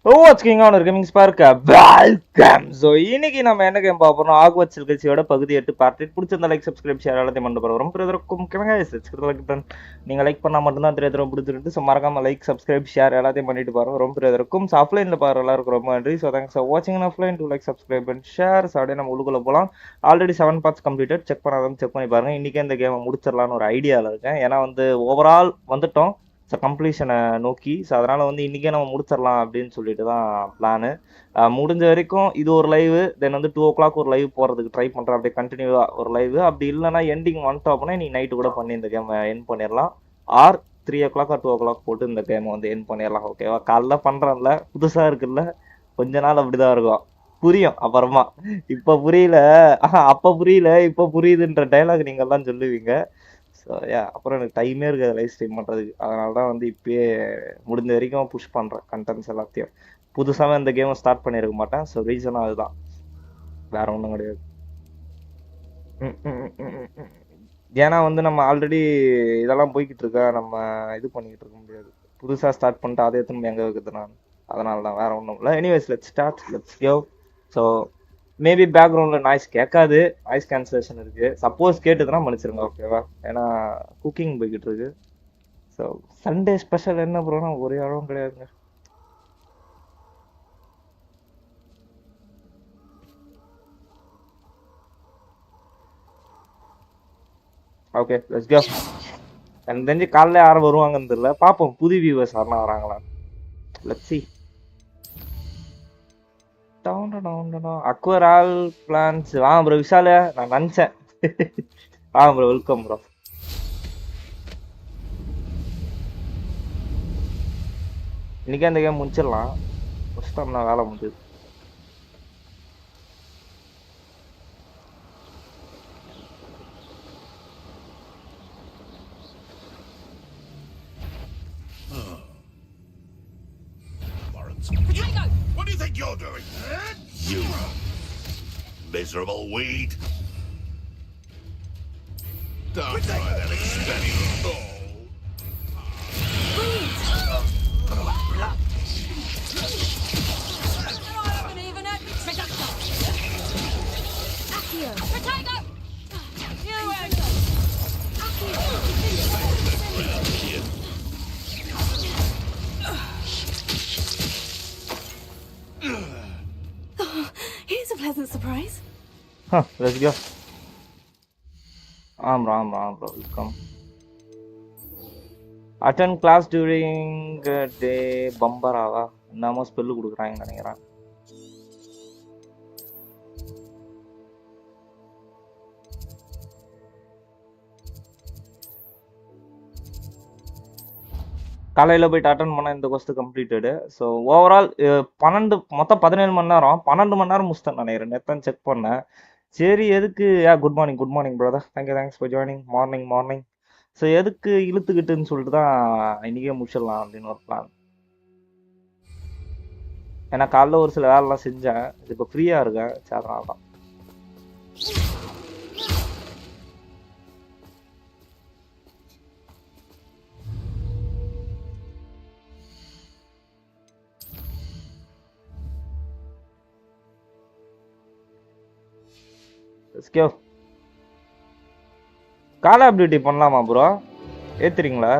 What's going on Gaming Spark? Welcome! So, இன்னைக்கு நம்ம என்ன கேம் பார்க்க போறோம்? Hogwarts Legacyயோட பகுதி 8 பார்ட் 8 பிடிச்சிருந்தா லைக் சப்ஸ்கிரைப் ஷேர் எல்லாத்தையும் பண்ண போறோம். பிரதர்க்கும் கேங்க நீங்க லைக் பண்ணா மட்டும் தான் தெரியாத பிடிச்சிருக்கு. ஸோ மறக்காம லைக் சப்ஸ்கிரைப் ஷேர் எல்லாத்தையும் பண்ணிட்டு பாருங்க. ரொம்ப பிரதர்க்கும் ஆஃப்லைன்ல பாரு எல்லாருக்கும் ரொம்ப நன்றி. ஸோ தேங்க்ஸ் ஃபார் வாட்சிங் offline to like subscribe and share. So அப்படியே நம்ம உள்ளுக்குள்ள போகலாம். Already 7 parts completed. செக் பண்ணாதான் செக் பண்ணி பாருங்க. இன்னைக்கு இந்த கேமை முடிச்சிடலான்னு ஒரு ஐடியாவில் இருக்கேன். ஏன்னா ஓவரால் வந்துட்டோம். ஸோ கம்ப்ளீஷனை நோக்கி. ஸோ அதனால் இன்றைக்கே நம்ம முடிச்சிடலாம் அப்படின்னு சொல்லிட்டு தான் பிளானு. முடிஞ்ச வரைக்கும் இது ஒரு லைவு, தென் 2 o'clock ஒரு லைவ் போகிறதுக்கு ட்ரை பண்ணுறேன். அப்படியே கண்டினியூவாக ஒரு லைவ். அப்படி இல்லைனா எண்டிங் வந்துட்டோம் அப்படின்னா நீ நைட்டு கூட பண்ணி இந்த கேமை என் பண்ணிடலாம். ஆர் 3 o'clock or 2 o'clock போட்டு இந்த கேமை என் பண்ணிடலாம். ஓகேவா? காலைல பண்ணுறேன்ல, புதுசாக இருக்குல்ல, கொஞ்ச நாள் அப்படி தான் இருக்கும். புரியும் அப்புறமா. இப்போ புரியல, அப்போ புரியல, இப்போ புரியுதுன்ற டைலாக் நீங்கள்லாம் சொல்லுவீங்க. ஸோ அப்புறம் எனக்கு டைமே இருக்காது லைவ் ஸ்ட்ரீம் பண்ணுறதுக்கு. அதனால தான் இப்போயே முடிஞ்ச வரைக்கும் புஷ் பண்ணுறேன் கண்டென்ட்ஸ் எல்லாத்தையும். புதுசாகவே இந்த கேமை ஸ்டார்ட் பண்ணியிருக்க மாட்டேன். ஸோ ரீசனும் அதுதான், வேற ஒன்றும் கிடையாது. ஏன்னா நம்ம ஆல்ரெடி இதெல்லாம் போய்கிட்டு இருக்கா, நம்ம இது பண்ணிக்கிட்டு இருக்க முடியாது. புதுசாக ஸ்டார்ட் பண்ணிட்டு அதை எத்தனை எங்கே வைக்கிறது நான். அதனால தான், வேற ஒன்றும் இல்லை. Anyways let's start, let's go. So maybe பேக்ரவுண்டில் நாய்ஸ் கேட்காது, நாய்ஸ் கேன்சலேஷன் இருக்குது. சப்போஸ் கேட்டுதுன்னா மன்னிச்சிருங்க, ஓகேவா? ஏன்னா குக்கிங் போய்கிட்டு இருக்கு. ஸோ சண்டே ஸ்பெஷல் என்ன ப்ரோனா ஒரே அளவும் கிடையாதுங்க. Okay let's go. எனக்கு தெரிஞ்சு காலைல யாரும் வருவாங்கன்னு தெரியல. பார்ப்போம் புது வியூவர்ஸ் யாரெல்லாம் வராங்களா. Let's see. அக்வரால் பிளான்ஸ் வாங்க ப்ரோ. விஷால நான் நினச்சேன். வாங்க ப்ரோ, வெல்கம் ப்ரோ. இன்னைக்கே அந்த கேம் முடிச்சிடலாம். முடிச்சிட்டோம்னா வேலை முடிஞ்சது. What do you think you're doing? You miserable weed. Don't try that expensive ball. Here's a pleasant surprise. Let's go. bro, welcome. Attend class during day Bombard ஆவா என்னமோ spell கொடுக்குறாங்கன்னு நினைக்கிறேன். காலையில் போயிட்டு அட்டன் பண்ணால் இந்த கொஸ்ட் கம்ப்ளீட்டடு. ஸோ ஓவரால் 12 மொத்தம் 17 மணி நேரம், 12 மணி நேரம் முடிச்சிட்டேன் நினைக்கிறேன். நேற்று செக் பண்ணேன். சரி எதுக்கு good morning brother. Thanks for joining. Morning. So எதுக்கு இழுத்துக்கிட்டுன்னு சொல்லிட்டு தான் இன்றைக்கே முடிச்சிடலாம் அப்படின்னு ஒரு பிளான். ஏன்னா காலைல ஒரு சில வேலைலாம் செஞ்சேன், இப்போ ஃப்ரீயாக இருக்கேன். சரி அதனால தான். கால் ஆஃப் டியூட்டி பண்ணலாமா bro? ஏத்துறீங்களா?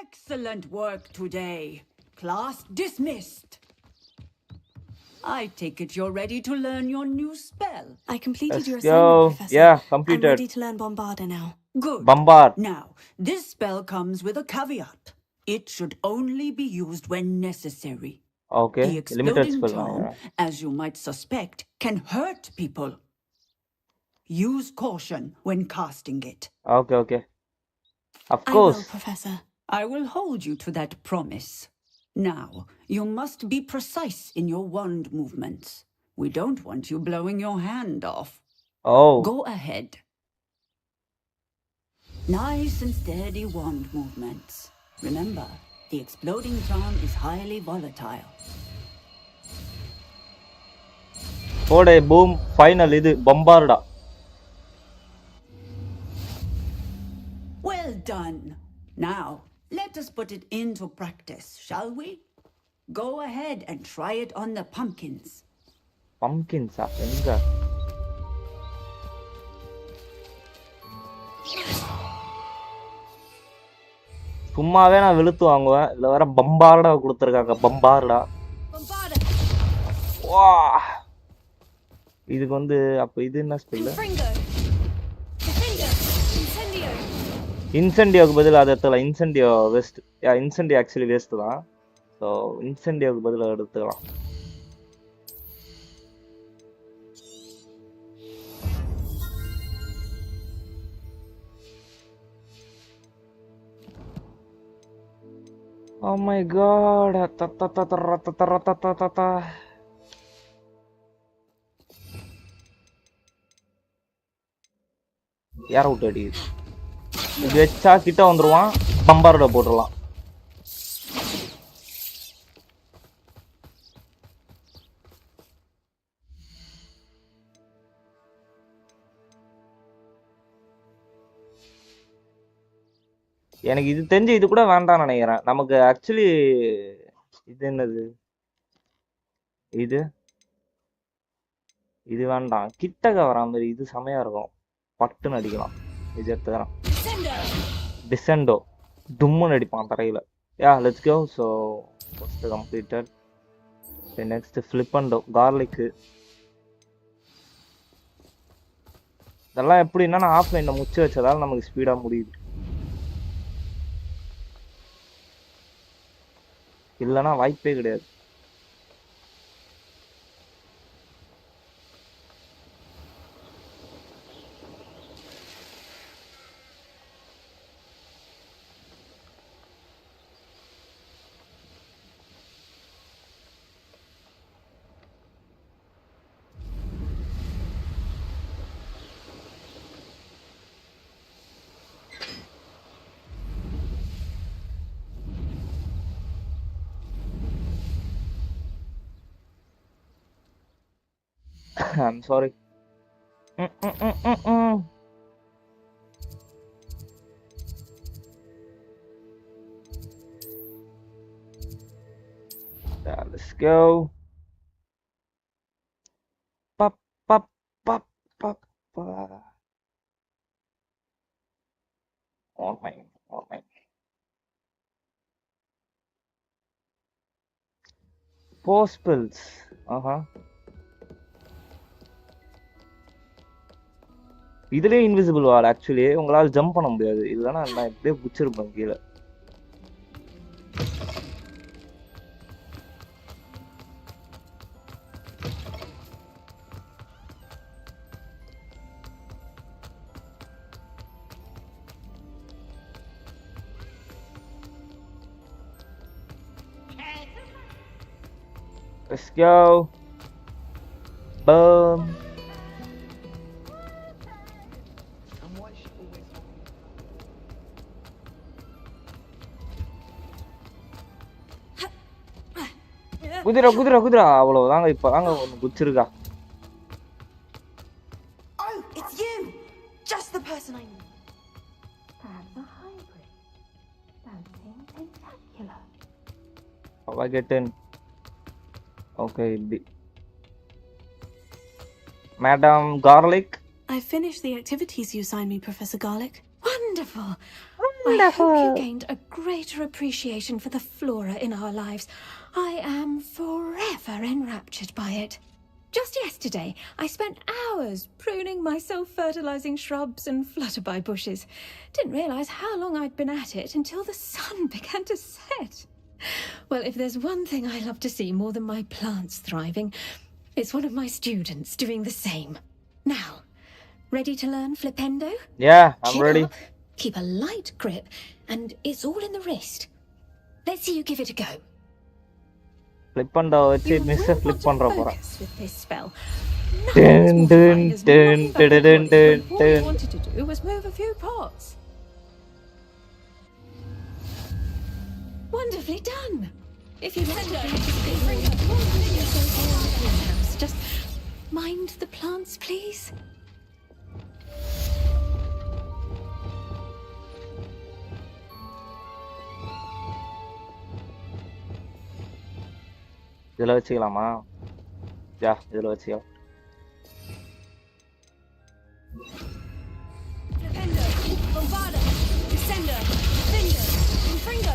Excellent work today. Class dismissed. I take it you're ready to learn your new spell. I completed Let's your go. assignment, Professor. Yeah, completed. I'm ready to learn Bombard now. Good. Bombard. Now, this spell comes with a caveat. It should only be used when necessary. Okay. The Limited exploding spell. charm, as you might suspect, can hurt people. Use caution when casting it. Okay. Of course. I will, Professor. I will hold you to that promise. Now, you must be precise in your wand movements. We don't want you blowing your hand off. Oh. Go ahead. Nice and steady wand movements. Remember, the exploding charm is highly volatile. போடே boom final இது Bombarda. Well done. Now, let us put it into practice, shall we? Go ahead and try it on the pumpkins. பம்கின்ஸா எங்க? சும்மாவே நான் வெளுத்து வாங்குவேன். இதுல வேற பம்பார்டா கொடுத்துருக்காங்க. பம்பார்டா. வா இதுக்கு வந்து அப்ப இது என்ன ஸ்பெல்? இன்சென்டியோக்கு பதில் அதை எடுத்துக்கலாம். இன்சென்டியோ வேஸ்ட். இன்சென்டியோ ஆக்சுவலி வேஸ்ட் தான். ஸோ இன்சென்டியோக்கு பதில் எடுத்துக்கலாம். Oh my god. யார விட்டு அடி இது வச்சா கிட்ட வந்துருவான். பம்பாரோட போட்டுடலாம். எனக்கு இது தெரிஞ்சு இது கூட வேண்டாம்னு நினைக்கிறேன். நமக்கு ஆக்சுவலி இது என்னது இது இது வேண்டாம். கிட்டக்க வரா மாதிரி இது செமையா இருக்கும். பட்டுன்னு அடிக்கலாம். இது எடுத்துக்கிறேன். டிசெண்டோ தும்முன்னு அடிப்பான் தரையில. Let's go. So first completed. Next Flipendo கார்லிக்கு. இதெல்லாம் எப்படின்னா நான் ஆஃப்லைனில் முச்சு வச்சதால நமக்கு ஸ்பீடாக முடியுது. இல்லைன்னா வாய்ப்பே கிடையாது. I'm sorry. Let's go. Pop, pop, pop, pop, pop. All mine, all mine. 4 spells. இதுலயே இன்விசிபிள் வால். ஆக்சுவலி உங்களால ஜம்ப் பண்ண முடியாது. இல்லைன்னா நான் இப்படியே புடிச்சிருப்பேன் கீழே. Let's go. Boom. குதிரை குதிரை குதிரை அவ்வளவுதாங்க. இப்ப தாங்க ஒண்ணு குச்சிருக்கா. Oh, it's you. Just the person I need. Perhaps a hybrid. Something spectacular. How I get in? Okay, Madam Garlic. I finished the activities you assigned me, Professor Garlic. Wonderful. Wonderful. I hope you gained a greater appreciation for the flora in our lives. I am forever enraptured by it. Just yesterday, I spent hours pruning my self-fertilizing shrubs and flutterby bushes. Didn't realize how long I'd been at it until the sun began to set. Well, if there's one thing I love to see more than my plants thriving, it's one of my students doing the same. Now, ready to learn Flipendo? Yeah, I'm Chin ready. up, keep a light grip, and it's all in the wrist. Let's see you give it a go. Flip பண்ணா வச்சு You miss will flip want to பண்ற போறேன். focus with this spell. Dun, Nothing dun, as dun, mind bending dun, as dun, what dun. we wanted to do was move a few pots. Wonderfully done. If you'd like to just mind the plants, please. இதில் வச்சுக்கலாமா? இதில் வச்சுக்கலாம். Bombard, descender, defender, infringo.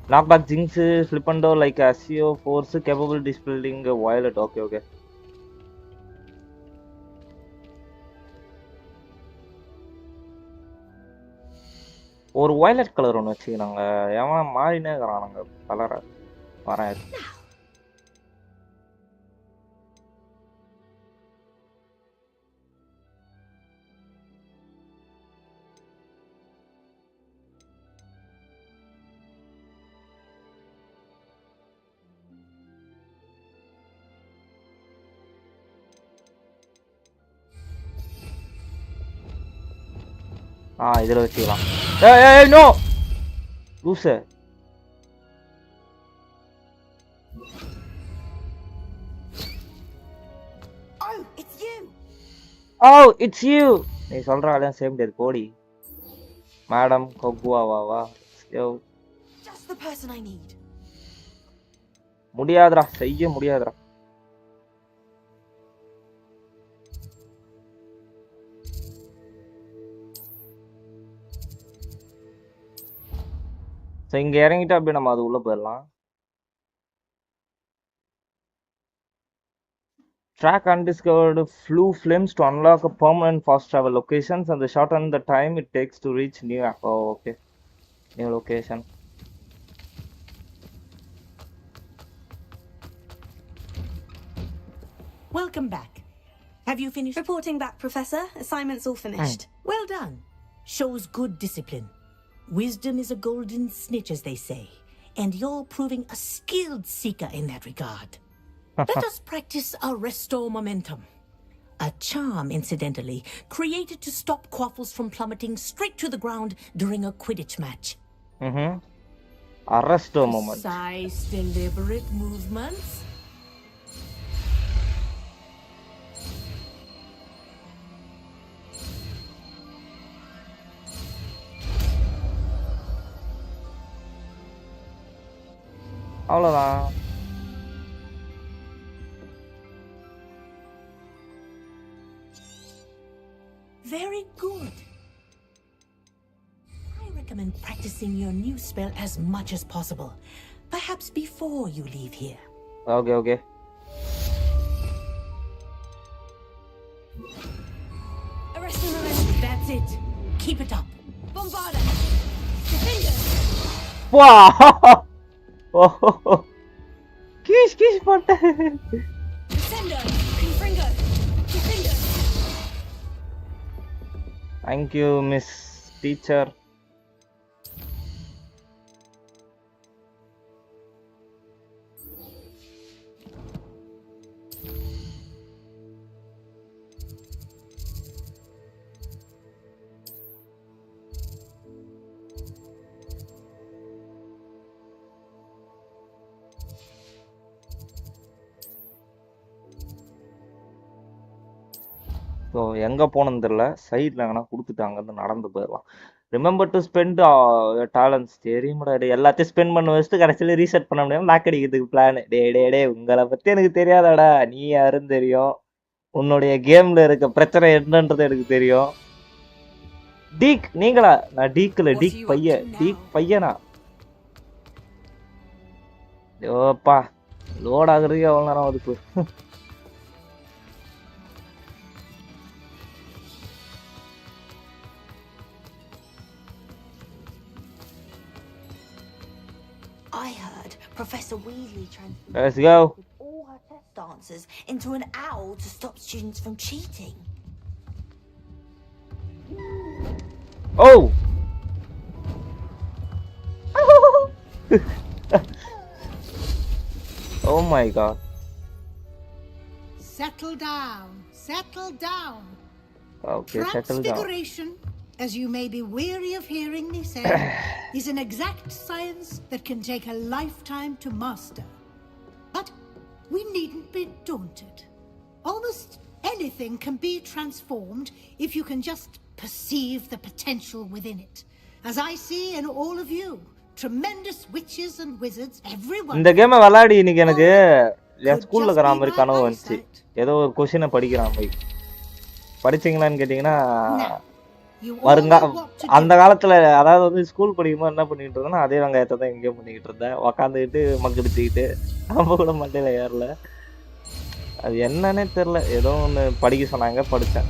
Knockback Jinx, Flipendo like Asio Force capable dispelling violet. Okay. ஒரு violet colour ஒன்று வச்சுக்கிறாங்க. எவன் மாறினே இருக்கிறானுங்க கலரை. வரேன். இதில் வச்சுக்கலாம். ஏய் நோ லூசு. It's you. நீ சொல்ற ஆளே சேம் டேட் போடி. மேடம் கொக்குவா வா. Just the person I need. முடியாதுடா, செய்ய முடியாதுடா. ஸோ இங்கே இறங்கிட்டு அப்படியே நம்ம அது உள்ளே போயிடலாம். Track undiscovered flue flames to unlock a permanent fast travel locations and shorten the time it takes to reach new. Okay. New location. Welcome back. Have you finished? Reporting back, Professor. Assignment's all finished. Well done. Shows good discipline. Wisdom is a golden snitch, as they say, and you're proving a skilled seeker in that regard. Let us practice Arresto Momentum. A charm, incidentally, created to stop quaffles from plummeting straight to the ground during a Quidditch match. Arresto Moment. Precise, deliberate movements. அவ்வளோதான். Very good. I recommend practicing your new spell as much as possible. Perhaps before you leave here. Okay. Arresting momentum. That's it. Keep it up. Bombard, defender. Wow. Kish போட்ட. Descender, infringo, defender. Thank you, Miss Teacher. So எங்கே போகணுன்னு தெரில, சைடில் எங்கன்னா கொடுத்துட்டு அங்கேருந்து நடந்து போயிடலாம். Remember to spend talents. தெரியுமாடா, எல்லாத்தையும் ஸ்பெண்ட் பண்ண வச்சுட்டு கடைசியில் ரீசெட் பண்ண முடியாமல் பேக் அடிக்கிறதுக்கு பிளான். டே உங்களை பற்றி எனக்கு தெரியாதாடா, நீ யாருன்னு தெரியும். உன்னுடைய கேமில் இருக்க பிரச்சனை என்னன்றது எனக்கு தெரியும். டீக் நீங்களா? நான் டீக்கில் டீக் பையனா? ஓப்பா லோட் ஆகுறதுக்கு எவ்வளோ நேரம் அதுக்கு. I heard Professor Weasley transformed Let's go. all her test dancers into an owl to stop students from cheating. Oh! Oh my god. Settle down. Okay, settle down. Transfiguration as you may be weary of hearing me say, is an exact science that can take a lifetime to master. But we needn't be daunted. Almost anything can be transformed if you can just perceive the potential within it. As I see in all of you, tremendous witches and wizards, everyone. இந்த கேமை விளையாடி இன்னைக்கு எனக்கு என் ஸ்கூல்ல இருக்கிற மாதிரி கனவு வந்துச்சு. ஏதோ ஒரு கொஸ்டினை படிக்கிறான் போய். படிச்சீங்களான்னு கேட்டீங்கன்னா அந்த காலத்துல அதாவது வந்து ஸ்கூல் படிக்கும்போது என்ன பண்ணிட்டு இருந்தேன்னா அதே வெங்காயத்தை தான் எங்கேயும் பண்ணிக்கிட்டு இருந்தேன். உக்காந்துக்கிட்டு மக்கடிச்சுக்கிட்டு நம்ம கூட மண்டையில ஏறல. அது என்னன்னே தெரியல. ஏதோ ஒன்று படிக்க சொன்னாங்க, படித்தேன்.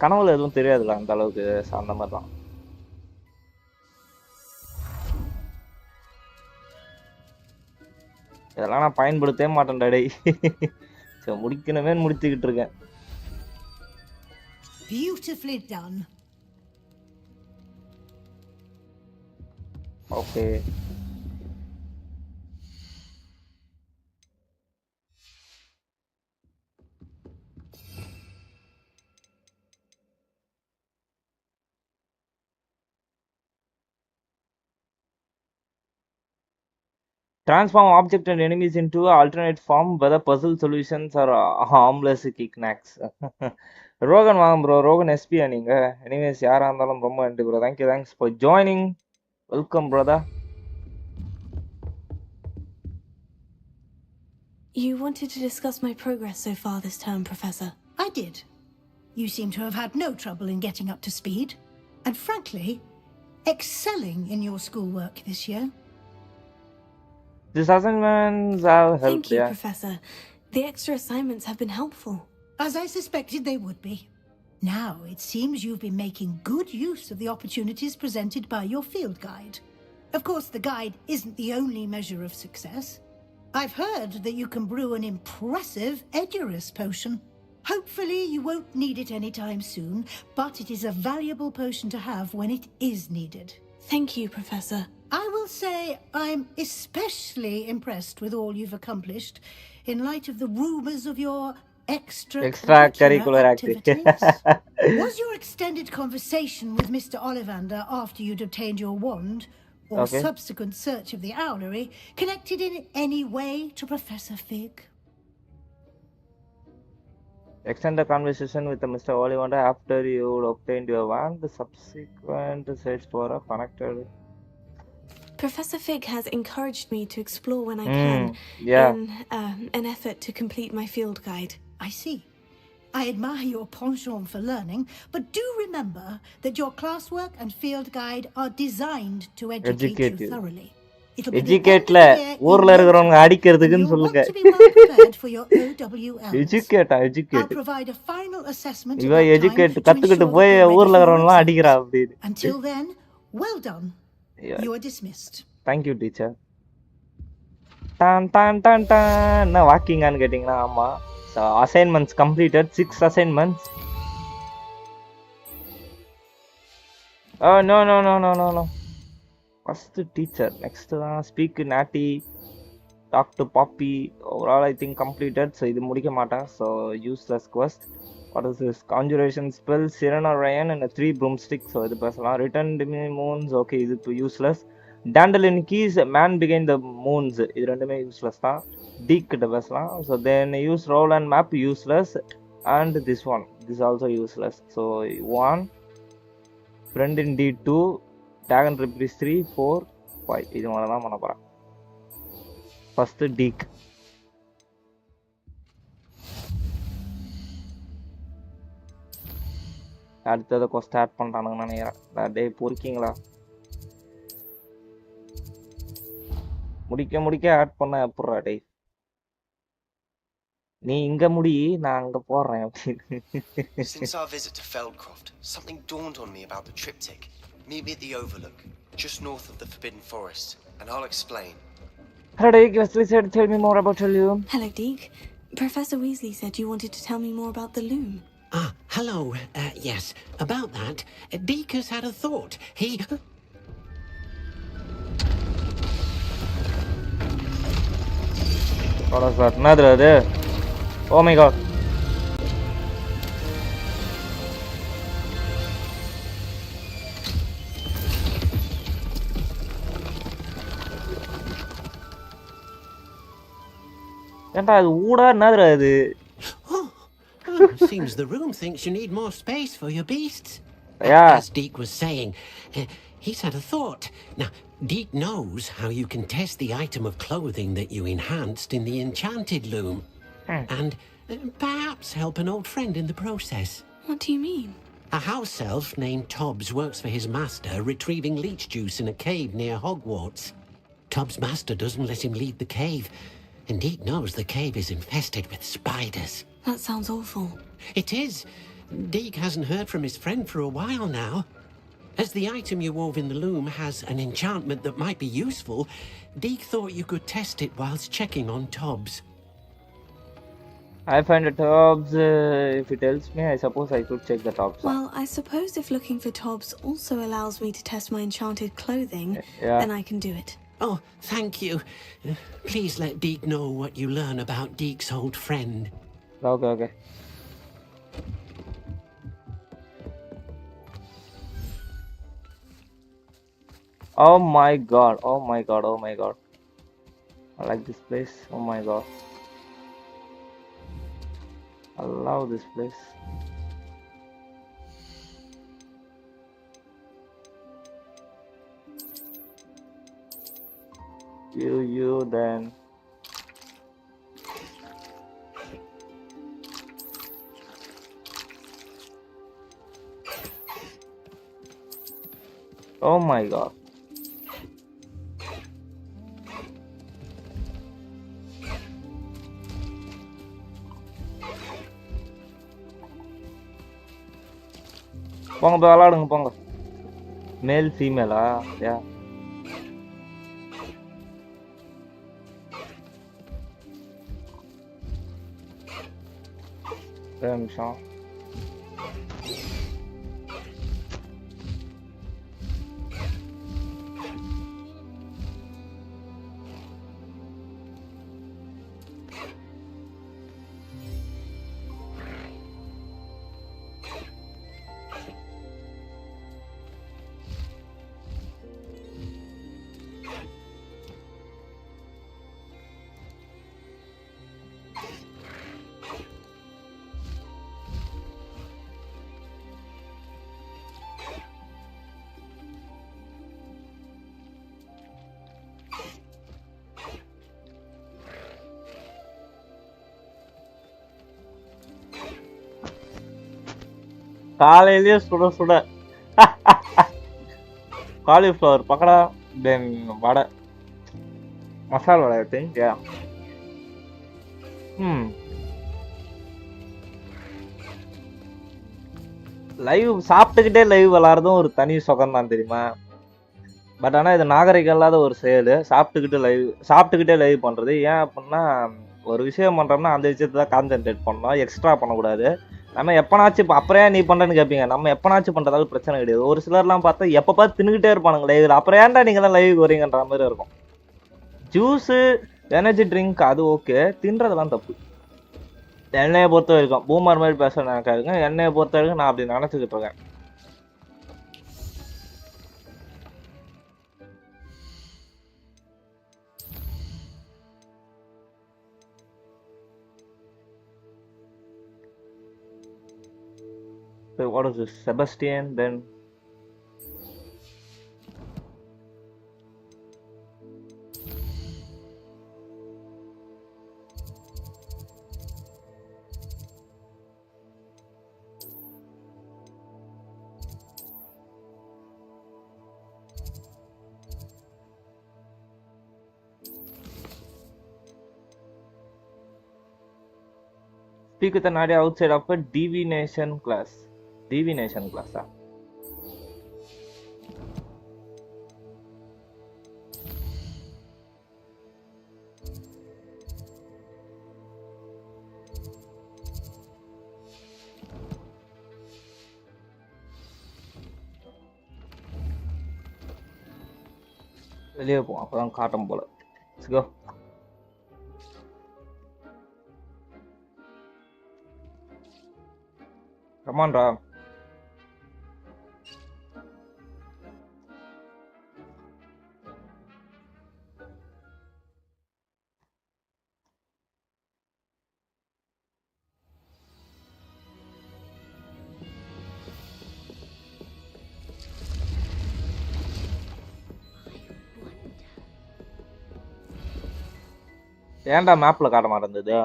கனவுல எதுவும் தெரியாதுல்ல அந்த அளவுக்கு. அந்த மாதிரி தான். இதெல்லாம் நான் பயன்படுத்தவே மாட்டேன்டா டேய். சரி முடிக்கணுமே முடிச்சுக்கிட்டு இருக்கேன். Beautifully done. Okay. Transform object and enemies into alternate form, whether puzzle solutions or harmless knickknacks. Rohan வாங்க ப்ரோ. ரோகன் எஸ்பியா நீங்க? எனிவேஸ் யாரா இருந்தாலும் ரொம்ப நன்றி bro. Thanks for joining. Welcome brother. You wanted to discuss my progress so far this term, Professor. I did. You seem to have had no trouble in getting up to speed, and frankly, excelling in your schoolwork this year. These assignments have helped. Thank you, Professor. The extra assignments have been helpful. As I suspected they would be. Now, it seems you've been making good use of the opportunities presented by your field guide. Of course, the guide isn't the only measure of success. I've heard that you can brew an impressive Edurus potion. Hopefully, you won't need it anytime soon, but it is a valuable potion to have when it is needed. Thank you, Professor. I will say I'm especially impressed with all you've accomplished in light of the rumors of your extracurricular activities. Was your extended conversation with Mr. Ollivander after you'd obtained your wand, or subsequent search of the owlery, connected in any way to Professor Fig? Extend the conversation with Mr. Ollivander after you obtained your wand. The subsequent search for a connected. Professor Fig has encouraged me to explore when I can in an effort to complete my field guide. I see. I admire your penchant for learning, but do remember that your classwork and field guide are designed to educate you thoroughly. Educateல ஊர்ல இருக்குறவங்க அடிக்கிறதுக்குன்னு சொல்லுங்க. Educate. Provide a final assessment. இவ educate கத்துக்கிட்டு போய் ஊர்ல இருக்குறவங்க அடிக்கிறா அப்படி. Until then, well done. You are dismissed. Thank you, teacher. என்ன வாக்கிங்கான்னு கேட்டிங்கன்னா ஆமா. So assignments completed, 6 assignments. Oh no. First teacher, next speak natty, talk to Poppy. Overall I think completed. So இது முடிக்க மாட்டேன். So useless quest. What is this? Conjuration spell, Sirena Ryan and 3 broomsticks. So இது பேசலாம். Return moons. Okay, இது useless. Dandelion keys, man behind the moons. இது ரெண்டுமே useless தான். D கிட்ட பேசலாம். So then use roll and map, useless. And this one, this also useless. So 1 friend in D2, tag and reprise 3, 4, 5. இது மாதிரி தான் பண்ண போறேன். First D. அடுத்ததை ஸ்டார்ட் பண்றானுங்க நினைக்கிறேன். டேய் பொறுக்கீங்களா? முடிக்க ஆட் பண்ண அப்புறா டேய். நீ இங்க முடி, நான் அங்க போறேன் அப்படின்னு. Since our visit to Feldcroft, something dawned on me about the triptych. Meet me at the Overlook, just north of the Forbidden Forest, and I'll explain. Hello, Deek. Wesley said, tell me more about the loom. Hello, Deek. Professor Weasley said you wanted to tell me more about the loom. Ah, hello. Yes, about that, Deek has had a thought. He... What was that? Oh my god. ஏன்டா அது ஊடா என்னதுடா இது? Seems the room thinks you need more space for your beasts. Yeah. As Deke was saying, he's had a thought. Now, Deke knows how you can test the item of clothing that you enhanced in the enchanted loom. And perhaps help an old friend in the process. What do you mean? A house elf named Tobbs works for his master retrieving leech juice in a cave near Hogwarts. Tobbs' master doesn't let him leave the cave, and Deke knows the cave is infested with spiders. That sounds awful. It is. Deke hasn't heard from his friend for a while now. As the item you wove in the loom has an enchantment that might be useful, Deke thought you could test it whilst checking on Tobbs. I find the tops. If it tells me, I suppose I could check the tops. Well, I suppose if looking for Tobbs also allows me to test my enchanted clothing, then I can do it. Oh, thank you. Please let Deke know what you learn about Deke's old friend. Okay. Oh my god. I like this place. Oh my god. I love this place. You then. Oh my god. போங்க போய் விளாடுங்க போங்க. மேல் ஃபீமேலா? யா. நிமிஷம். காலையிலேயே சுட சுட cauliflower pakoda, then vada, masala vada. I think yeah. Live சாப்பிட்டுக்கிட்டே live விளாட்றதும் ஒரு தனி சுகம் தான் தெரியுமா. பட் ஆனால் இது நாகரிகம் இல்லாத ஒரு செயல். சாப்பிட்டுக்கிட்டே லைவ் பண்ணுறது. ஏன் அப்படின்னா, ஒரு விஷயம் பண்ணுறோம்னா அந்த விஷயத்தை தான் கான்சென்ட்ரேட் பண்ணணும், எக்ஸ்ட்ரா பண்ணக்கூடாது. நம்ம எப்போனாச்சும் இப்போ அப்புறம் நீ பண்ணுறேன்னு கேட்பீங்க. நம்ம எப்போனாச்சும் பண்ணுறதால பிரச்சனை கிடையாது. ஒரு சிலர்லாம் பார்த்தா எப்போ பார்த்து தின்னுக்கிட்டே இருப்பானுங்க லைவில். அப்புறம் ஏன்டா நீங்களாம் லைவ் வரீங்கன்ற மாதிரி இருக்கும். ஜூஸு, எனர்ஜி ட்ரிங்க் அது ஓகே, தின்றதெல்லாம் தப்பு. என்னையை பொறுத்த வரைக்கும் பூமர் மாதிரி பேச நினைக்காதுங்க. என்னையை பொறுத்த வரைக்கும் நான் அப்படி நினச்சிக்கிட்டு இருக்கேன். So what is this? Sebastian, then speak with an idea outside of a divination class. Divination class. வெளியே போவோம், அப்பதான் காட்டும் போல. Let's go. Come on, Ram. ஏன்டா மேப்ல காட்ட மாட்டேங்குது?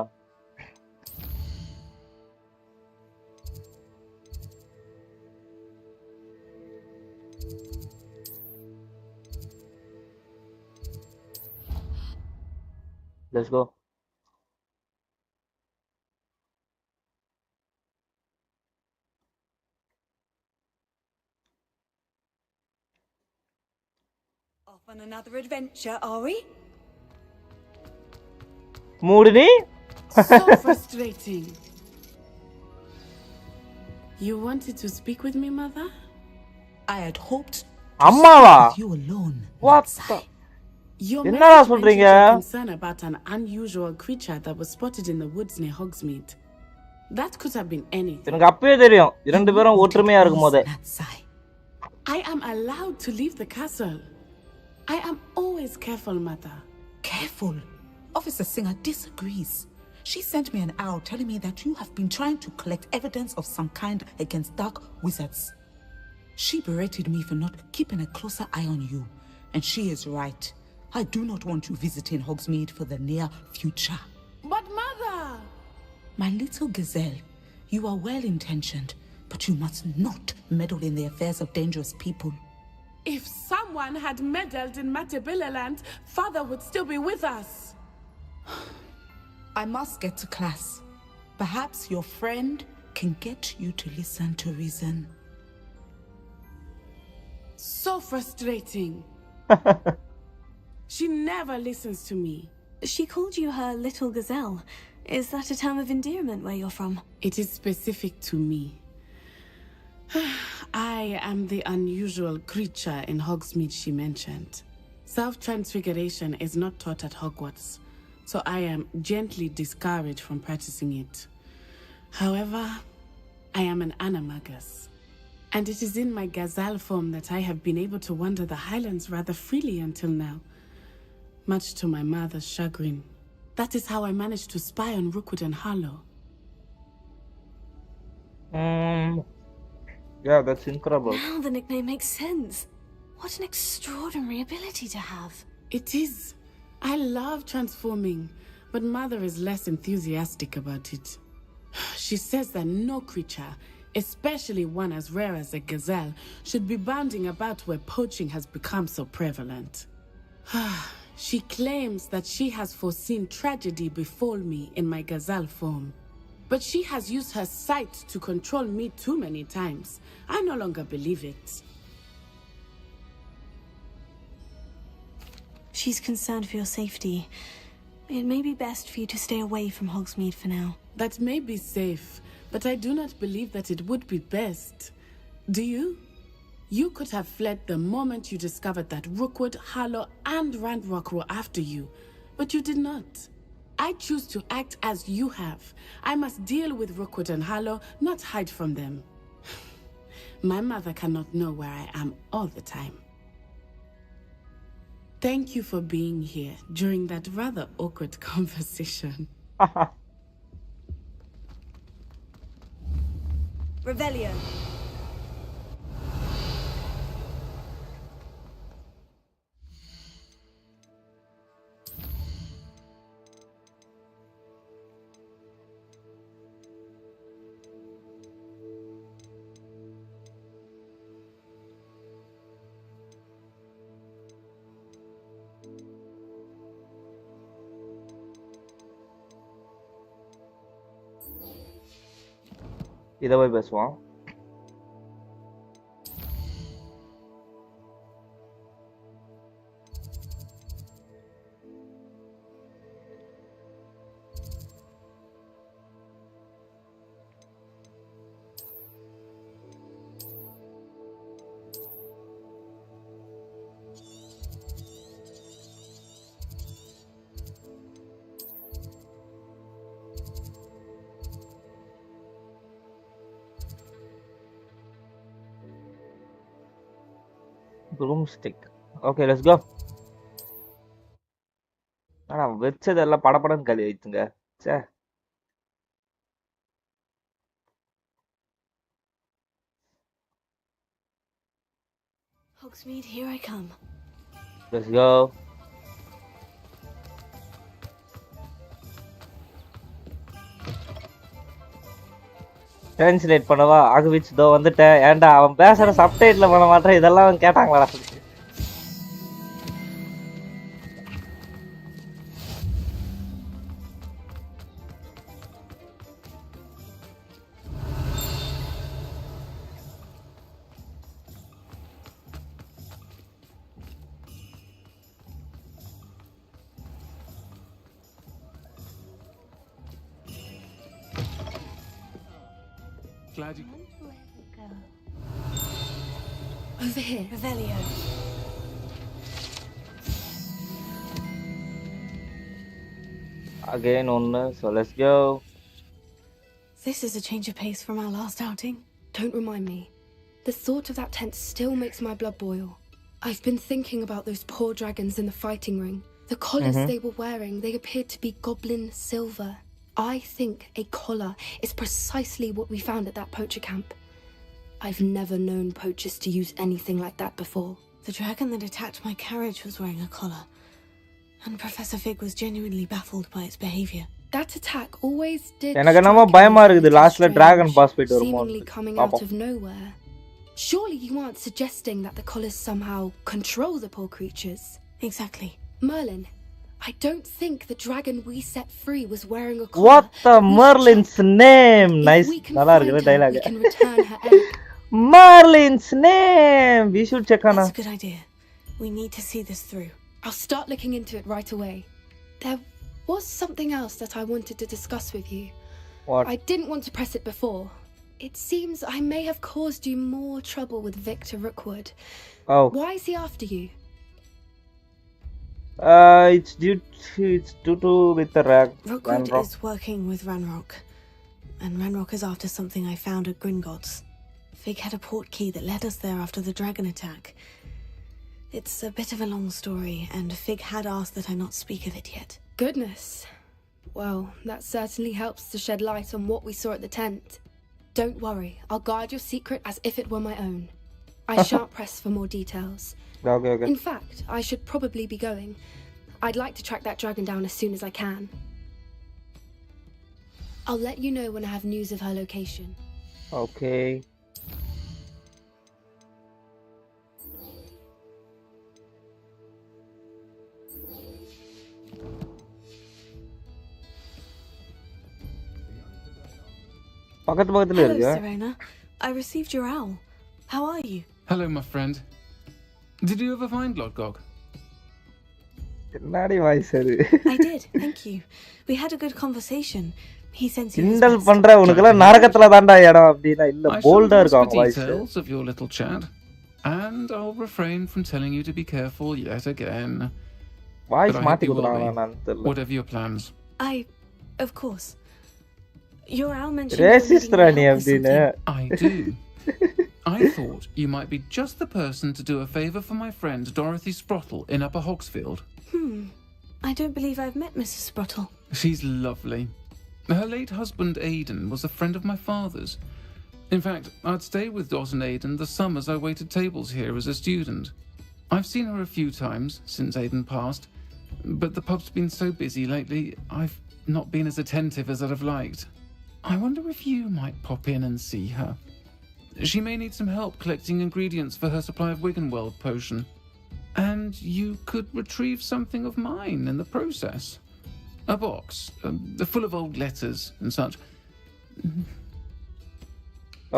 Let's go. Off on another adventure, are we? Moodini? So frustrating. You wanted to speak with me, Mother? I had hoped Ammawa. with you alone. What the? Your Enna message mentioned சொல்றீங்க? your concern about an unusual creature that was spotted in the woods near Hogsmeade. That could have been anything. எனக்கு அப்பவே தெரியும் இரண்டு பேரும் ஒற்றுமையா இருக்கும்போது. I am allowed to leave the castle. I am always careful, Mother. Careful. Officer Singer disagrees. She sent me an owl telling me that you have been trying to collect evidence of some kind against dark wizards. She berated me for not keeping a closer eye on you. And she is right. I do not want you visiting Hogsmeade for the near future. But Mother! My little gazelle, you are well-intentioned, but you must not meddle in the affairs of dangerous people. If someone had meddled in Matabilaland, Father would still be with us. I must get to class. Perhaps your friend can get you to listen to reason. So frustrating. She never listens to me. She called you her Little Gazelle. Is that a term of endearment where you're from? It is specific to me. I am the unusual creature in Hogsmeade she mentioned. Self-transfiguration is not taught at Hogwarts, so I am gently discouraged from practicing it. However, I am an animagus, and it is in my gazelle form that I have been able to wander the Highlands rather freely until now, much to my mother's chagrin. That is how I managed to spy on Rookwood and Harlow. Yeah, that's incredible. Now the nickname makes sense. What an extraordinary ability to have. It is. I love transforming, but Mother is less enthusiastic about it. She says that no creature, especially one as rare as a gazelle, should be bounding about where poaching has become so prevalent. She claims that she has foreseen tragedy befall me in my gazelle form. But she has used her sight to control me too many times. I no longer believe it. She's concerned for your safety. It may be best for you to stay away from Hogsmeade for now. That may be safe, but I do not believe that it would be best. Do you? You could have fled the moment you discovered that Rookwood, Harlow, and Ranrok were after you, but you did not. I choose to act as you have. I must deal with Rookwood and Harlow, not hide from them. My mother cannot know where I am all the time. Thank you for being here during that rather awkward conversation. Revelio. இத போய் பேசுவோம். Broomstick. Okay, let's go. ஆனா வெச்சதெல்லாம் படபடன்னு கழி வைத்துங்க. ச்சே. Hogsmeade, here I come. Let's go. Translate பண்ணவா ஆகுவிச் தோ வந்துட்டேன். ஏன்டா அவன் பேசுற சப்டைட்டில் பண்ண மாட்டேன், இதெல்லாம் அவன் கேட்டாங்களா? Glad you... Over here. Revelio. Again on, so let's go. This is a change of pace from our last outing. Don't remind me. The thought of that tent still makes my blood boil. I've been thinking about those poor dragons in the fighting ring. The collars they were wearing, they appeared to be goblin silver. I think a collar is precisely what we found at that poacher camp. I've never known poachers to use anything like that before. The dragon that attacked my carriage was wearing a collar, and Professor Fig was genuinely baffled by its behavior. That attack always did எனக்கு நம்ம பயமா இருக்குது லாஸ்ட்ல dragon pass fight வருமா? seemingly coming out of nowhere. Surely you aren't suggesting that the collars somehow control the poor creatures? Exactly. Merlin, I don't think the dragon we set free was wearing a collar. What the Merlin's name? Nice. நல்லா இருக்கு dialogue. We can return her egg. Merlin's name. We should check on her. That's a good idea. We need to see this through. I'll start looking into it right away. There was something else that I wanted to discuss with you. What? I didn't want to press it before. It seems I may have caused you more trouble with Victor Rookwood. Oh. Why is he after you? It's due to with the Rookwood is working with Ranrok, and Ranrok is after something I found at Gringotts. Fig had a portkey that led us there after the dragon attack. It's a bit of a long story, and Fig had asked that I not speak of it yet. Goodness. Well, that certainly helps to shed light on what we saw at the tent. Don't worry, I'll guard your secret as if it were my own. I shan't press for more details. Okay. In fact, I should probably be going. I'd like to track that dragon down as soon as I can. I'll let you know when I have news of her location. Okay. பக்கத்துல Hello, இருக்கு. Serena. I received your owl. How are you? Hello, my friend. Did you ever find Lodgog? என்னடி voice அது? I did, thank you. We had a good conversation. He sends you his கிண்டல் best. பண்ற உனக்குலாம் நரகத்துல தான்டா இடம் அப்படினா இல்ல போல்டா இருக்காங்க voice. Details of your little chat, and I'll refrain from telling you to be careful yet again. Voice மாத்தி குடுறாங்க நான் தெரியல. Whatever your plans. Of course. Your owl mentioned racist rani அப்படினு. I do. I thought you might be just the person to do a favor for my friend Dorothy Sprottle in Upper Hogsfield. I don't believe I've met Mrs. Sprottle. She's lovely. Her late husband Aidan was a friend of my father's. In fact, I'd stay with Dot and Aidan the summers I waited tables here as a student. I've seen her a few times since Aidan passed, but the pub's been so busy lately, I've not been as attentive as I'd have liked. I wonder if you might pop in and see her. She may need some help collecting ingredients for her supply of Wiggenweld potion. And you could retrieve something of mine in the process. A box, full of old letters and such.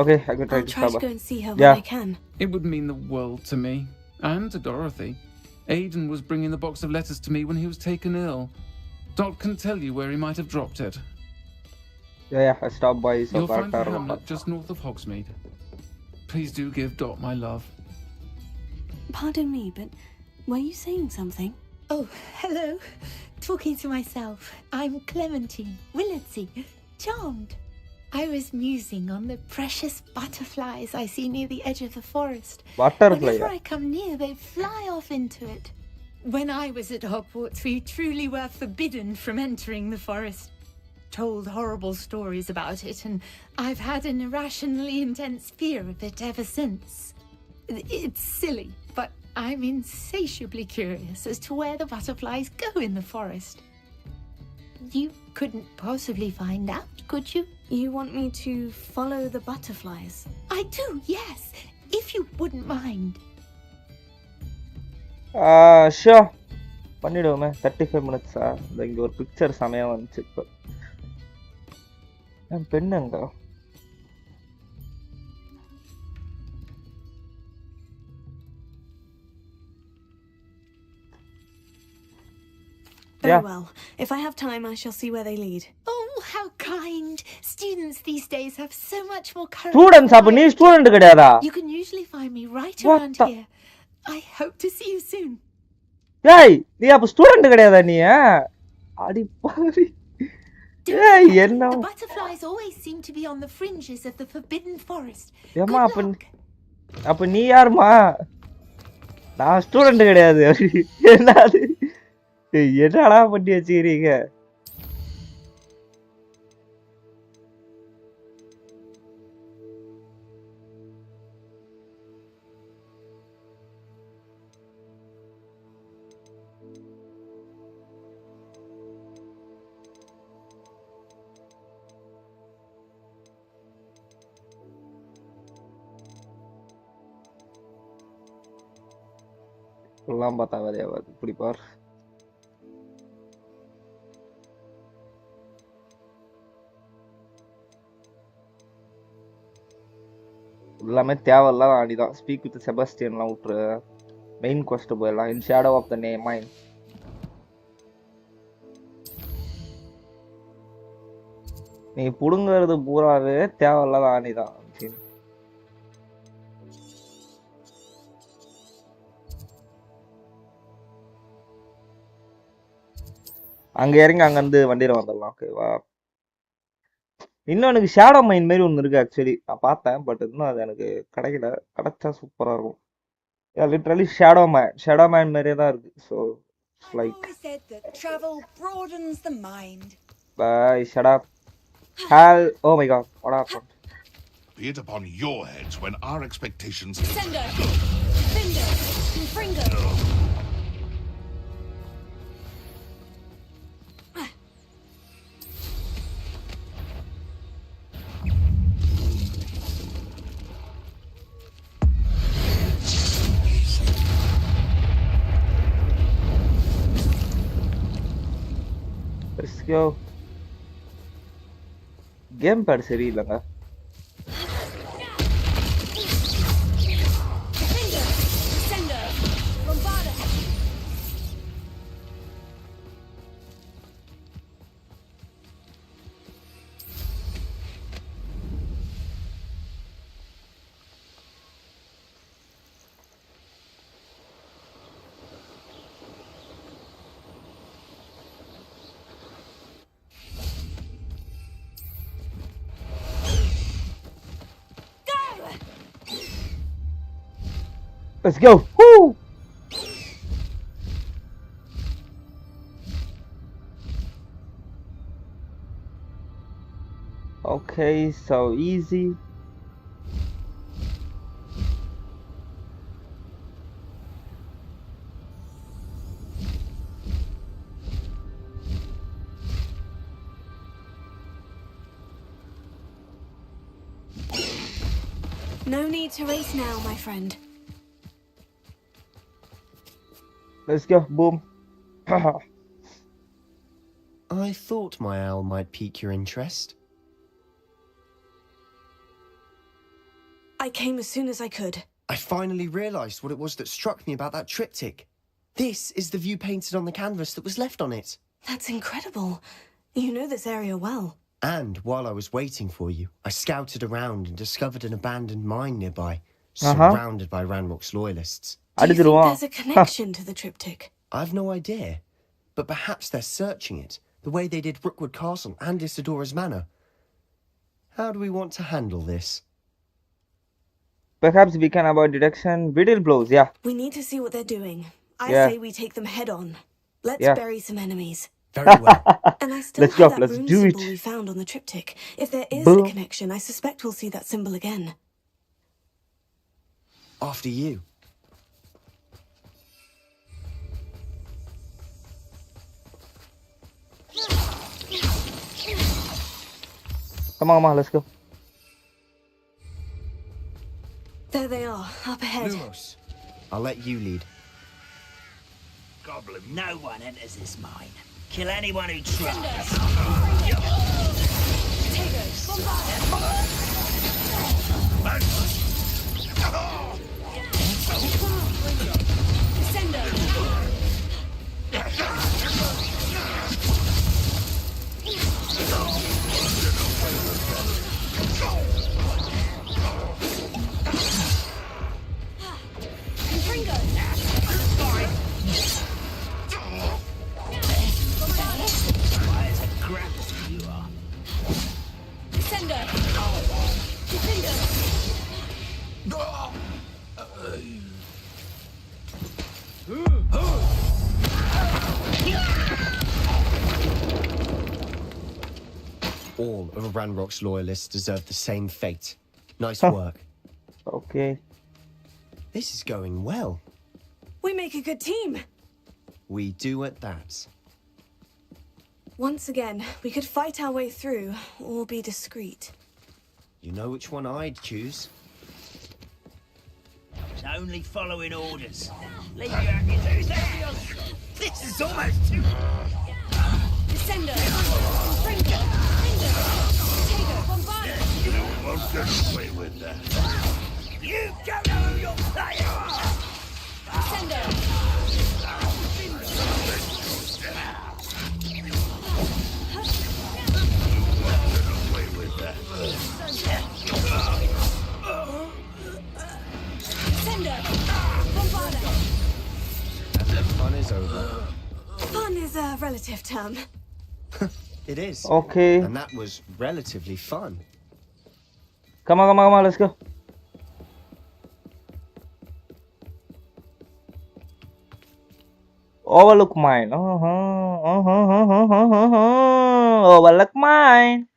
Okay, I could try I'll to try to go and see her when I can. It would mean the world to me, and to Dorothy. Aidan was bringing the box of letters to me when he was taken ill. Dot can tell you where he might have dropped it. Yeah, I stopped by. So you'll find the hamlet just north of Hogsmeade. Please do give Dot my love. Pardon me, but were you saying something? Oh, hello. Talking to myself. I'm Clementine Willardsey. Charmed. I was musing on the precious butterflies I see near the edge of the forest. Butterfly. Whenever I come near, they fly off into it. When I was at Hogwarts, we truly were forbidden from entering the forest. Told horrible stories about it, and I've had an irrationally intense fear of it ever since. It's silly, but I'm insatiably curious as to where the butterflies go in the forest. You couldn't possibly find out, could you? You want me to follow the butterflies? I do, yes. If you wouldn't mind. Sure. பண்ணிடுவோமே 35 minutes இங்க ஒரு picture சமயம் வந்துச்சு இப்போ. பெண் எங்க? Very well. If I have time, I shall see where they lead. Oh, how kind. Students these days have so much more courage. Students, அப்ப நீ student கிடையாதா? You can usually find me right What around the- here. I hope to see you soon. ஏய், நீ அப்ப student கிடையாதா நீ? அடி பாவி. ஏய், என்ன? The butterflies always seem to be on the fringes of the forbidden forest. ஏம்மா அப்ப நீ யாருமா? நான் ஸ்டூடண்ட் கிடையாது. என்னது? என்னடா பண்ணி வச்சுக்கிறீங்க? எல்லாம் பார்த்தா வேலையாவது இப்படி பார். எல்லாமே தேவையில்லாத ஆடிதான். ஸ்பீக் வித் செபஸ்டியன்லாம் விட்டுரு. மெயின் கொஸ்ட் போயிடலாம். In shadow of the name mind. நீ புடுங்கிறது பூராவே தேவையில்லாத ஆணிதான். அங்க இறங்கி அங்கேருந்து வண்டியில் வந்துடலாம். ஓகேவா? இன்னும் எனக்கு ஷேடோ மைண்ட் மாரி ஒன்று இருக்கு. ஆக்சுவலி நான் பார்த்தேன், பட் இன்னும் அது எனக்கு கிடைக்கல. கிடைச்சா சூப்பராக இருக்கும். லிட்ரலி ஷேடோ மேன் மாதிரியே தான் இருக்கு. So like travel broadens the mind. Bye shut up. ஹால் oh my God, what happen? Be it upon your heads when our expectations. Sender, Finder, Fringer. Let's go. Gamepad சரியில்லைங்க. Let's go. Woo! Okay, so easy. No need to race now, my friend. Let's go. Boom. I thought my owl might pique your interest. I came as soon as I could. I finally realised what it was that struck me about that triptych. This is the view painted on the canvas that was left on it. That's incredible. You know this area well. And while I was waiting for you, I scouted around and discovered an abandoned mine nearby, Uh-huh. surrounded by Ranrok's loyalists. Do you think there's a connection to the triptych? I've no idea, but perhaps they're searching it, the way they did Rookwood Castle and Isidora's Manor. How do we want to handle this? Perhaps we can avoid detection. Beetle blows, yeah. We need to see what they're doing. I Yeah. say we take them head on. Let's Yeah. bury some enemies. Very well. And I still Let's have go. that Let's rune do symbol it. we found on the triptych. If there is Boom. a connection, I suspect we'll see that symbol again. After you. Come on, let's go. There they are, up ahead. Lumos, I'll let you lead. Goblin. No one enters this mine. Kill anyone who tries. All of Ranrok's loyalists deserve the same fate. Nice work. Okay. This is going well. We make a good team. We do at that. Once again, we could fight our way through, or be discreet. You know which one I'd choose. It's only following orders. Leave your accusations. This is almost too... Descender! Fringer! Taker! Bombard! You won't get away with that. You don't know who you're playing! Descender! Away with that. Descender! Bombarder! And the fun is over. Fun is a relative term. It is. Okay. And that was relatively fun. Come on, let's go. Overlook mine. Overlook mine.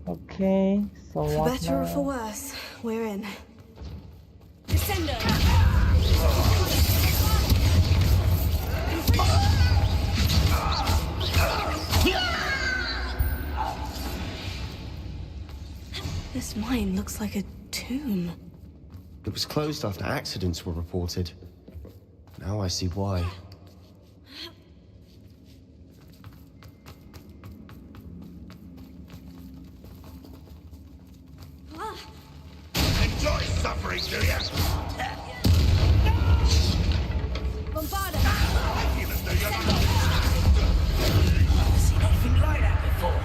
Okay, so For what better or now? for worse, we're in. Descender! This mine looks like a tomb. It was closed after accidents were reported. Now I see why. Enjoy suffering, do ya? Bombarder! Even though you're not... I've seen anything like that before.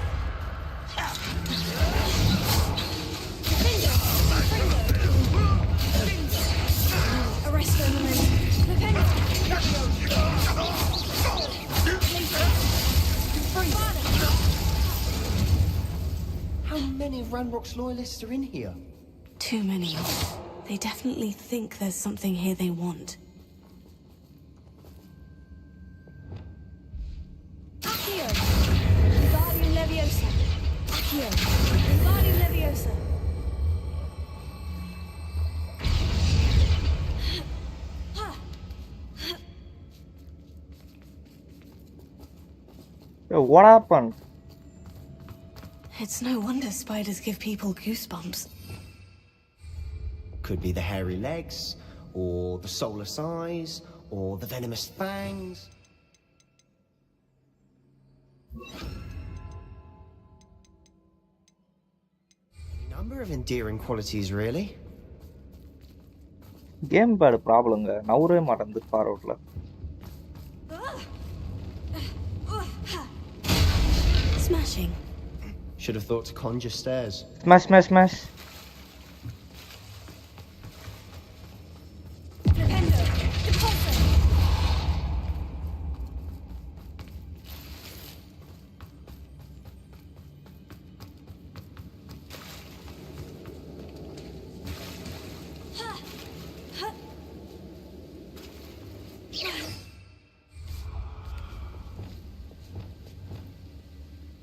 Arresto How many of Ranrok's loyalists are in here? Too many. They definitely think there's something here they want. Accio! Wingardium Leviosa! Accio! Wingardium Leviosa! Yo, what happened? It's no wonder spiders give people goosebumps. Could be the hairy legs, or the soulless eyes, or the venomous fangs. A number of endearing qualities, really. Game bad problem ga. Navure maatandi forward la. Smashing. Should have thought to conjure stairs. Smash, smash, smash.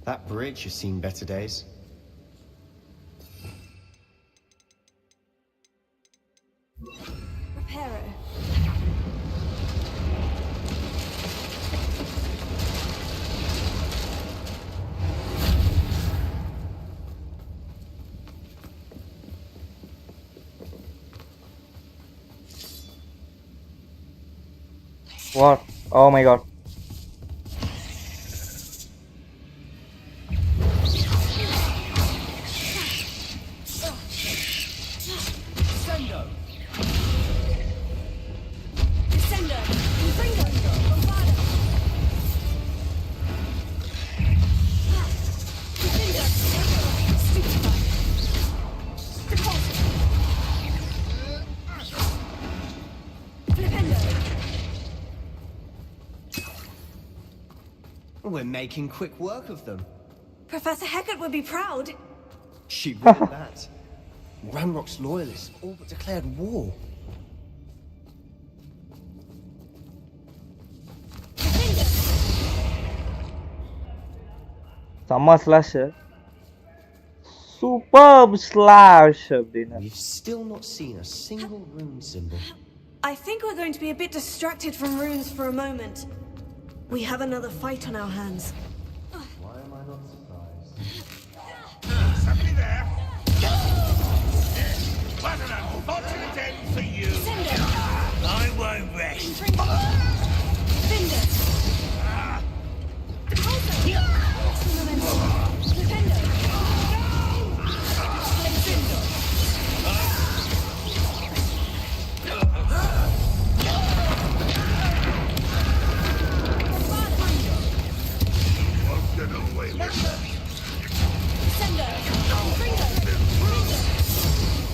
That bridge has seen better days. Reparo. What? Oh my god. Descendo. Descendo. Confringo. Bombard. Descendo. Stupefy. Repulse. Flipendo. We're making quick work of them. Professor Hecat would be proud. She wrote that. Ranrock's loyalists all but declared war. Summer slash. Superb slash. We've still not seen a single rune symbol. I think we're going to be a bit distracted from runes for a moment. We have another fight on our hands. Why am I not surprised? Somebody there? What an unfortunate end for you. I won't rest.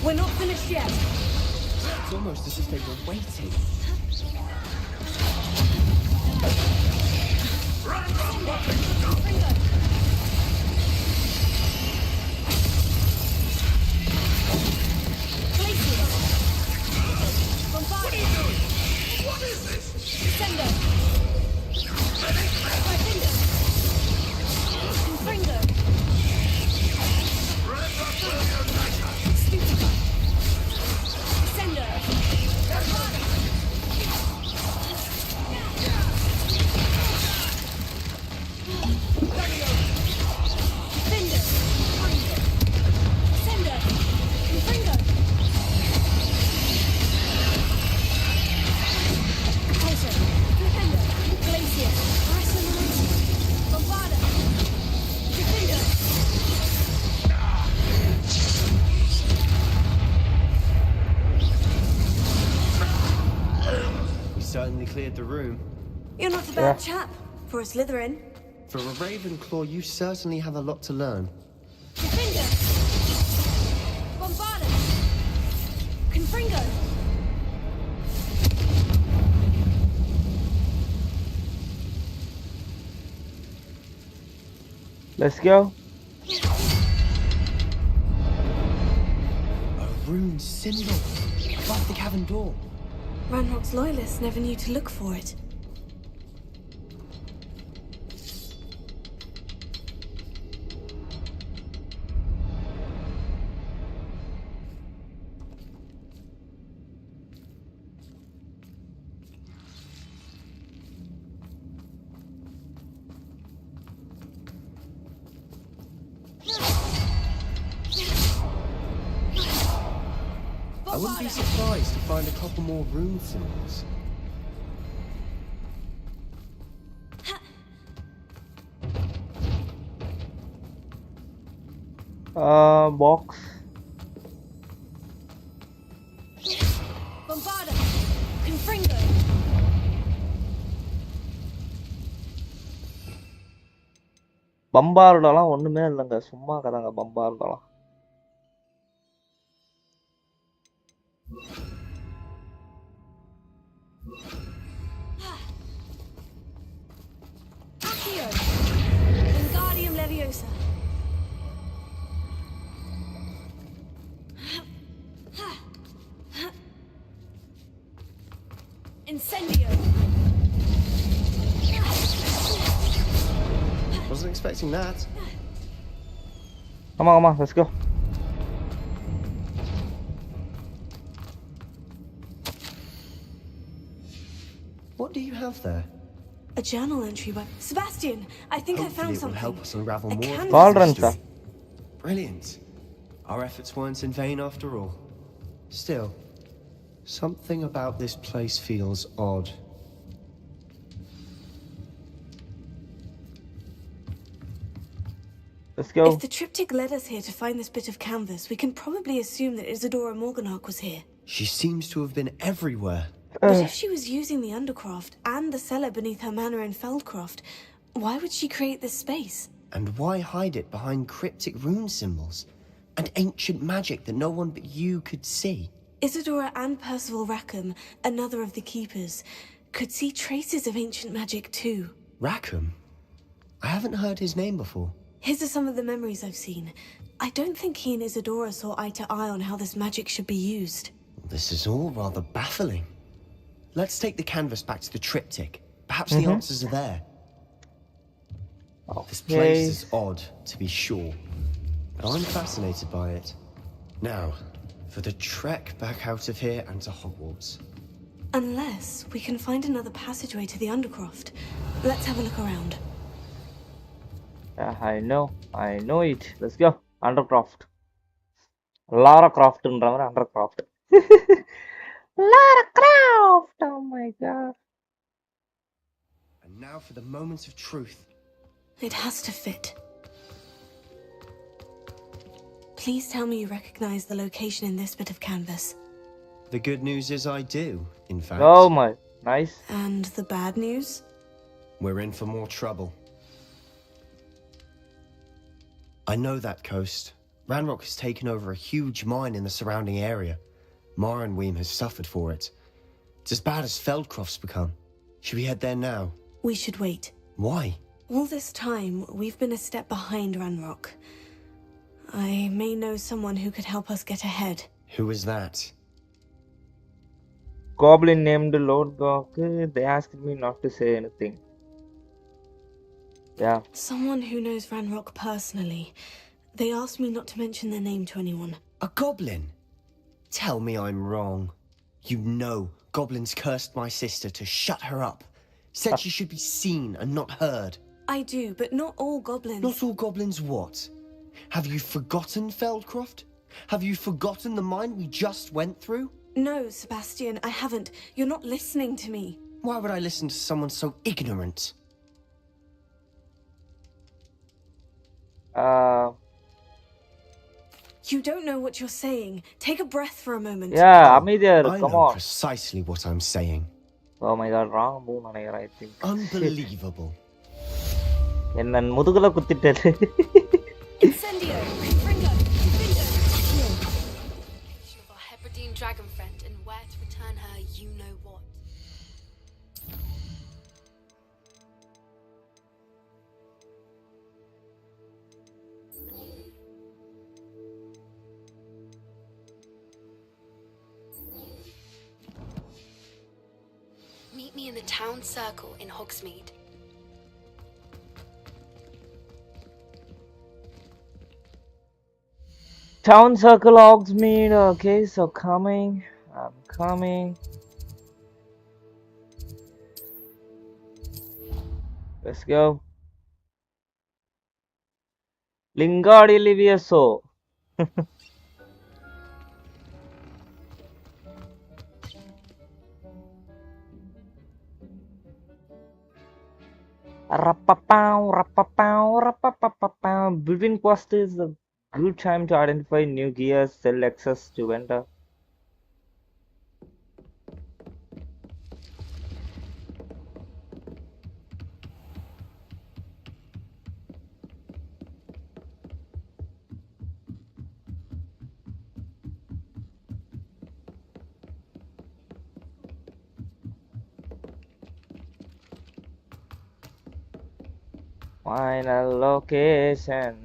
We're not finished yet. It's almost as if they were waiting. What are you doing? What is this? Descendo. Confringo. Stupefy. Descendo. Defender. Descendo. Confringo. Repulsor. Flipendo. Glacier. Bombard. Defender. We certainly cleared the room. You're not a bad chap for a Slytherin. For a Ravenclaw, you certainly have a lot to learn. Defender. Bombard. Confringo. Let's go. A rune symbol above the cavern door. Ranrock's loyalists never knew to look for it. I wouldn't be surprised to find a couple more rune symbols. Box. Bombard. Confringo. பம்பார்டெல்லாம் ஒண்ணுமே இல்லைங்க, சும்மா கதாங்க பம்பார்டெல்லாம். Accio. Wingardium Leviosa. Incendio. Wasn't expecting that. Come on, let's go. What do you have there? A journal entry by Sebastian. I think I found Hopefully it will something. help us unravel A more of canvas. the Cauldron, mystery. Brilliant. Our efforts weren't in vain after all. Still, something about this place feels odd. Let's go. If the triptych led us here to find this bit of canvas, we can probably assume that Isidora Morganach was here. She seems to have been everywhere. But if she was using the Undercroft and the cellar beneath her manor in Feldcroft, why would she create this space? And why hide it behind cryptic rune symbols? And ancient magic that no one but you could see? Isidora and Percival Rackham, another of the keepers, could see traces of ancient magic too. Rackham? I haven't heard his name before. His are some of the memories I've seen. I don't think he and Isidora saw eye to eye on how this magic should be used. This is all rather baffling. Let's take the canvas back to the triptych. Perhaps the answers are there. This place is odd, to be sure, but I'm fascinated by it. Now, for the trek back out of here and to Hogwarts. Unless we can find another passageway to the Undercroft. Let's have a look around. Yeah, I know it. Let's go. Undercroft. Lara Croft and Undercroft. Lara Croft! Oh my god. And now for the moment of truth. It has to fit. Please tell me you recognize the location in this bit of canvas. The good news is I do, in fact. Oh my, nice. And the bad news? We're in for more trouble. I know that coast. Ranrok has taken over a huge mine in the surrounding area. Marrenweem has suffered for it. It's as bad as Feldcroft's become. Should we head there now? We should wait. Why? All this time, we've been a step behind Ranrok. I may know someone who could help us get ahead. Who is that? Goblin named Lord Gok. They asked me not to say anything. Yeah. Someone who knows Ranrok personally. They asked me not to mention their name to anyone. A goblin? Tell me I'm wrong. You know goblins cursed my sister to shut her up. Said she should be seen and not heard. I do, but not all goblins. Not all goblins what? Have you forgotten Feldcroft? Have you forgotten the mine we just went through? No, Sebastian, I haven't. You're not listening to me. Why would I listen to someone so ignorant? You don't know what you're saying. Take a breath for a moment. Yeah, Amidir, I come know on. precisely what I'm saying. Oh my god, wrong move, I think. Unbelievable. என்ன முதுகுல குத்திட்டாரு. Incendio, Ringo, Vindo, Of our Hebridean dragon friend, and where to return her, you know what. Meet me in the town circle in Hogsmeade. Town circle Hogsmeade. Okay, so coming. I'm coming. Let's go. Lingard Livioso. Between quests is a good time to identify new gears, sell access to vendor. Final location.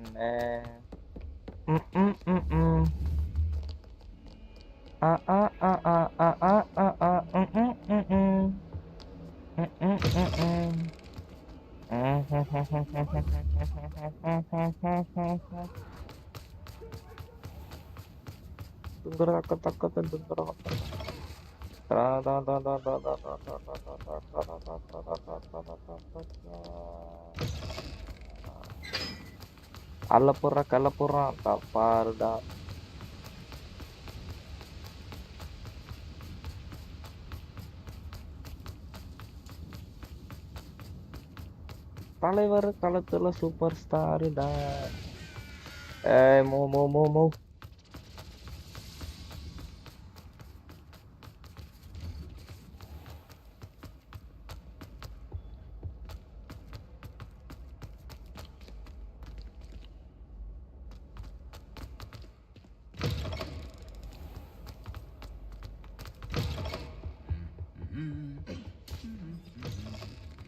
Kalapura, Taparda. தலைவர் களத்துல super star தான். Move.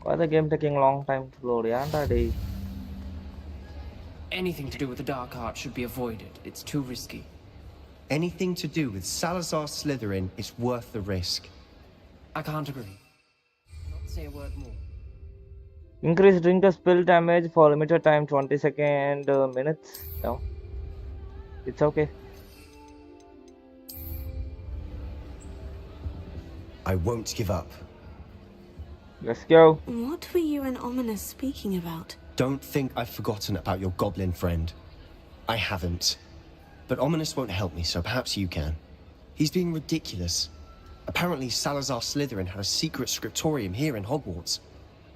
Why the game taking long time to load? Daddy. Anything to do with the dark art should be avoided. It's too risky. Anything to do with Salazar Slytherin is worth the risk. I can't agree. Not say a word more. Increase drinker spell damage for limited time 20 minutes. No. It's okay. I won't give up. Let's go. What were you and Ominous speaking about? Don't think I've forgotten about your goblin friend. I haven't. But Ominous won't help me, so perhaps you can. He's being ridiculous. Apparently Salazar Slytherin had a secret scriptorium here in Hogwarts.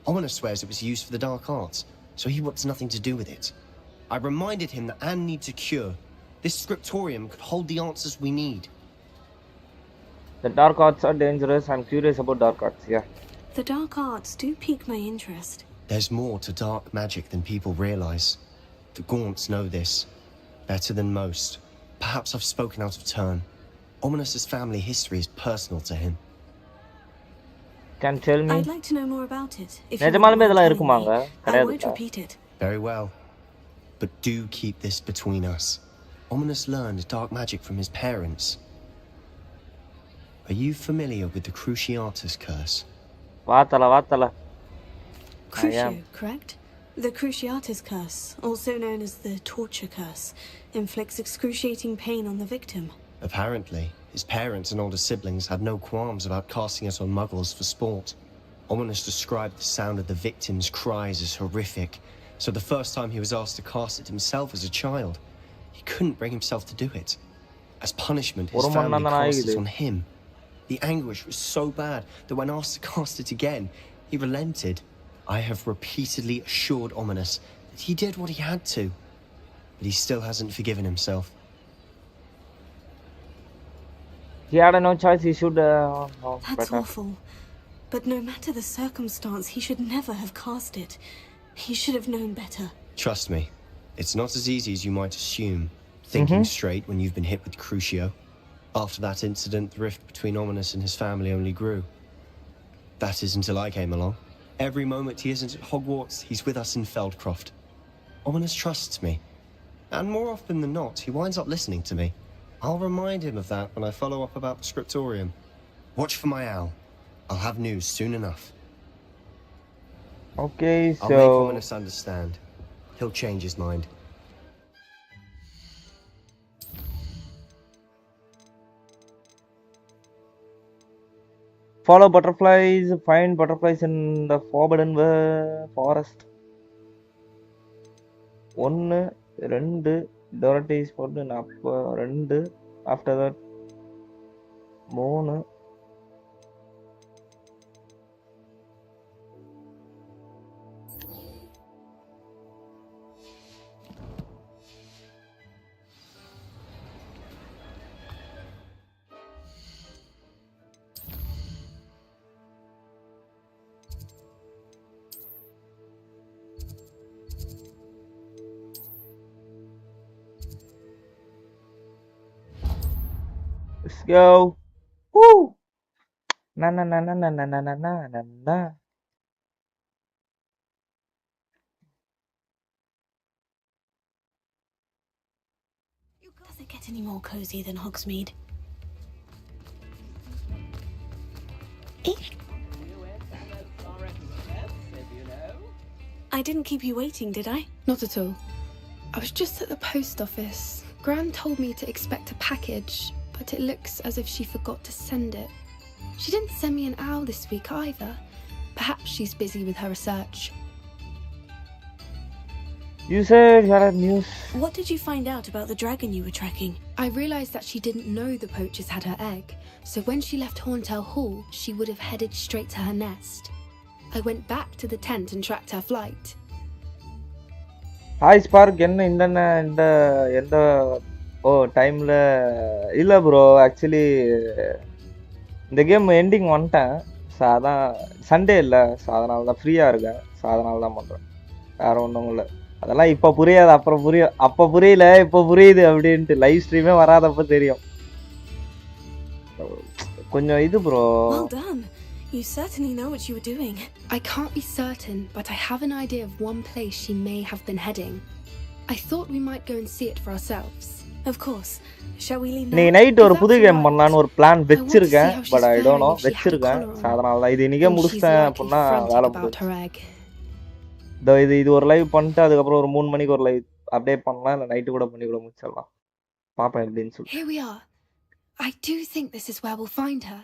Ominous swears it was used for the dark arts, so he wants nothing to do with it. I reminded him that Anne needs a cure. This scriptorium could hold the answers we need. The dark arts are dangerous. I'm curious about dark arts, yeah. The dark arts do pique my interest. There's more to dark magic than people realize. The Gaunts know this. Better than most. Perhaps I've spoken out of turn. Ominous's family history is personal to him. Can tell me? I'd like to know more about it. If I won't repeat it. Very well. But do keep this between us. Ominous learned dark magic from his parents. Are you familiar with the Cruciatus curse? Vatala. Crucio, correct? The Cruciatus curse, also known as the torture curse, inflicts excruciating pain on the victim. Apparently, his parents and older siblings had no qualms about casting it on muggles for sport. Ominous described the sound of the victim's cries as horrific, so the first time he was asked to cast it himself as a child, he couldn't bring himself to do it. As punishment, his family cast it on him. The anguish was so bad that when asked to cast it again, he relented. I have repeatedly assured Ominous that he did what he had to, but he still hasn't forgiven himself. He had no choice, he should... That's awful. But no matter the circumstance, he should never have cast it. He should have known better. Trust me, it's not as easy as you might assume, thinking straight when you've been hit with Crucio. After that incident, the rift between Ominous and his family only grew. That is until I came along. Every moment he isn't at Hogwarts, he's with us in Feldcroft. Ominous trusts me. And more often than not, he winds up listening to me. I'll remind him of that when I follow up about the scriptorium. Watch for my owl. I'll have news soon enough. Okay, so... I'll make Ominous understand. He'll change his mind. Follow butterflies, find butterflies in the forbidden forest. 1, 2, Dorothy is for the 2, after that 3. Let's go. Woo! Na. Does it get any more cozy than Hogsmeade? I didn't keep you waiting, did I? Not at all. I was just at the post office. Gran told me to expect a package, but it looks as if she forgot to send it. She didn't send me an owl this week either. Perhaps she's busy with her research. You said you had news. What did you find out about the dragon you were tracking? I realised that she didn't know the poachers had her egg, so when she left Horntail Hall, she would have headed straight to her nest. I went back to the tent and tracked her flight. Hi spark என்ன இந்த எந்த டைமில் இல்லை bro actually இந்த game ending வந்துட்டேன். So அதான் Sunday இல்லை, so அதனால தான் ஃப்ரீயாக இருக்கேன். ஸோ அதனால தான் பண்ணுறேன், வேறு ஒன்றும் இல்லை. அதெல்லாம் இப்போ புரியாது, அப்புறம் புரியும். அப்போ புரியல, இப்போ புரியுது அப்படின்ட்டு. லைவ் ஸ்ட்ரீமே வராதப்போ தெரியும். கொஞ்சம் இது bro. Well done. You certainly know what you were doing. I can't be certain, but I have an idea of one place she may have been heading. I thought we might go and see it for ourselves. Of course. Shall we leave now? இன்னைக்கு night ஒரு புது game பண்ணலான்னு ஒரு plan வச்சிருக்கேன். But I don't know, வச்சிருக்கேன். அதனால தான் இது இன்னைக்கே முடிச்சிட்டேன் அப்படின்னா வேலை போச்சு. இது ஒரு லைவ் பண்ணிட்டு அதுக்கப்புறம் ஒரு 3 மணிக்கு ஒரு லைவ் அப்படியே பண்ணலாம், இல்லை நைட்டு கூட பண்ணி கூட முடிச்சிடலாம். பாப்பேன் எப்படின்னு சொல்லி. Here we are. I do think this is where we'll find her.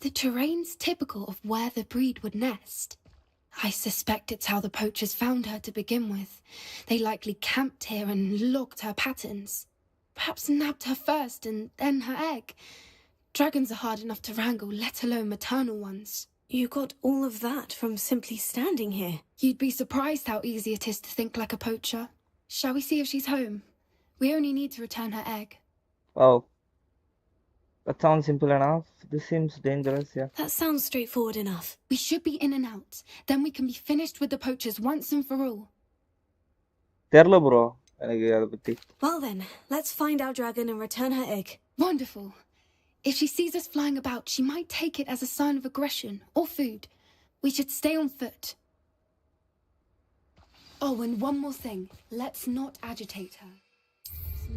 The terrain's typical of where the breed would nest. I suspect it's how the poachers found her to begin with. They likely camped here and logged her patterns. Perhaps nabbed her first and then her egg. Dragons are hard enough to wrangle, let alone maternal ones. You got all of that from simply standing here. You'd be surprised how easy it is to think like a poacher. Shall we see if she's home? We only need to return her egg. Oh. That sounds simple enough. This seems dangerous, yeah. That sounds straightforward enough. We should be in and out. Then we can be finished with the poachers once and for all. Terla bro. எனக்கு அத பத்தி. Well then, let's find our dragon and return her egg. Wonderful. If she sees us flying about, she might take it as a sign of aggression or food. We should stay on foot. Oh, and one more thing. Let's not agitate her.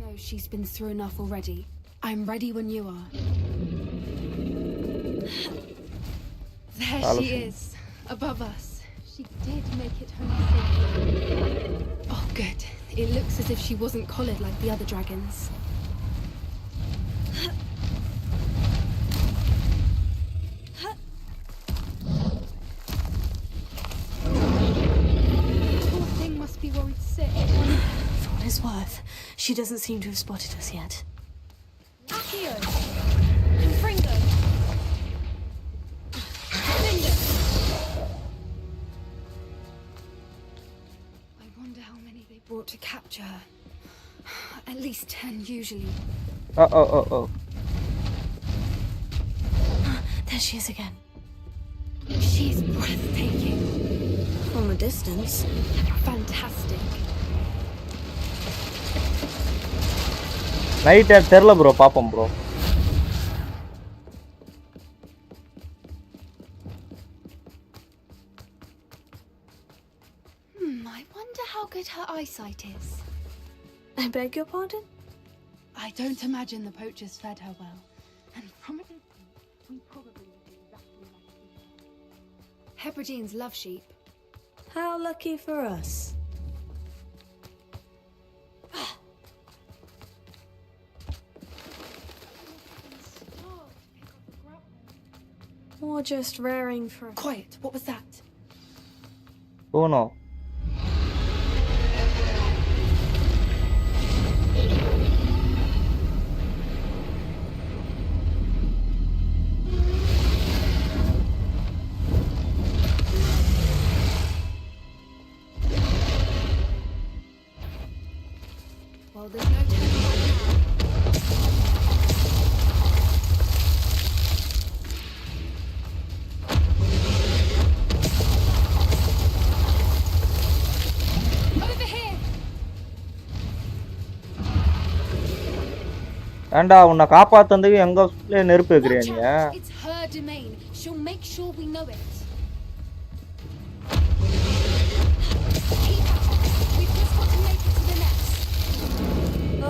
No, she's been through enough already. I'm ready when you are. There she is, above us. She did make it home safely. Oh, good. It looks as if she wasn't collared like the other dragons. Poor thing must be worried sick. For what it's worth, she doesn't seem to have spotted us yet. Accio! Confringo! Defender! I wonder how many they brought to capture her. At least 10 usually. Oh. There she is again. She's breathtaking. From a distance. Fantastic. Night தெரியல bro, பாப்போம் bro. I wonder how good her eyesight is. I beg your pardon? I don't imagine the poachers fed her well. And from a distance, we probably look exactly like sheep. Hebrideans love sheep. How lucky for us. Or just raring for... Quiet, what was that? Oh no. Well, there's no turning back now. ஏண்டா உன்னை காப்பாத்துறதுக்கு எங்க நெருப்பு வைக்கிறியா நீ? It's her domain. She'll make sure we know it. Keep at it. We've just got to make it to the nest.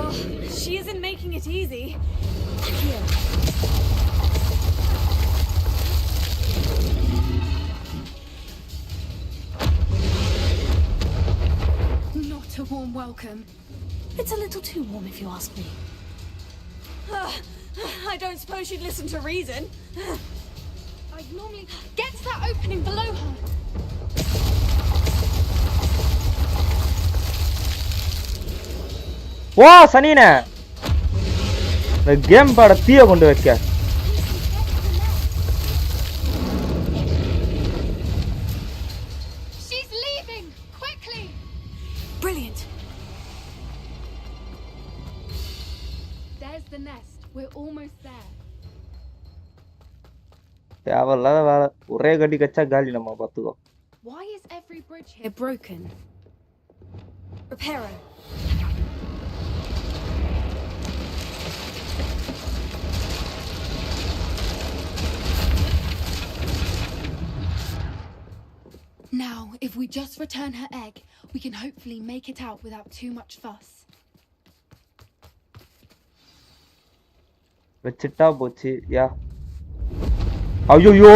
Oh, she isn't making it easy. Here. Not a warm welcome. It's a little too warm if you ask me. I don't suppose she'd listen to reason. I'd normally get to that opening below her. ஓ சனினே, இந்த game பாட தீய கொண்டு வைக்க. She's leaving quickly. Brilliant. We're almost there. தேவையில்லாத வேலை ஒரே கட்டி கச்சா காலி நம்ம பார்த்துக்கோ. Why is every bridge here broken? Repair it. Now, if we just return her egg, we can hopefully make it out without too much fuss. வச்சிட்டா போச்சு. யா ஐயோ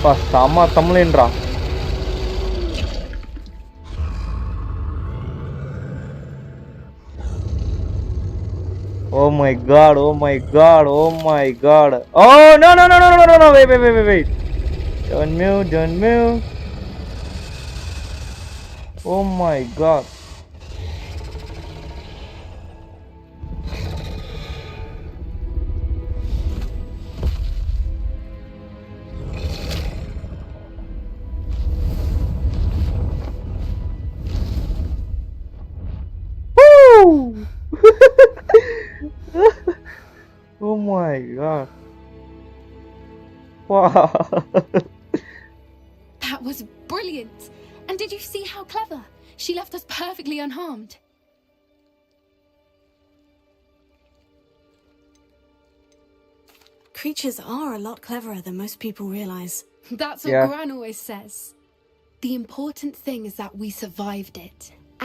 பா செம்ம தமிழேன்றா. Oh my god, oh my god, oh my god. Oh no no no no no no no, wait. Don't move. Oh my god. Oh my god. Wow. That was brilliant. And did you see how clever? She left us perfectly unharmed. Creatures are a lot cleverer than most people realize. That's what Gran always says. The important thing is that we survived it.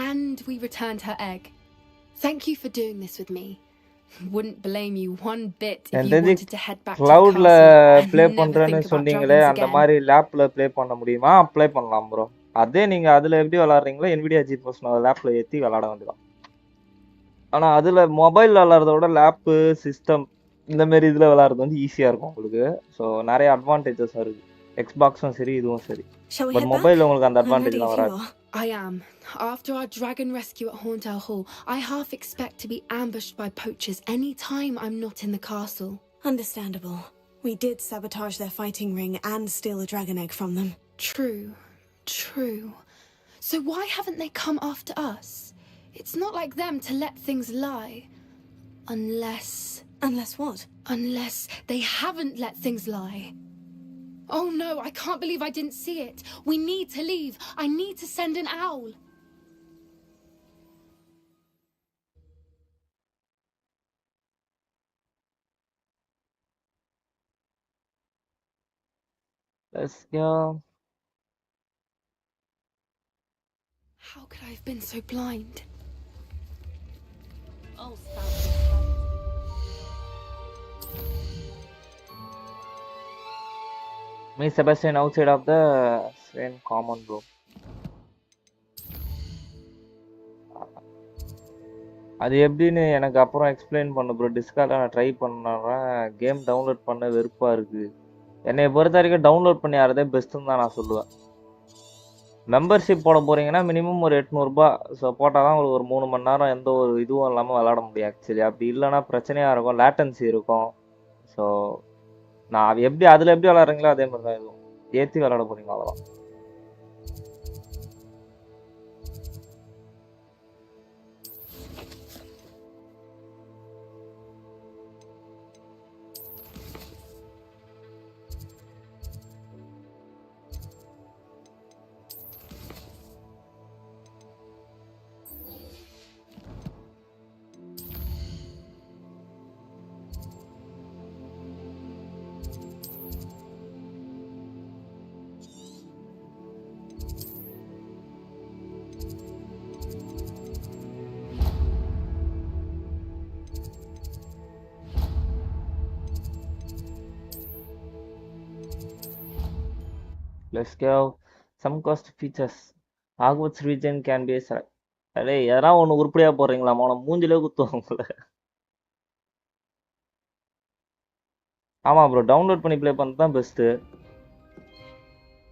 And we returned her egg. Thank you for doing this with me. Wouldn't blame you one bit if you wanted to head back to the castle and play never பண்றேன்னு think about சொன்னீங்களே dragons அந்த again. மாதிரி லேப்ல play பண்ண முடியுமா? Play பண்ணலாம் bro. அதே நீங்க அதுல எப்படி விளையாடுறீங்களோ Nvidia GeForce Now லேப்ல ஏத்தி விளையாட வேண்டியதான். ஆனா அதுல மொபைல் விளையாடுறத விட லேப் சிஸ்டம் இந்த மாதிரி இதுல விளையாடுறது வந்து ஈஸியா இருக்கும் உங்களுக்கு. சோ நிறைய அட்வான்டேஜஸ் இருக்கு. Xboxம் சரி இதுவும் சரி. பட் மொபைல்ல உங்களுக்கு அந்த அட்வான்டேஜ்லாம் வராது. I am. After our dragon rescue at Hauntow Hall, I half expect to be ambushed by poachers any time I'm not in the castle. Understandable. We did sabotage their fighting ring and steal a dragon egg from them. True. So why haven't they come after us? It's not like them to let things lie. Unless what? Unless they haven't let things lie. Oh no, I can't believe I didn't see it. We need to leave. I need to send an owl. Let's go. How could I have been so blind? Oh, stop. Me Sebastian outside of the same common bro. அது எப்படின்னு எனக்கு அப்புறம் explain பண்ணு bro. டிஸ்கார்ட்ல நான் try பண்ணறேன். Game download பண்ண வெறுப்பா இருக்கு. என்னைய பொறுத்த வரைக்கும் டவுன்லோட் பண்ணி ஆறதே பெஸ்ட்னு தான் நான் சொல்லுவேன். மெம்பர்ஷிப் போட போறீங்கன்னா மினிமம் ஒரு 800 ரூபாய் போட்டால் தான் உங்களுக்கு ஒரு 3 மணி நேரம் எந்த ஒரு இதுவும் இல்லாமல் விளையாட முடியும் ஆக்சுவலி. அப்படி இல்லைன்னா பிரச்சனையாக இருக்கும், லேட்டன்சி இருக்கும். ஸோ நான் எப்படி அதில் எப்படி விளாட்றீங்களோ அதே மாதிரி தான் இதுவும் ஏற்றி விளாட போறீங்க அவ்வளோதான். Let's go. Some cost features. Hogwarts region can be அடே யாரா ஒன்று உருப்படியாக போடுறீங்களா? அவனை மூஞ்சிலே குத்துவாங்கள. ஆமாம் ப்ரோ, டவுன்லோட் பண்ணி ப்ளே பண்ணுறது தான் பெஸ்ட்டு.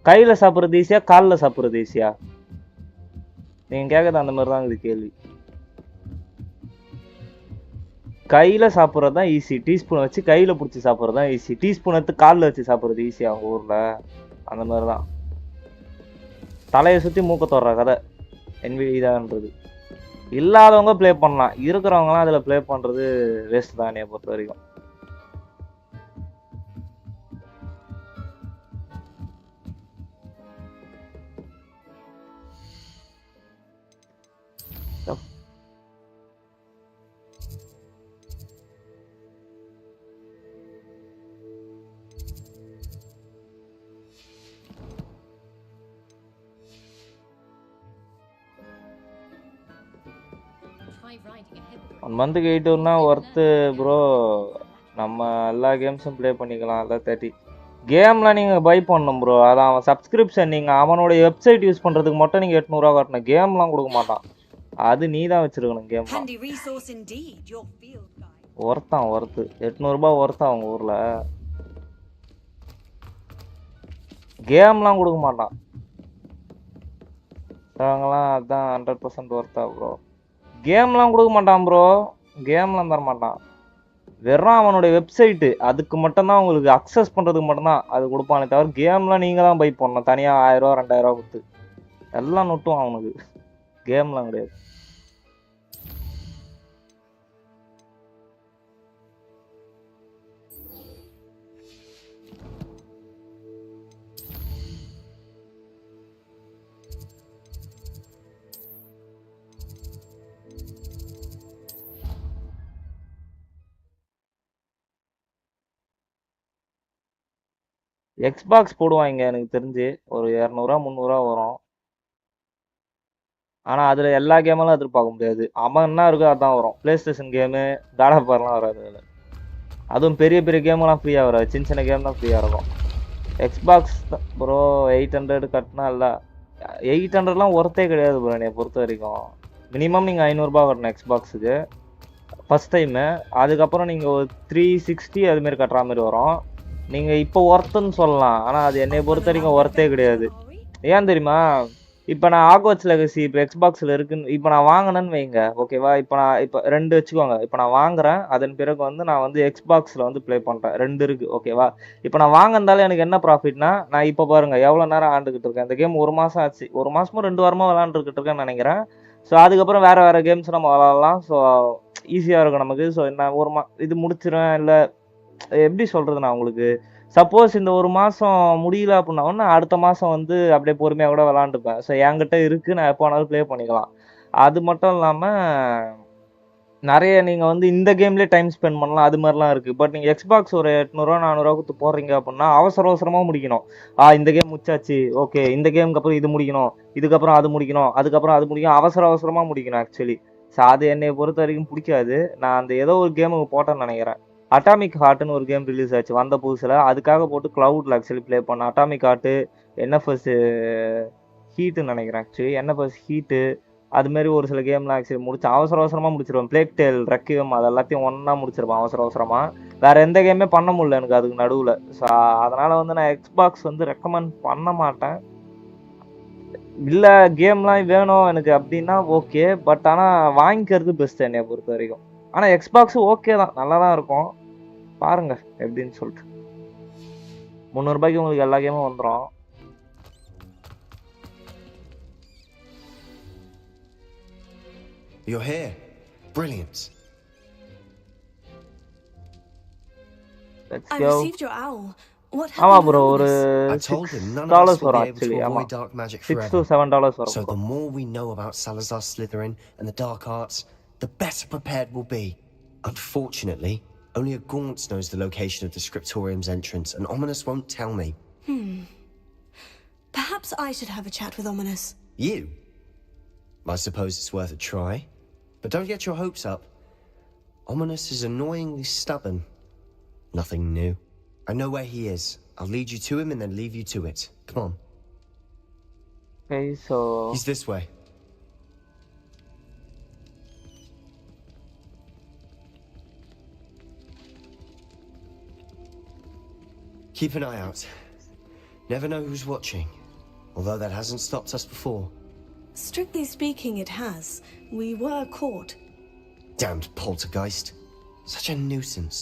கையில் சாப்பிட்றது ஈஸியா காலில் சாப்பிட்றது ஈஸியா? நீங்கள் கேட்குறது அந்த மாதிரி தான் இது கேள்வி. கையில் சாப்பிட்றது தான் ஈஸி. டீஸ்பூனை வச்சு கையில் பிடிச்சி சாப்பிட்றது தான் ஈஸி. டீஸ்பூன் எடுத்து காலில் வச்சு சாப்பிட்றது ஈஸியா அவங்க ஊரில்? அந்த மாதிரி தான். தலையை சுற்றி மூக்க தோற கதை இதான்றது. இல்லாதவங்க ப்ளே பண்ணலாம், இருக்கிறவங்களாம் அதில் ப்ளே பண்ணுறது வேஸ்ட் தான் என்னைய பொறுத்த வரைக்கும். ஒன் மந்த்துக்கு 8 ஒர்த்து ப்ரோ. நம்ம எல்லா கேம்ஸும் ப்ளே பண்ணிக்கலாம். அதான் 30 கேம்லாம் நீங்கள் பை பண்ணணும் ப்ரோ. அதான் அவன் சப்ஸ்கிரிப்ஷன் நீங்கள் அவனோட வெப்சைட் யூஸ் பண்ணுறதுக்கு மட்டும் நீங்கள் 800 கட்டணும். கேம்லாம் கொடுக்க மாட்டான். அது நீ தான் வச்சுருக்கணும். கேம்லாம் ஒர்த்து 800 ஒர்த்தா அவங்க ஊரில். கேம்லாம் கொடுக்க மாட்டான் அவங்களாம். அதுதான் 100% ஒர்த்தா ப்ரோ. கேம்லாம் கொடுக்க மாட்டான் ப்ரோ. கேம்லாம் தர மாட்டான். வெறும் அவனுடைய வெப்சைட்டு அதுக்கு மட்டும்தான் உங்களுக்கு அக்சஸ் பண்ணுறதுக்கு மட்டும்தான் அது கொடுப்பானே தவிர கேம்லாம் நீங்கள் தான் பை பண்ணணும். தனியாக 1000 2000 கொடுத்து எல்லாம் நொட்டும் அவனுக்கு. கேம்லாம் கிடையாது. எக்ஸ்பாக்ஸ் போடுவாங்க எனக்கு தெரிஞ்சு ஒரு 200 300 வரும். ஆனால் அதில் எல்லா கேமெல்லாம் எதிர்பார்க்க முடியாது. அவன் என்ன இருக்கோ அதான் வரும். ப்ளே ஸ்டேஷன் கேமு காடாபார்லாம் வராது அதில். அதுவும் பெரிய பெரிய கேமெல்லாம் ஃப்ரீயாக வராது. சின்ன சின்ன கேம் தான் ஃப்ரீயாக இருக்கும். எக்ஸ்பாக்ஸ் ப்ரோ 800 கட்டினா இல்லை. 800லாம் ஒர்த்தே கிடையாது ப்ரோ என்னை பொறுத்த வரைக்கும். மினிமம் நீங்கள் 500 கட்டணும் எக்ஸ்பாக்ஸுக்கு ஃபஸ்ட் டைமு. அதுக்கப்புறம் நீங்கள் ஒரு 360 அதுமாரி கட்டுற மாதிரி வரும். நீங்கள் இப்போ ஒர்த்துன்னு சொல்லலாம். ஆனால் அது என்னை பொறுத்த வரைக்கும் ஒர்த்தே கிடையாது. ஏன் தெரியுமா? இப்போ நான் ஹாக்வர்ட்ஸ் லெகசி இப்போ எக்ஸ்பாக்ஸில் இருக்குன்னு இப்போ நான் வாங்கினேன்னு வைங்க, ஓகேவா? இப்போ 2 வச்சுக்கோங்க. இப்போ நான் வாங்குறேன், அதன் பிறகு நான் எக்ஸ்பாக்ஸில் ப்ளே பண்ணுறேன். 2 இருக்குது, ஓகேவா? இப்போ நான் வாங்கினாலும் எனக்கு என்ன ப்ராஃபிட்னா, நான் இப்போ பாருங்கள் எவ்வளோ நேரம் ஆண்டுக்கிட்டு இருக்கேன். இந்த கேம் 1 மாதம் ஆச்சு. 1 மாதமோ 2 வாரமாக விளாண்டுக்கிட்டு இருக்கேன்னு நினைக்கிறேன். ஸோ அதுக்கப்புறம் வேறு கேம்ஸ் நம்ம விளாட்லாம். ஸோ ஈஸியாக இருக்கும் நமக்கு. ஸோ நான் இது முடிச்சிடுவேன். இல்லை எப்படி சொல்கிறது, நான் உங்களுக்கு சப்போஸ் இந்த 1 மாதம் முடியல அப்படின்னா அடுத்த மாதம் அப்படியே பொறுமையாக கூட விளாண்டுப்பேன். ஸோ என்கிட்ட இருக்குது, நான் எப்போ வேணாலும் ப்ளே பண்ணிக்கலாம். அது மட்டும் இல்லாமல் நிறைய நீங்கள் இந்த கேம்லேயே டைம் ஸ்பெண்ட் பண்ணலாம். அது மாதிரிலாம் இருக்குது. பட் நீங்கள் எக்ஸ்பாக்ஸ் ஒரு 800 400 கொடுத்து போடுறீங்க அப்படின்னா அவசரமாக முடிக்கணும். இந்த கேம் முடிச்சாச்சு, ஓகே, இந்த கேமுக்கு அப்புறம் இது முடிக்கணும், இதுக்கப்புறம் அது முடிக்கணும், அதுக்கப்புறம் அது முடிக்கணும், அவசரமாக முடிக்கணும் ஆக்சுவலி. ஸோ அது என்னை பொறுத்த வரைக்கும் பிடிக்காது. நான் அந்த ஏதோ ஒரு கேமுக்கு போட்டேன்னு நினைக்கிறேன். அட்டாமிக் ஹார்ட்னு ஒரு கேம் ரிலீஸ் ஆச்சு வந்த புதுசில். அதுக்காக போட்டு க்ளவுடில் ஆக்சுவலி ப்ளே பண்ணேன். அட்டாமிக் ஹார்ட்டு, என்எஃப்எஸ் ஹீட்டுன்னு நினைக்கிறேன். ஆக்சுவலி என்எஃப்எஸ் ஹீட்டு அதுமாரி ஒரு சில கேம்லாம் ஆக்சுவலி முடிச்சு அவசரமாக முடிச்சிருவேன். பிளேக் டேல், ரெக்யூம் அது எல்லாத்தையும் ஒன்றா முடிச்சிருப்பேன் அவசரமாக. வேறு எந்த கேமே பண்ண முடியல எனக்கு அதுக்கு நடுவில். ஸோ அதனால் நான் எக்ஸ்பாக்ஸ் ரெக்கமெண்ட் பண்ண மாட்டேன். இல்லை கேம்லாம் வேணும் எனக்கு அப்படின்னா ஓகே. பட் ஆனால் வாங்கிக்கிறது பெஸ்ட் என்னைய பொறுத்த வரைக்கும். ஆனால் எக்ஸ்பாக்ஸு ஓகே தான், நல்லா தான் இருக்கும். பாருங்கள் எப்படின்னு சொல்லிட்டு. 300 உங்களுக்கு எல்லா கேமும் வந்துடும். You're here. Brilliant. Let's I go. received your owl. What ஆமா happened ப்ரோ, with ஒரு I told him none of us $6 will வரும் be able ஆக்சுவலி. to ஆமா, avoid dark magic $6 to forever. $7 வரும். So the more we know about Salazar Slytherin and the dark arts, the better prepared we'll be. Unfortunately, only a Gaunt knows the location of the Scriptorium's entrance, and Ominous won't tell me. Perhaps I should have a chat with Ominous. You? I suppose it's worth a try. But don't get your hopes up. Ominous is annoyingly stubborn. Nothing new. I know where he is. I'll lead you to him and then leave you to it. Come on. Okay, so He's this way. Keep an eye out. Never know who's watching. Although that hasn't stopped us before. Strictly speaking, it has. We were caught. Damned poltergeist. Such a nuisance.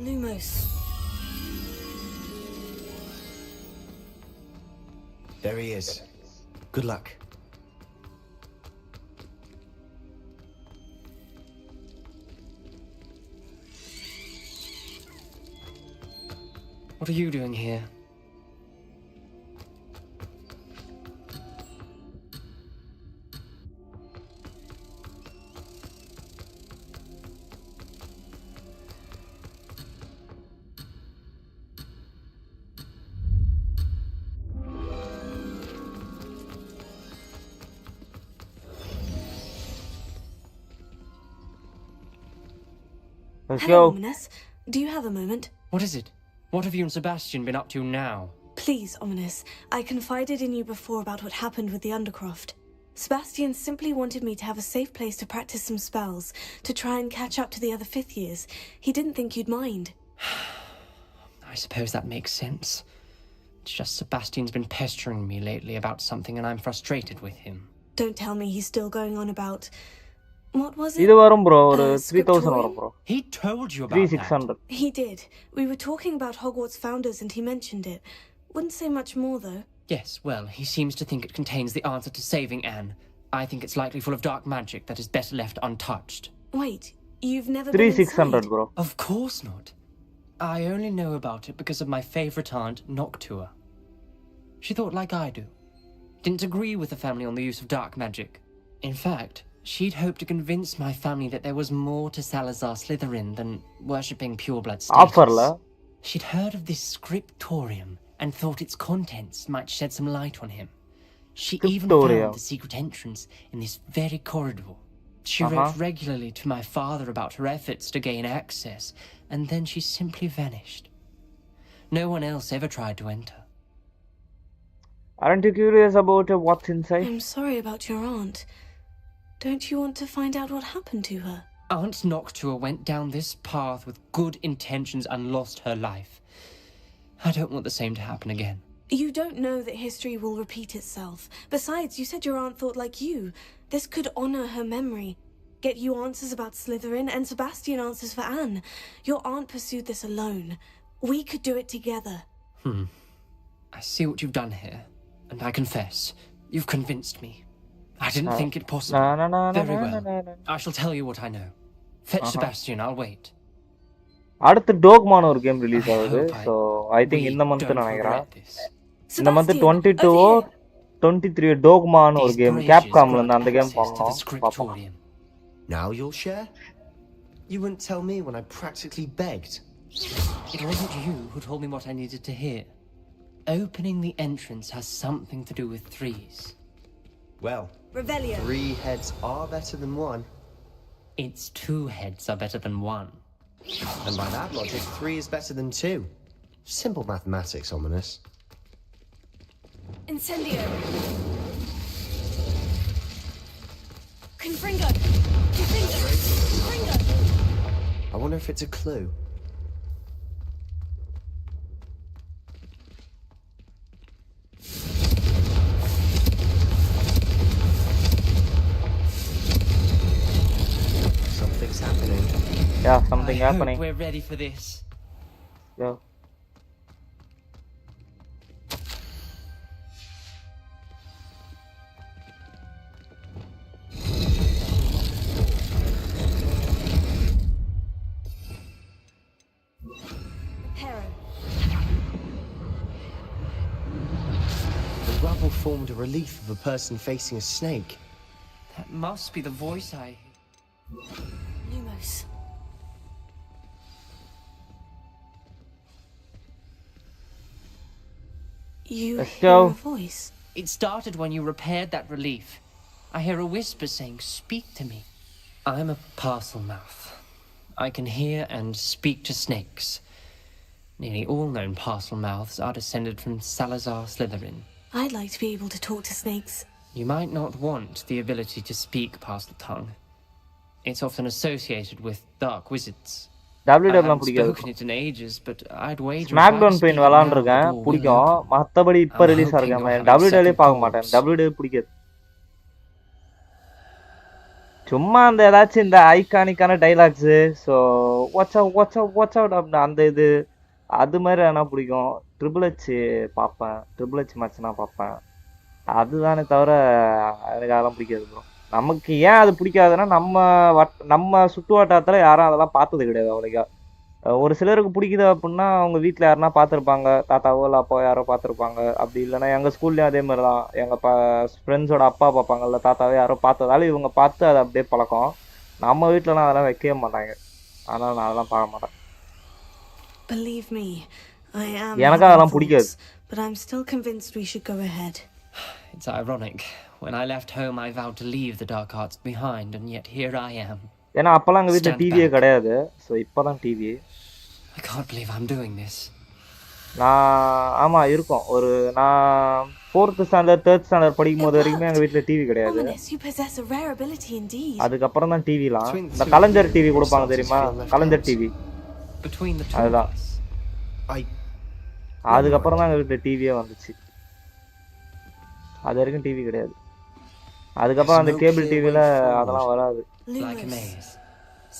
Lumos. There he is. Good luck. What are you doing here? Let's Hello, go. Ominous. Do you have a moment? What is it? What have you and Sebastian been up to now? Please, Ominous. I confided in you before about what happened with the Undercroft. Sebastian simply wanted me to have a safe place to practice some spells, to try and catch up to the other 5th years. He didn't think you'd mind. I suppose that makes sense. It's just Sebastian's been pestering me lately about something and I'm frustrated with him. Don't tell me he's still going on about... What was it? இது வரும் bro ஒரு 3000 வரும் bro. He told you about 3600. He did. We were talking about Hogwarts founders and he mentioned it. Wouldn't say much more though. Yes, well, he seems to think it contains the answer to saving Anne. I think it's likely full of dark magic that is better left untouched. Wait, you've never been 3600 inside? bro. Of course not. I only know about it because of my favorite aunt, Noctua. She thought like I do. Didn't agree with the family on the use of dark magic. In fact, she'd hoped to convince my family that there was more to Salazar Slytherin than worshipping pureblood status. She'd heard of this scriptorium and thought its contents might shed some light on him. She even found the secret entrance in this very corridor. She wrote regularly to my father about her efforts to gain access, and then she simply vanished. No one else ever tried to enter. Aren't you curious about what's inside? I'm sorry about your aunt. Don't you want to find out what happened to her? Aunt Noctua went down this path with good intentions and lost her life. I don't want the same to happen again. You don't know that history will repeat itself. Besides, you said your aunt thought like you. This could honor her memory. Get you answers about Slytherin and Sebastian answers for Anne. Your aunt pursued this alone. We could do it together. I see what you've done here, and I confess, you've convinced me. I didn't think it possible. Very well. I shall tell you what I know. Fetch Sebastian, I'll wait. அடுத்து டாக்மான் ஒரு game release ஆகுது. So I think இந்த month நினைக்கிறேன். இந்த month 22 23 டாக்மான் ஒரு game கேப்காம்ல இருந்து அந்த game பண்ணோம். Now you'll share? You wouldn't tell me when I practically begged. It wasn't you who told me what I needed to hear. Opening the entrance has something to do with threes. Well, Revelio. 3 heads are better than 1. It's 2 heads are better than 1. And by that logic, 3 is better than 2. Simple mathematics, Ominous. Incendio. Confringo. Confringo. I wonder if it's a clue. Something's happening. Yeah, something happening. We're ready for this. Yeah. The rubble formed a relief of a person facing a snake. That must be the voice I hear. Lumos. You hear a voice? It started when you repaired that relief. I hear a whisper saying, "Speak to me." I'm a parcel mouth. I can hear and speak to snakes. Nearly all known parcel mouths are descended from Salazar Slytherin. I'd like to be able to talk to snakes. You might not want the ability to speak parcel tongue. It's often associated with dark wizards. I haven't spoken it in ages, but I'd wager Smackdown Pain விளையாண்டுருக்கேன், பிடிக்கும். மத்தபடி இப்ப release ஆயிருக்கேன். WWE பார்க்க மாட்டேன். WWE பிடிக்காது. சும்மா அந்த ஏதாச்சும் இந்த ஐகானிக்கான டைலாக்ஸ் ஸோ வாட்ச் அவுட் அப்படின்னு அந்த இது அது மாதிரி ஆனால் பிடிக்கும். ட்ரிபிள் H பார்ப்பேன், ட்ரிபிள் H மேட்ச்னா பார்ப்பேன். அதுதானே தவிர எனக்கு அதெல்லாம் பிடிக்காது ப்ரோ. நமக்கு ஏன் அது பிடிக்காதுன்னா நம்ம சுற்று வட்டாரத்தில் யாரும் அதெல்லாம் பார்த்தது கிடையாது அவ்வளோக்கா. ஒரு சிலருக்கு பிடிக்குது அப்படின்னா அவங்க வீட்டில் யாருன்னா பார்த்துருப்பாங்க, தாத்தாவோ இல்லை அப்பாவோ யாரோ பார்த்துருப்பாங்க. அப்படி இல்லைன்னா எங்கள் ஸ்கூல்லேயும் அதே மாதிரி தான், எங்கள் ஃப்ரெண்ட்ஸோட அப்பா பார்ப்பாங்கல்ல, தாத்தாவோ யாரோ பார்த்ததால இவங்க பார்த்து அதை அப்படியே பழக்கம். நம்ம வீட்டிலலாம் அதெல்லாம் வைக்கவே மாட்டாங்க, அதனால் நான் அதெல்லாம் பார்க்க மாட்டேன். Believe me, I am எனக்கு having அதெல்லாம் பிடிக்காது. thoughts, but I'm still convinced we should go ahead. It's ironic. When I left home, I vowed to leave the dark arts behind, and yet here I am. ஏன்னா அப்போல்லாம் எங்கள் வீட்டில் டிவியே கிடையாது, so இப்போ தான் TV. I can't believe I'm doing this. ஆமாம் இருக்கும். நான் 4th standard 3rd standard படிக்கும் போது வரைக்குமே எங்கள் வீட்டில் டிவி கிடையாது. You possess a rare ability indeed. அதுக்கப்புறம் தான் டிவிலாம், இந்த கலைஞர் டிவி கொடுப்பாங்க தெரியுமா, கலைஞர் டிவி, அதுதான். அதுக்கப்புறம் தான் எங்கள் வீட்டில் டிவியே வந்துச்சு. அது வரைக்கும் டிவி கிடையாது. அதுக்கப்புறம் அந்த கேபிள் டிவியில் அதெல்லாம் வராது. Like a maze.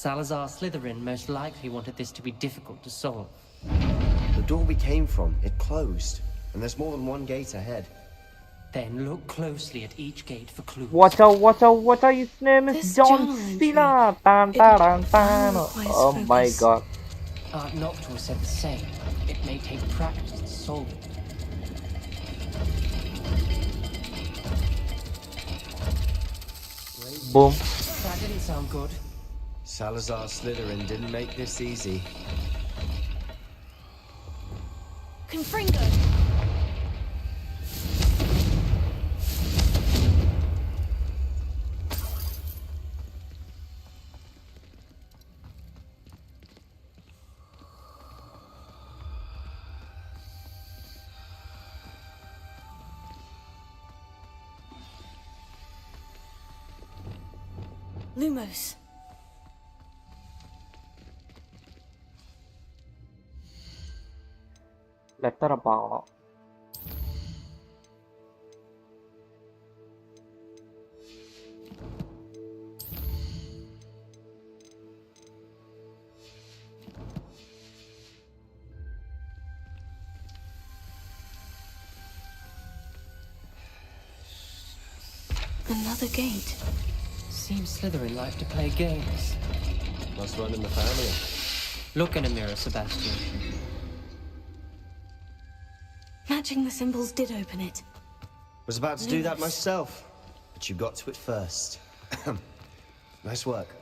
Salazar Slytherin most likely wanted this to be difficult to solve. The door we came from, it closed, and there's more than one gate ahead. Then look closely at each gate for clues. Watch out, his name is John Cena. Oh my god. Noctua said the same. It may take practice to solve it. Boom. That didn't sound good. Salazar Slytherin didn't make this easy. Confringo. Lumos. லெட்டரை பார்க்கணும். Another gate. Seems Slytherin like to play games. Must run in the family. Look in a mirror, Sebastian. Matching the symbols did open it. Was about to do that myself, but you got to it first. Nice work.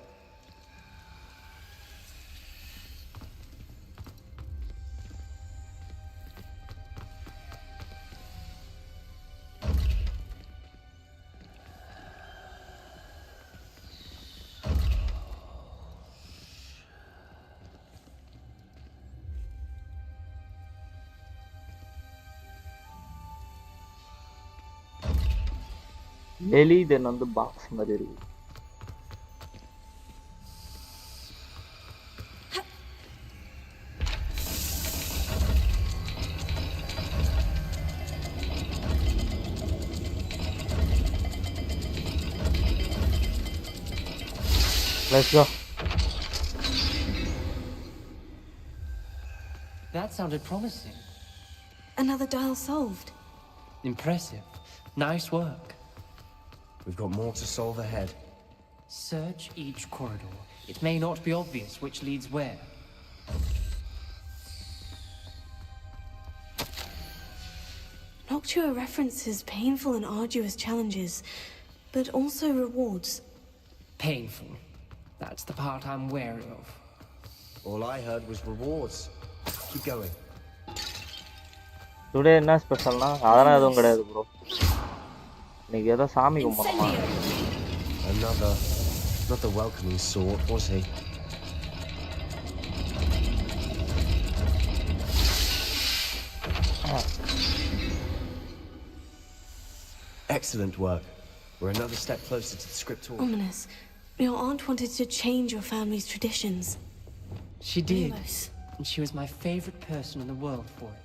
எலி தென் வந்து box மாதிரி இருக்கு. Let's go. That sounded promising. Another dial solved. Impressive. Nice work. We've got more to solve ahead. Search each corridor. It may not be obvious which leads where. Noctua references painful and arduous challenges, but also rewards. Painful. That's the part I'm wary of. All I heard was rewards. Keep going. Today என்ன ஸ்பெஷல்னா அதெல்லாம் எதுவும் கிடையாது bro. இன்னைக்கு ஏதோ சாமி கும்பிடணுமா? Another, not the welcoming sort, was he? Excellent work. We're another step closer to the scriptorium. Ominous. Your aunt wanted to change your family's traditions. She did. Lumos. And she was my favorite person in the world for it.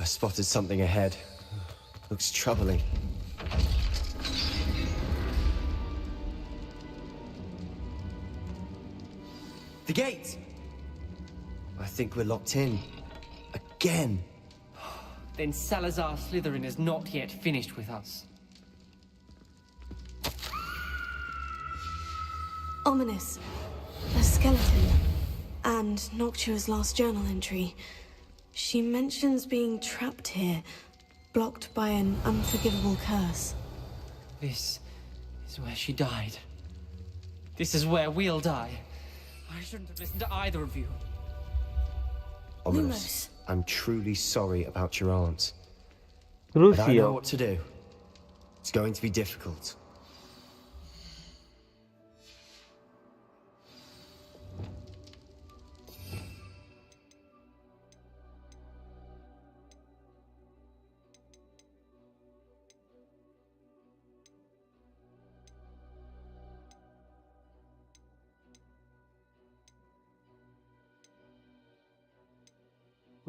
I spotted something ahead. Looks troubling. The gate! I think we're locked in. Again. Then Salazar Slytherin is not yet finished with us. Ominous. A skeleton. And Noctua's last journal entry. She mentions being trapped here, blocked by an unforgivable curse. This is where she died. This is where we'll die. I shouldn't have listened to either of you. Ominous, I'm truly sorry about your aunt. Crucio. But I know what to do. It's going to be difficult.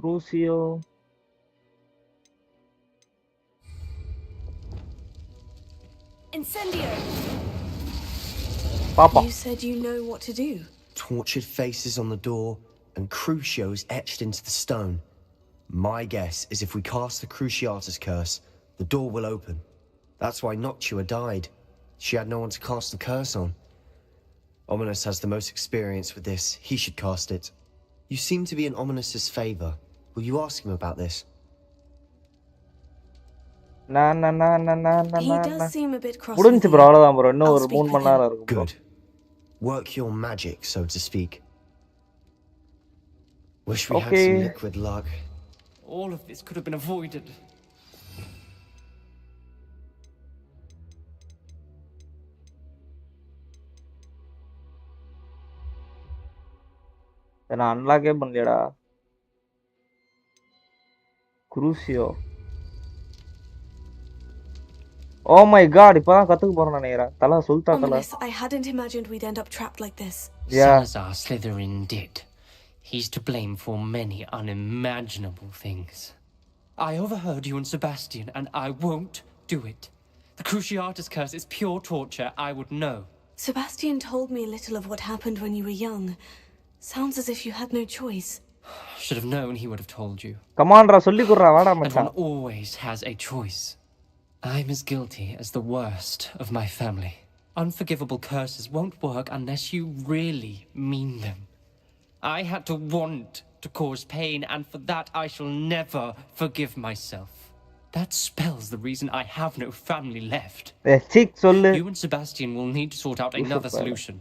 Crucio. Incendio! Papa. You said you know what to do. Tortured faces on the door and Crucios etched into the stone. My guess is if we cast the Cruciatus curse, the door will open. That's why Noctua died. She had no one to cast the curse on. Ominous has the most experience with this. He should cast it. You seem to be in Ominous's favor. Will you ask him about this? He does seem a bit cross. முடிஞ்சு bro அவ்வளவுதான் bro இன்னும் ஒரு 3 மணி நேரம் இருக்கு bro. Good. Work your magic, so to speak. Wish we had some liquid luck. All of this could have been avoided. நான் அன்லாக்கே பண்ணலடா. Crucio. Oh my god, இப்பதான் கத்துக்க போறேன் நினைக்கிறேன். தல சொல்தா தல. I hadn't imagined we'd end up trapped like this. Yeah. Salazar Slytherin did. He's to blame for many unimaginable things. I overheard you and Sebastian, and I won't do it. The Cruciatus curse is pure torture. I would know. Sebastian told me a little of what happened when you were young. Sounds as if you had no choice. Should have known he would have told you. Come on, ra solli kurra vaada And machan. one always has a choice. I'm as guilty as the worst of my family. Unforgivable curses won't work unless you really mean them. I had to want to cause pain, and for that I shall never forgive myself. That spells the reason I have no family left. You and Sebastian will need to sort out another solution.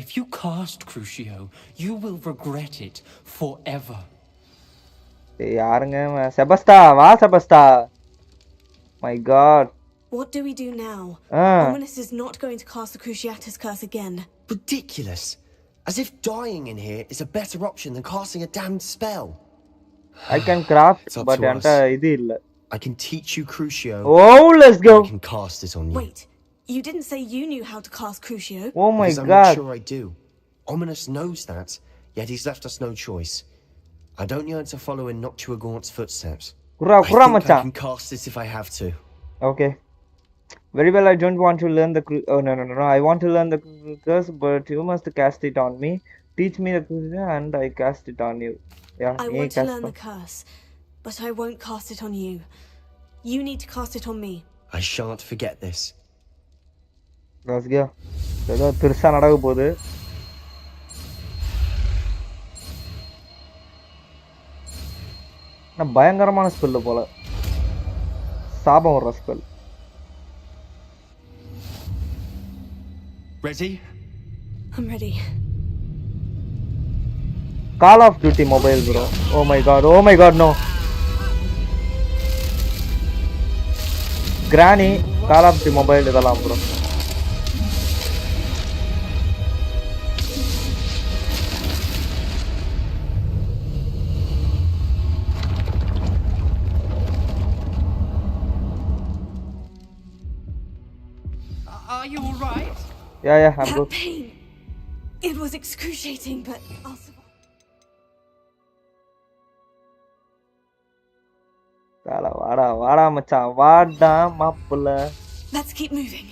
If you cast Crucio, you will regret it forever. யாருங்க செபஸ்டா வா செபஸ்டா. My god. What do we do now? Ominous is not going to cast the Cruciatus curse again. Ridiculous. As if dying in here is a better option than casting a damned spell. I can craft, but anta idu illa. I can teach you Crucio. Oh, let's go. I can cast it on you. Wait, you didn't say you knew how to cast Crucio. Oh my because god. I'm not sure I do. Ominous knows that, yet he's left us no choice. I don't yearn to follow in Noctua Gaunt's footsteps. I think I can cast this if I have to. Okay. Very well, I don't want to learn the oh no. I want to learn the curse, but you must cast it on me. Teach me the curse and I cast it on you. Yeah, I want to learn the curse, but I won't cast it on you. You need to cast it on me. I shan't forget this. Let's go. ஏதோ பெருசா நடக்க போகுது. நான் பயங்கரமான spell போல. சாபம் வர spell. Ready? I'm ready. Call of Duty mobile, bro. Oh my god, no. Granny, Call of Duty mobile idala, bro. Are you all right? Yeah, I'm that good. Pain. It was excruciating, but I'll survive. வாடா மச்சான் வாடா மாப்புல. Let's keep moving.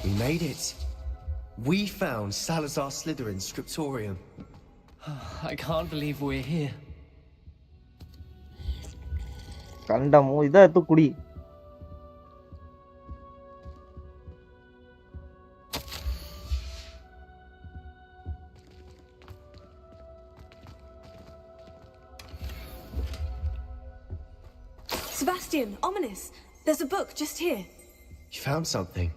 We made it. We found Salazar Slytherin's scriptorium. I can't believe we're here. கண்டமோ இதை எடுத்து குடி. Sebastian, ominous. There's a book just here. You found something.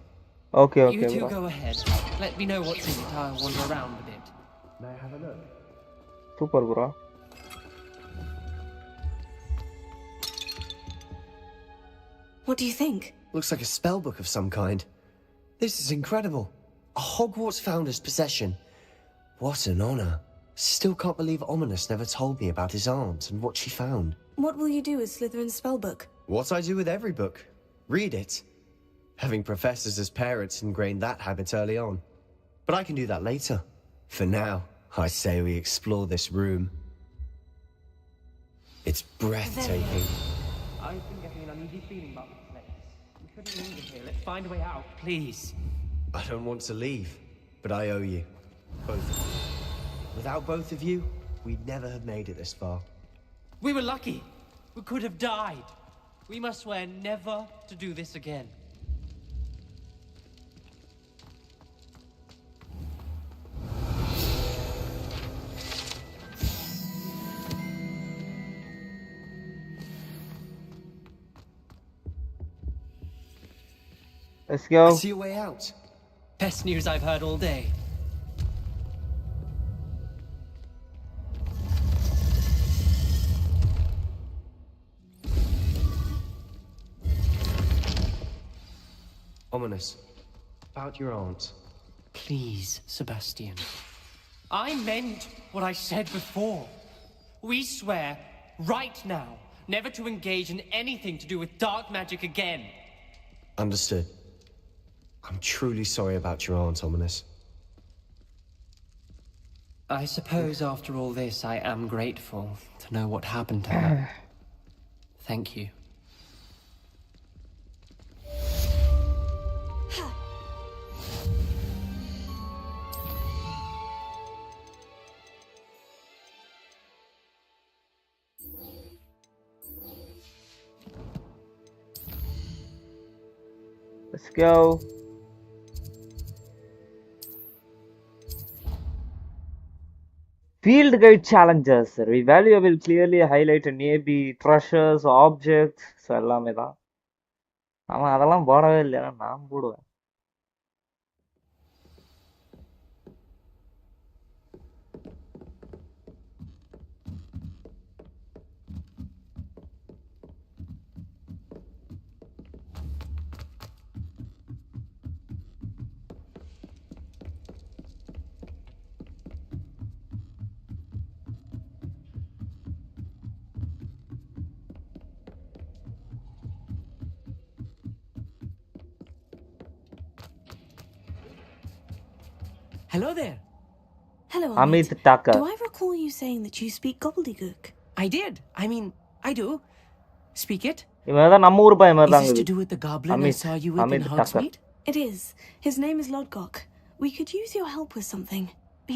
Okay, You two bro. go ahead. Let me know what's in it. I'll wander around with it. May I have a look? Super, bro. What do you think? Looks like a spell book of some kind. This is incredible. A Hogwarts founder's possession. What an honor. Still can't believe Ominous never told me about his aunt and what she found. What will you do with Slytherin's spellbook? What I do with every book. Read it. Having professors as parents ingrained that habit early on. But I can do that later. For now, I say we explore this room. It's breathtaking. I've been getting an uneasy feeling about this place. We couldn't leave it here. Let's find a way out, please. I don't want to leave, but I owe you. Both of you. Without both of you, we'd never have made it this far. We were lucky. We could have died. We must swear never to do this again. Let's go. I see a way out. Best news I've heard all day. Ominous. About your aunt. Please, Sebastian. I meant what I said before. We swear, right now, never to engage in anything to do with dark magic again. Understood. I'm truly sorry about your aunt, Ominous. I suppose after all this, I am grateful to know what happened to her. Thank you. Let's go. Field guide challenges. Revalue will clearly highlight nearby treasures, objects. எல்லாமே தான். அவன் அதெல்லாம் போடவே இல்லைன்னா நான் போடுவேன். Hello there. Hello, Amit Amit. Tucker. Do I recall you saying that you speak gobbledygook? I did. I do. Speak it. இவன் தான் நம்ம ஊர் பையன் மாதிரி Is தான் this to இருக்குது. do with the goblin I Amit- saw you with in Amit Tucker. Hogsmeade? It is. His name is Lodgok. We could use your help with something.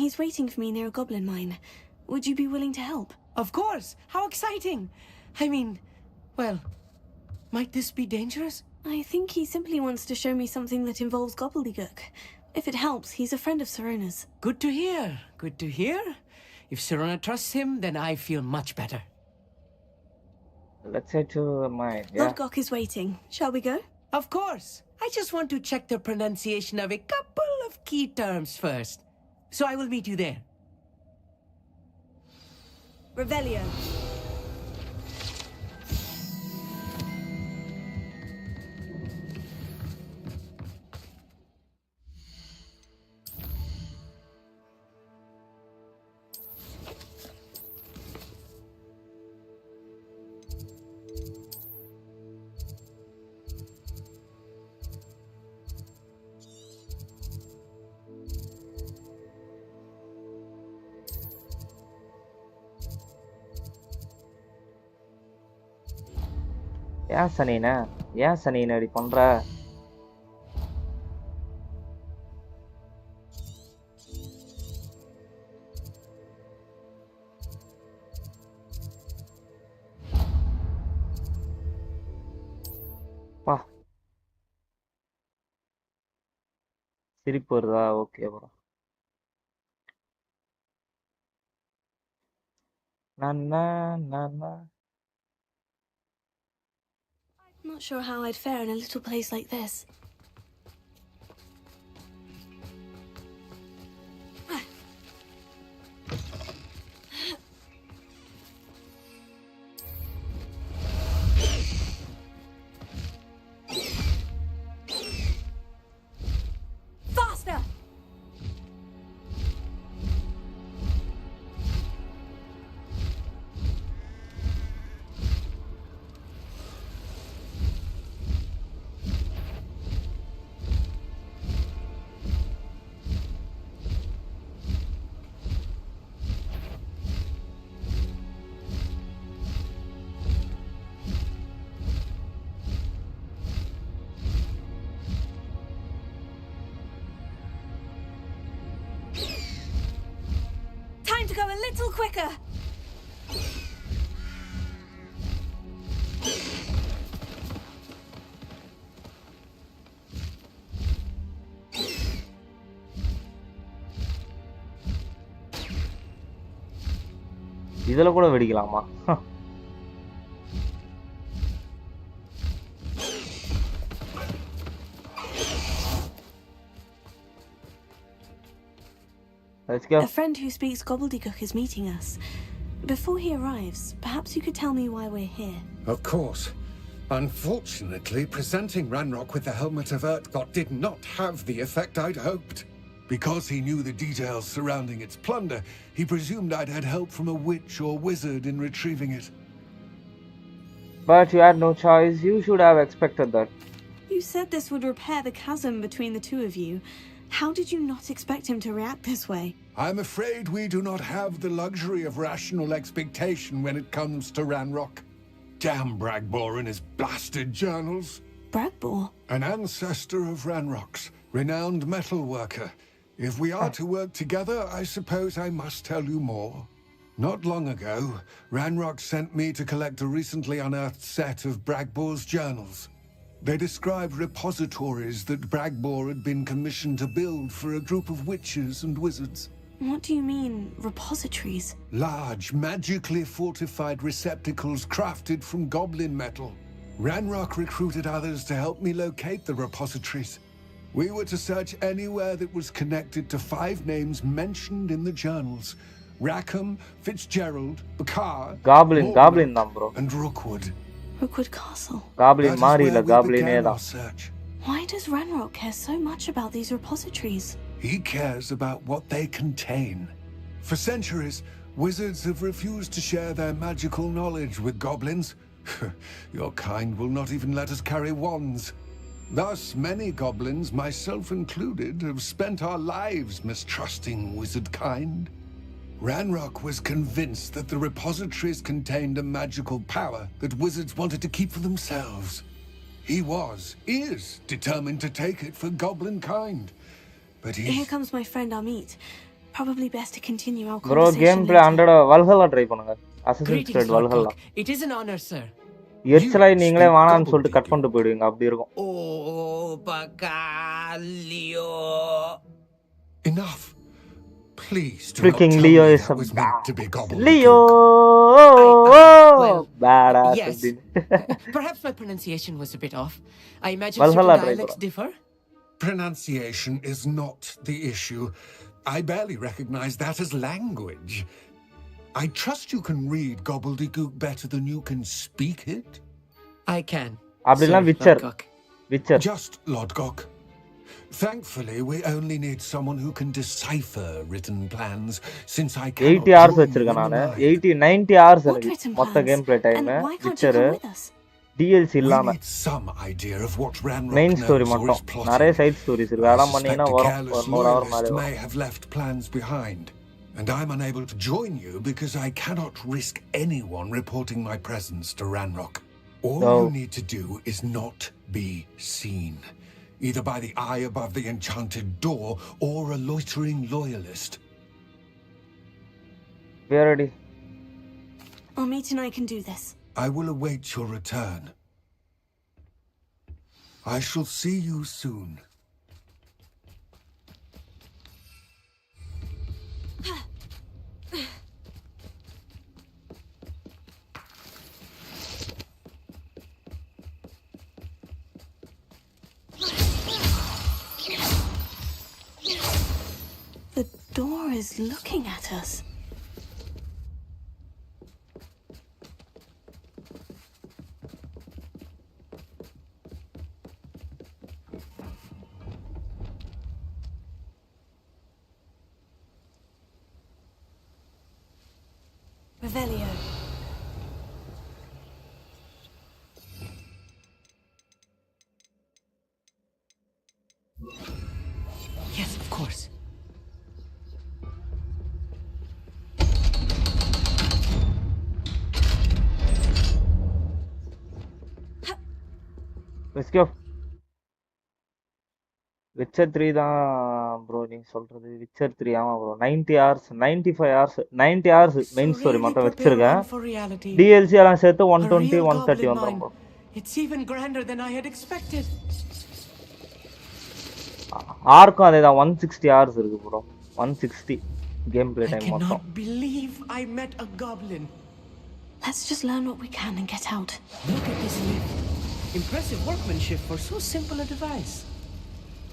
He's waiting for me near a goblin mine. Would you be willing to help? Of course. How exciting. Well, might this be dangerous? I think he simply wants to show me something that involves gobbledygook. If it helps, he's a friend of Sirona's. Good to hear. Good to hear. If Sirona trusts him, then I feel much better. Let's head to mine. Yeah. Lodgok is waiting. Shall we go? Of course. I just want to check the pronunciation of a couple of key terms first. So I will meet you there. Revelio. ஏன் சனினா அப்படி பண்ற? பா சிரிப்பு வருதா? Okay bro. Not sure how I'd fare in a little place like this. Faster! Time to go a little quicker. இதுல கூட வெடிக்கலாமா? Let's go. A friend who speaks gobbledygook is meeting us. Before he arrives, perhaps you could tell me why we're here. Of course. Unfortunately, presenting Ranrok with the Helmet of Urtkot did not have the effect I'd hoped. Because he knew the details surrounding its plunder, he presumed I'd had help from a witch or wizard in retrieving it. But you had no choice. You should have expected that. You said this would repair the chasm between the two of you. How did you not expect him to react this way? I'm afraid we do not have the luxury of rational expectation when it comes to Ranrok. Damn Bragbor and his blasted journals. Bragbor? An ancestor of Ranrock's, renowned metalworker. If we are to work together, I suppose I must tell you more. Not long ago, Ranrok sent me to collect a recently unearthed set of Bragbor's journals. They described repositories that Bragbor had been commissioned to build for a group of witches and wizards. What do you mean, repositories? Large, magically fortified receptacles crafted from goblin metal. Ranrok recruited others to help me locate the repositories. We were to search anywhere that was connected to 5 names mentioned in the journals. Rackham, Fitzgerald, Bakar, Goblin bro. and Rookwood. Rookwood Castle. Goblin Marila, Goblin Eda. Why does Ranrok care so much about these repositories? He cares about what they contain. For centuries, wizards have refused to share their magical knowledge with goblins. Your kind will not even let us carry wands. Thus, many goblins, myself included, have spent our lives mistrusting wizard kind. Ranrok was convinced that the repositories contained a magical power that wizards wanted to keep for themselves. He is determined to take it for goblin kind. But Here comes my friend Amit. Probably best to continue our Bro, conversation gameplay later. 100 Valhalla try பண்ணுங்க. Assassin's Greetings, Creed Lord Valhalla. Cook. It is an honor, sir. எரிச்சலாய் நீங்களே வானான்னு சொல்லிட்டு cut பண்ணிட்டு போயிடுவீங்க. அப்படி இருக்கும். Oh, Bacalio. Enough. Please do Freaking not tell Leo me is that a was meant to be goblin. Leo! Well, Badass. yes. Perhaps my pronunciation was a bit off. I imagine Valhalla certain try dialects bro. differ. Pronunciation is not the issue. I barely recognize that as language. I trust you can read gobbledygook better than you can speak it? I can. அப்படினா Witcher. Just Lodgok. Thankfully, we only need someone who can decipher written plans, since I cannot 80 hours join you வச்சிருக்கேன் in the நானு. night. 90 hours What எனக்கு written மொத்த plans? Game play time. And why can't you Witcher come with us? DLC We இல்லாம need some idea of what Ranrok main story knows or is மட்டும். plotting. நிறைய side stories இருக்கு. I அதெல்லாம் suspect பண்ணீங்கன்னா a வரும். careless 1 hour loyalist மேலே may வரும். have left plans behind, and I'm unable to join you because I cannot risk anyone reporting my presence to Ranrok. All No. you need to do is not be seen, either by the eye above the enchanted door or a loitering loyalist. We are ready. Amit and I can do this. I will await your return. I shall see you soon. The door is looking at us. Revelio. Yes, of course. Let's go. Witcher 3 தான் bro நீங்க சொல்றது. Witcher 3 ஆமா bro. 90 hours, 95 hours, 90 hours main story மொத்தம் வச்சிருக்கேன். DLC எல்லாம் சேர்த்து 120, 130 வந்துரும் bro. It's even grander than I had expected. ஆர்க்கும் அதே தான் 160 hours இருக்கு bro. 160 game play time I மொத்தம். cannot believe I met a goblin. Let's just learn what we can and get out. Look at this lift. Impressive workmanship for so simple a device.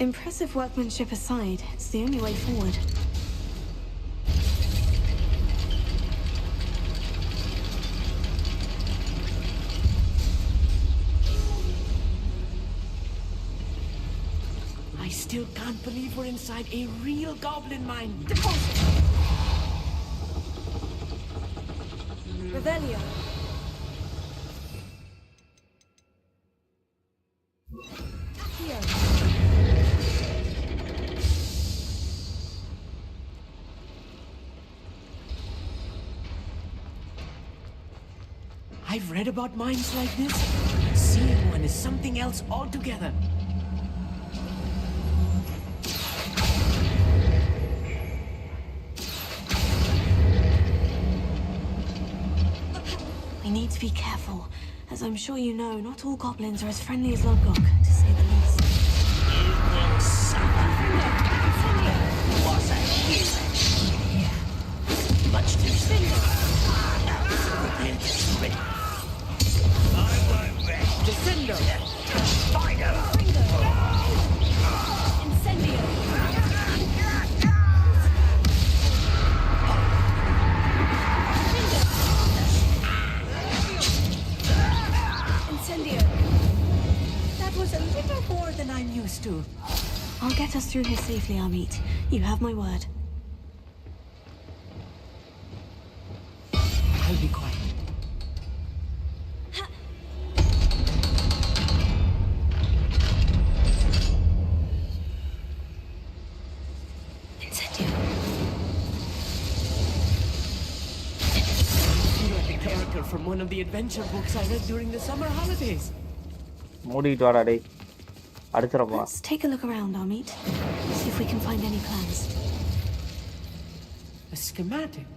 Impressive workmanship aside, it's the only way forward. I still can't believe we're inside a real goblin mine. Deposit! Revelio. I've read about mines like this. Seeing one is something else altogether. We need to be careful. As I'm sure you know, not all goblins are as friendly as Lodgok, to say the least. You will suffer. Was a hero. Much too soon. I won't rest. Descendo! Spider! Incendio. Incendio. That was a little more than I'm used to. I'll get us through here safely, Amit. You have my word. I'll be quiet. You're like a character from one of the adventure books I read during the summer holidays. மூடிட்டு வாடா டேய். அடிச்சறப்பா. Let's take a look around, Amit. See if we can find any plans. A schematic.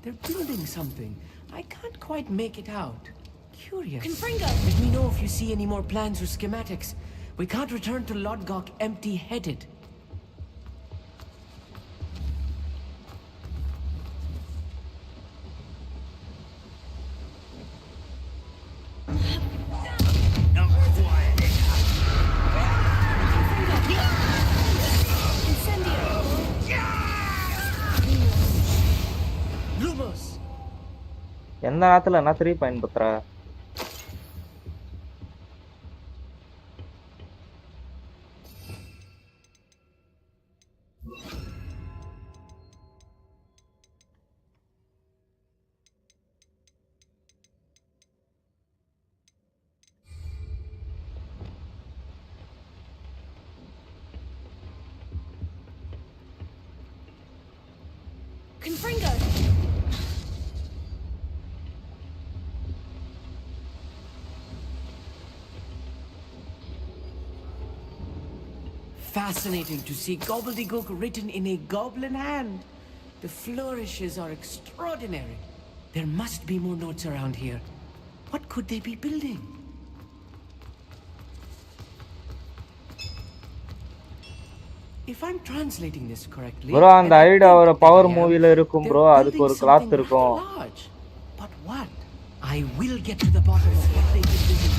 They're building something. I can't quite make it out. Curious. Confringo. Let me know if you see any more plans or schematics. We can't return to Lodgok empty-headed. எந்த நேரத்துல என்ன 3 பயன்படுத்துற? Confringo. fascinating to see gobbledygook written in a goblin hand. The flourishes are extraordinary. There must be more notes around here. What could they be building? If I'm translating this correctly, bro அந்த idea ஒரு power மூவில இருக்கும் bro அதுக்கு ஒரு cloth இருக்கும். But what? I will get to the bottom of what they did with it.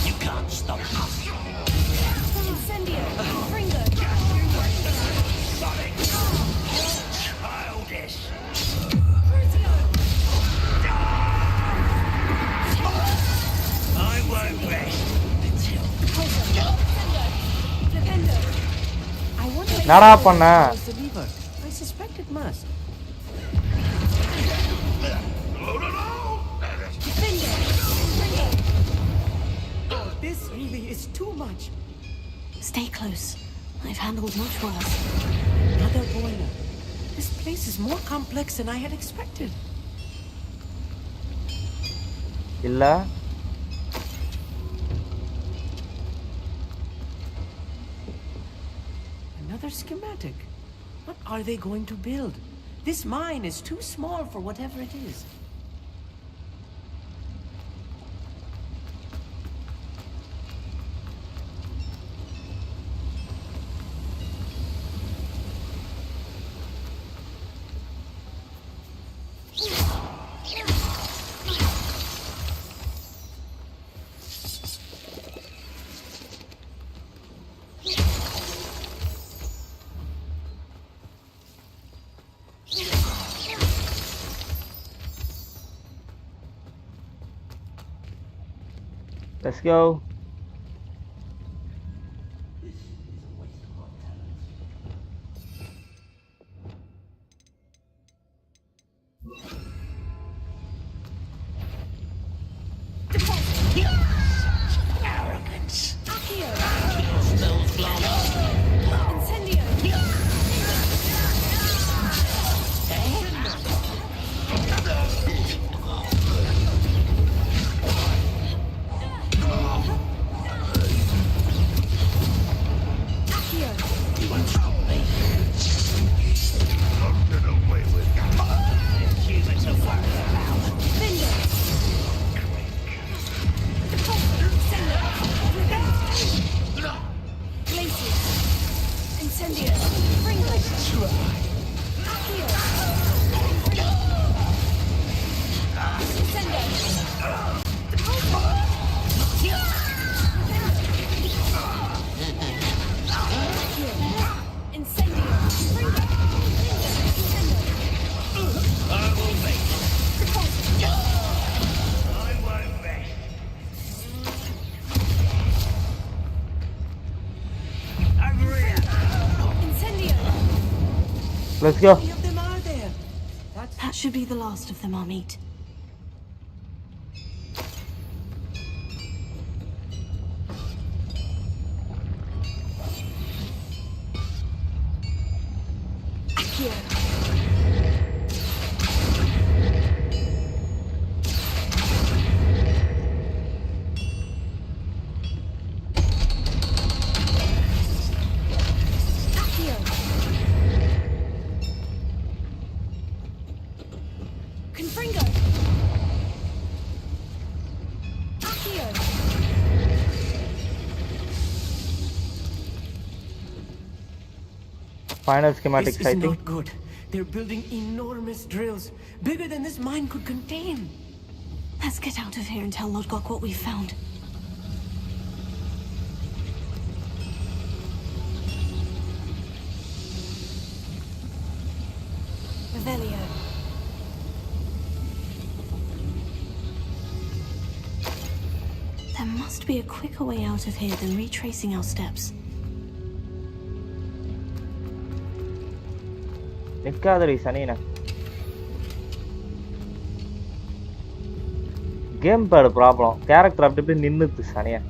You can't stop us. Incendio. Fringo. Sonic. Childish. I won't rest until. Flipendo. I wonder if என்னடா பண்ண? the lever. I suspect it must. Oh, this really is too much. Stay close. I've handled much worse. Another boiler. This place is more complex than I had expected. இல்ல Another schematic. What are they going to build? This mine is too small for whatever it is. let's go. Arrogance. Accio. Smells blown up. Incendio. You won't stop me. Not get away with that. Humans are worried about. Findo. Glacier. Incendio. Fringo. Accio. Incendio. Fringo. I will make it. I won't rest. Over here. Incendio. Let's go. How many of them are there? That should be the last of them, Amit. Accio. Accio. Confringo. Accio. Final schematics, This is I think. not good. They're building enormous drills, bigger than this mine could contain. Let's get out of here and tell Lodgok what we found. Revelio. There must be a quicker way out of here than retracing our steps. நிக்காதடி சனியன gamepad problem. Character அப்படி நின்னுது சனியா.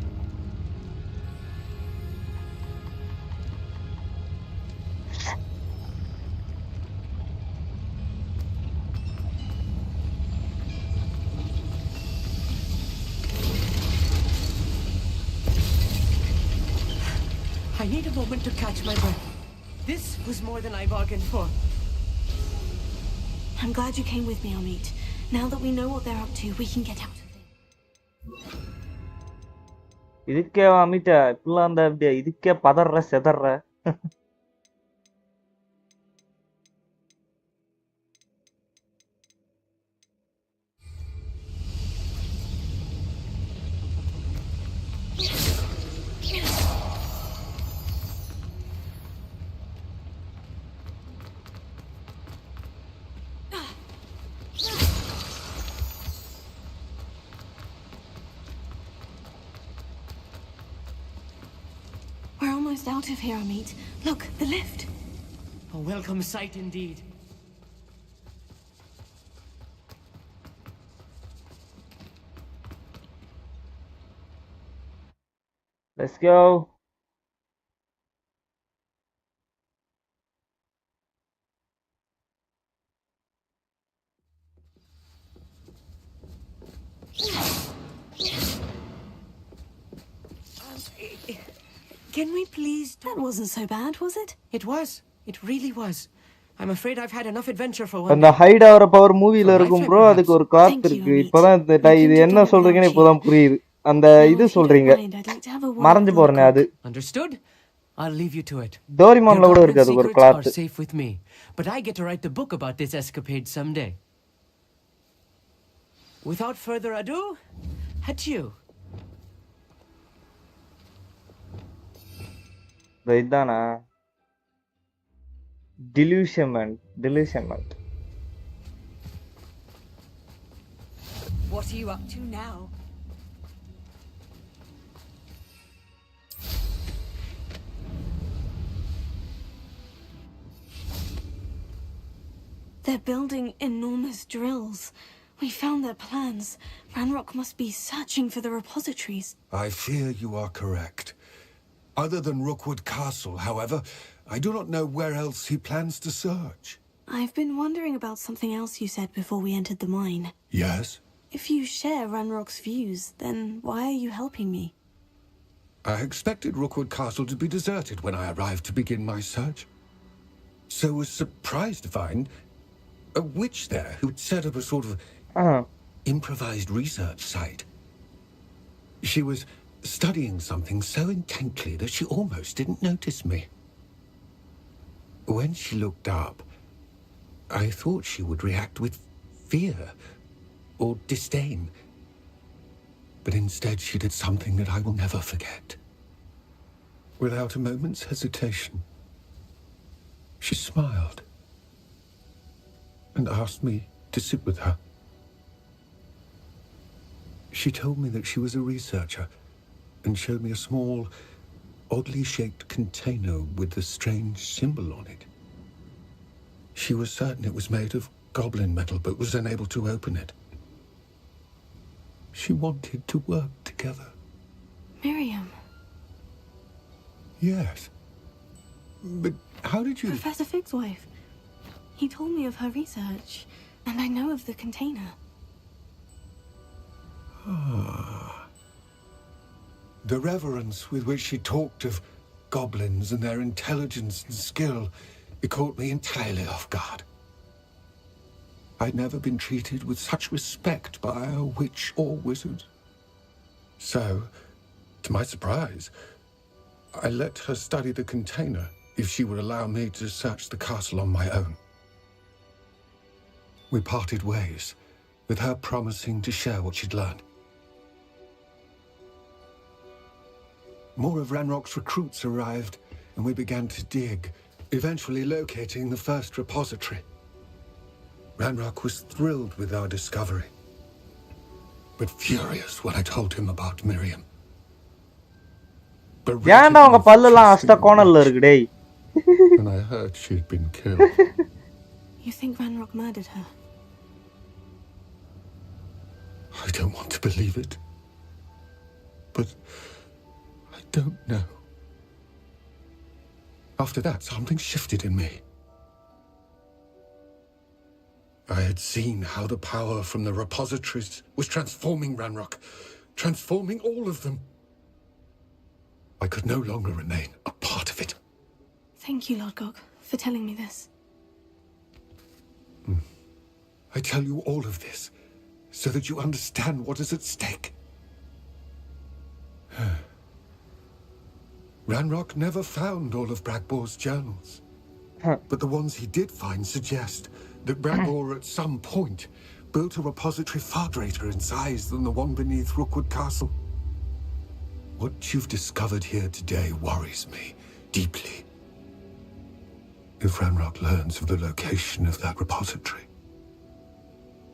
I need a moment to catch my breath. This was more than I bargained for. I'm glad you came with me, Amit. Now that we know what they're up to, we can get out of there. இதுக்கே அமிட்ட இப்பெல்லாம் அந்த அப்படியே இதுக்கே பதற செதற. We're almost out of here, Amit. Look, the lift. A welcome sight indeed. Let's go. Can we please... That wasn't so bad, was it? It was. It really was. I'm afraid I've had enough adventure for one அந்த day. Height ஆவற power மூவில இருக்கும் bro. அதுக்கு ஒரு card இருக்கு. இப்போதான் இது என்ன சொல்றீங்கன்னு இப்போதான் புரியுது. அந்த இது சொல்றீங்க. மறந்து போறேனே அது. Understood? I'll leave you to it. டோரிமான்ல கூட இருக்கு அது ஒரு cloth. Are safe with me, but I get to write the book about this escapade someday. Without further ado, adieu. இதானா delusionment. What are you up to now? They're building enormous drills. We found their plans. Ranrok must be searching for the repositories. I fear you are correct. Other than Rookwood Castle, however, I do not know where else he plans to search. I've been wondering about something else you said before we entered the mine. Yes? If you share Ranrock's views, then why are you helping me? I expected Rookwood Castle to be deserted when I arrived to begin my search. So was surprised to find a witch there who'd set up a sort of improvised research site. She was studying something so intently that she almost didn't notice me. When she looked up, I thought she would react with fear or disdain. But instead she did something that I will never forget. Without a moment's hesitation, she smiled and asked me to sit with her. She told me that she was a researcher and showed me a small, oddly shaped container with a strange symbol on it. She was certain it was made of goblin metal, but was unable to open it. She wanted to work together. Miriam. Yes. But how did you... Professor Fig's wife. He told me of her research, and I know of the container. The reverence with which she talked of goblins and their intelligence and skill, it caught me entirely off guard. I'd never been treated with such respect by a witch or wizard. So, to my surprise, I let her study the container if she would allow me to search the castle on my own. We parted ways, with her promising to share what she'd learned. More of Ranrock's recruits arrived, and we began to dig, eventually locating the first repository. Ranrok was thrilled with our discovery, but furious when I told him about Miriam. ஏன்டா உங்க பல்லெல்லாம் அஷ்ட கோணல்ல இருக்கு டேய். And I heard she'd been killed. You think Ranrok murdered her? I don't want to believe it. But I don't know. After that, something shifted in me. I had seen how the power from the repositories was transforming Ranrok, transforming all of them. I could no longer remain a part of it. Thank you, Lord Gog, for telling me this. I tell you all of this so that you understand what is at stake. Ranrok never found all of Bragbor's journals. But the ones he did find suggest that Bragbor at some point built a repository far greater in size than the one beneath Rookwood Castle. What you've discovered here today worries me deeply. If Ranrok learns of the location of that repository,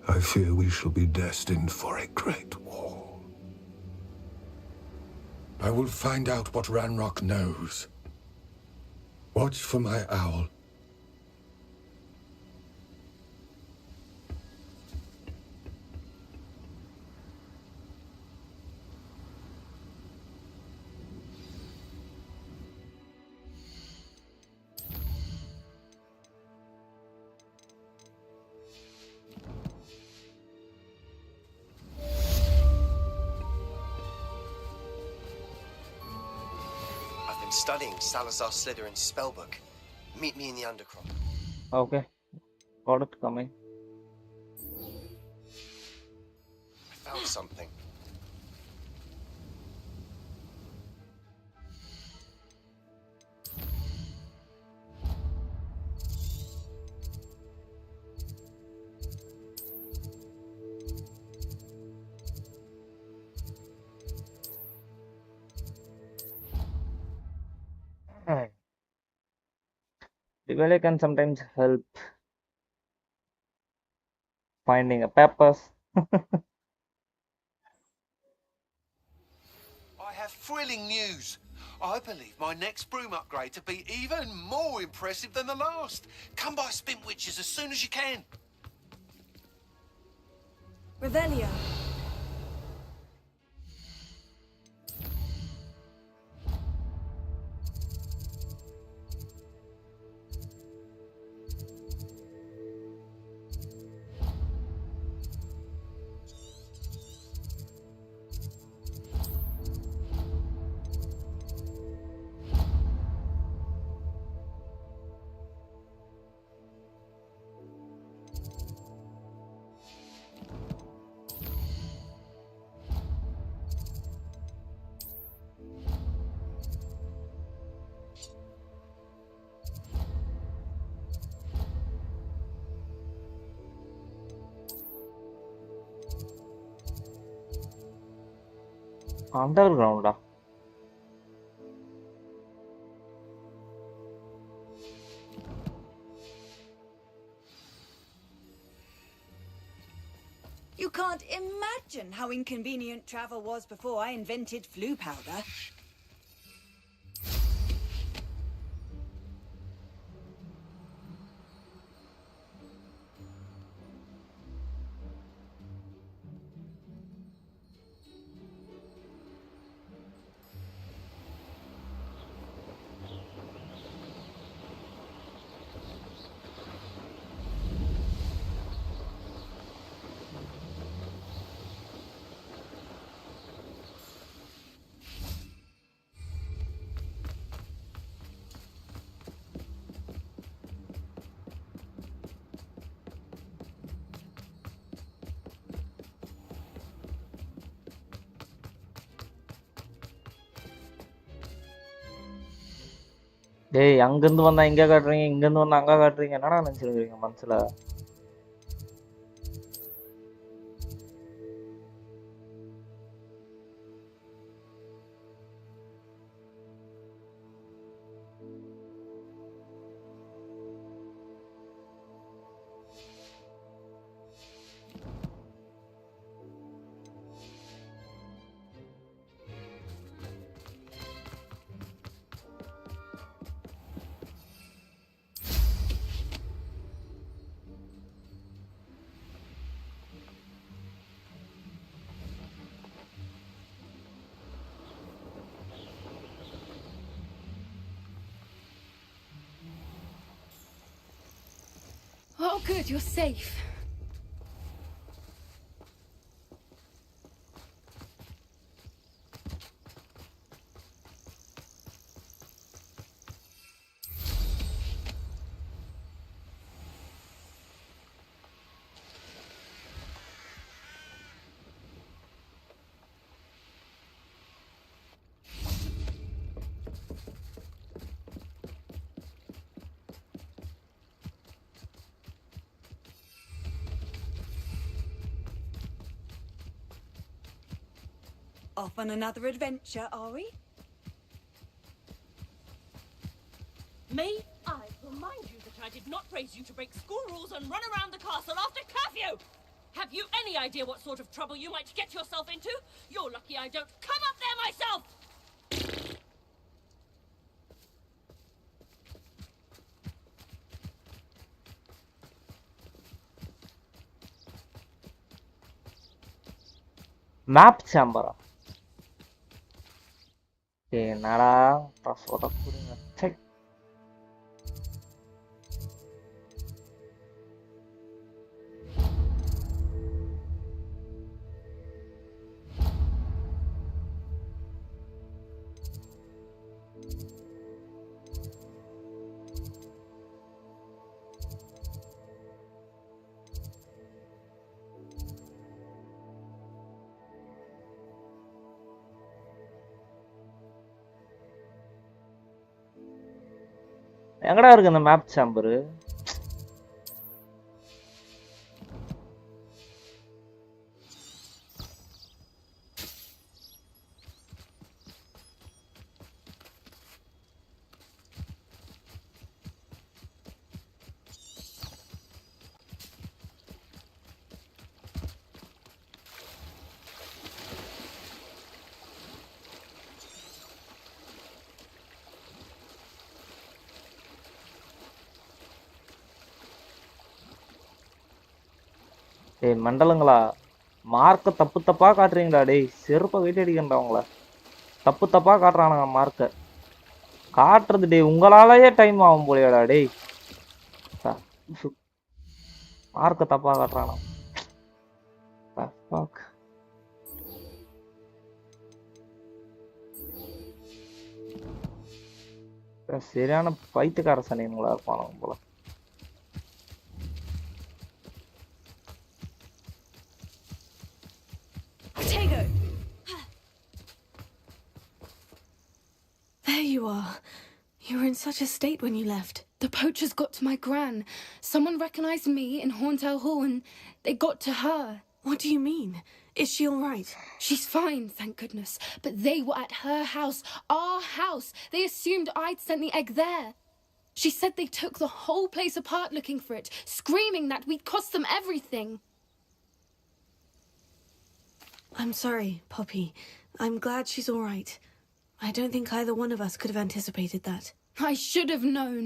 I fear we shall be destined for a great war. I will find out what Ranrok knows. Watch for my owl. Studying Salazar Slytherin's spellbook. Meet me in the undercroft. Okay. Got it coming. I found something. Rivale can sometimes help finding a papers. I have thrilling news. I believe my next broom upgrade to be even more impressive than the last. Come by Spintwitches as soon as you can. Revelio. Underground. You can't imagine how inconvenient travel was before I invented flu powder. டேய் அங்கிருந்து வந்தா இங்க காட்டுறீங்க, இங்க இருந்து வந்தா அங்க காட்டுறீங்க, என்னடா நினைச்சிருக்கீங்க மனசுல? Oh, good, you're safe. Off on another adventure, are we? May I remind you that I did not raise you to break school rules and run around the castle after curfew? Have you any idea what sort of trouble you might get yourself into? You're lucky I don't come up there myself! Map chamber. என்னடா சொத புரிங்க. சே. எங்கடா இருக்கு அந்த map sambar? டேய் மண்டலங்களா, மார்க்க தப்பு தப்பா காட்டுறீங்களா? டேய் செருப்பை வெயிட் அடிக்கண்டா உங்கள. தப்பு தப்பா காட்டுறானுங்க மார்க்க. காட்டுறது டேய் உங்களாலேயே டைம் ஆகும் போலியாடா டேய். மார்க்க தப்பா காட்டுறானா? சரியான பைத்தியக்கார சனிங்களா இருப்பானுங்க போல. There you are. You were in such a state when you left. The poachers got to my gran. Someone recognized me in Horntail Hall and they got to her. What do you mean? Is she all right? She's fine, thank goodness. But they were at her house, our house. They assumed I'd sent the egg there. She said they took the whole place apart looking for it, screaming that we'd cost them everything. I'm sorry, Poppy. I'm glad she's all right. I don't think either one of us could have anticipated that. I should have known.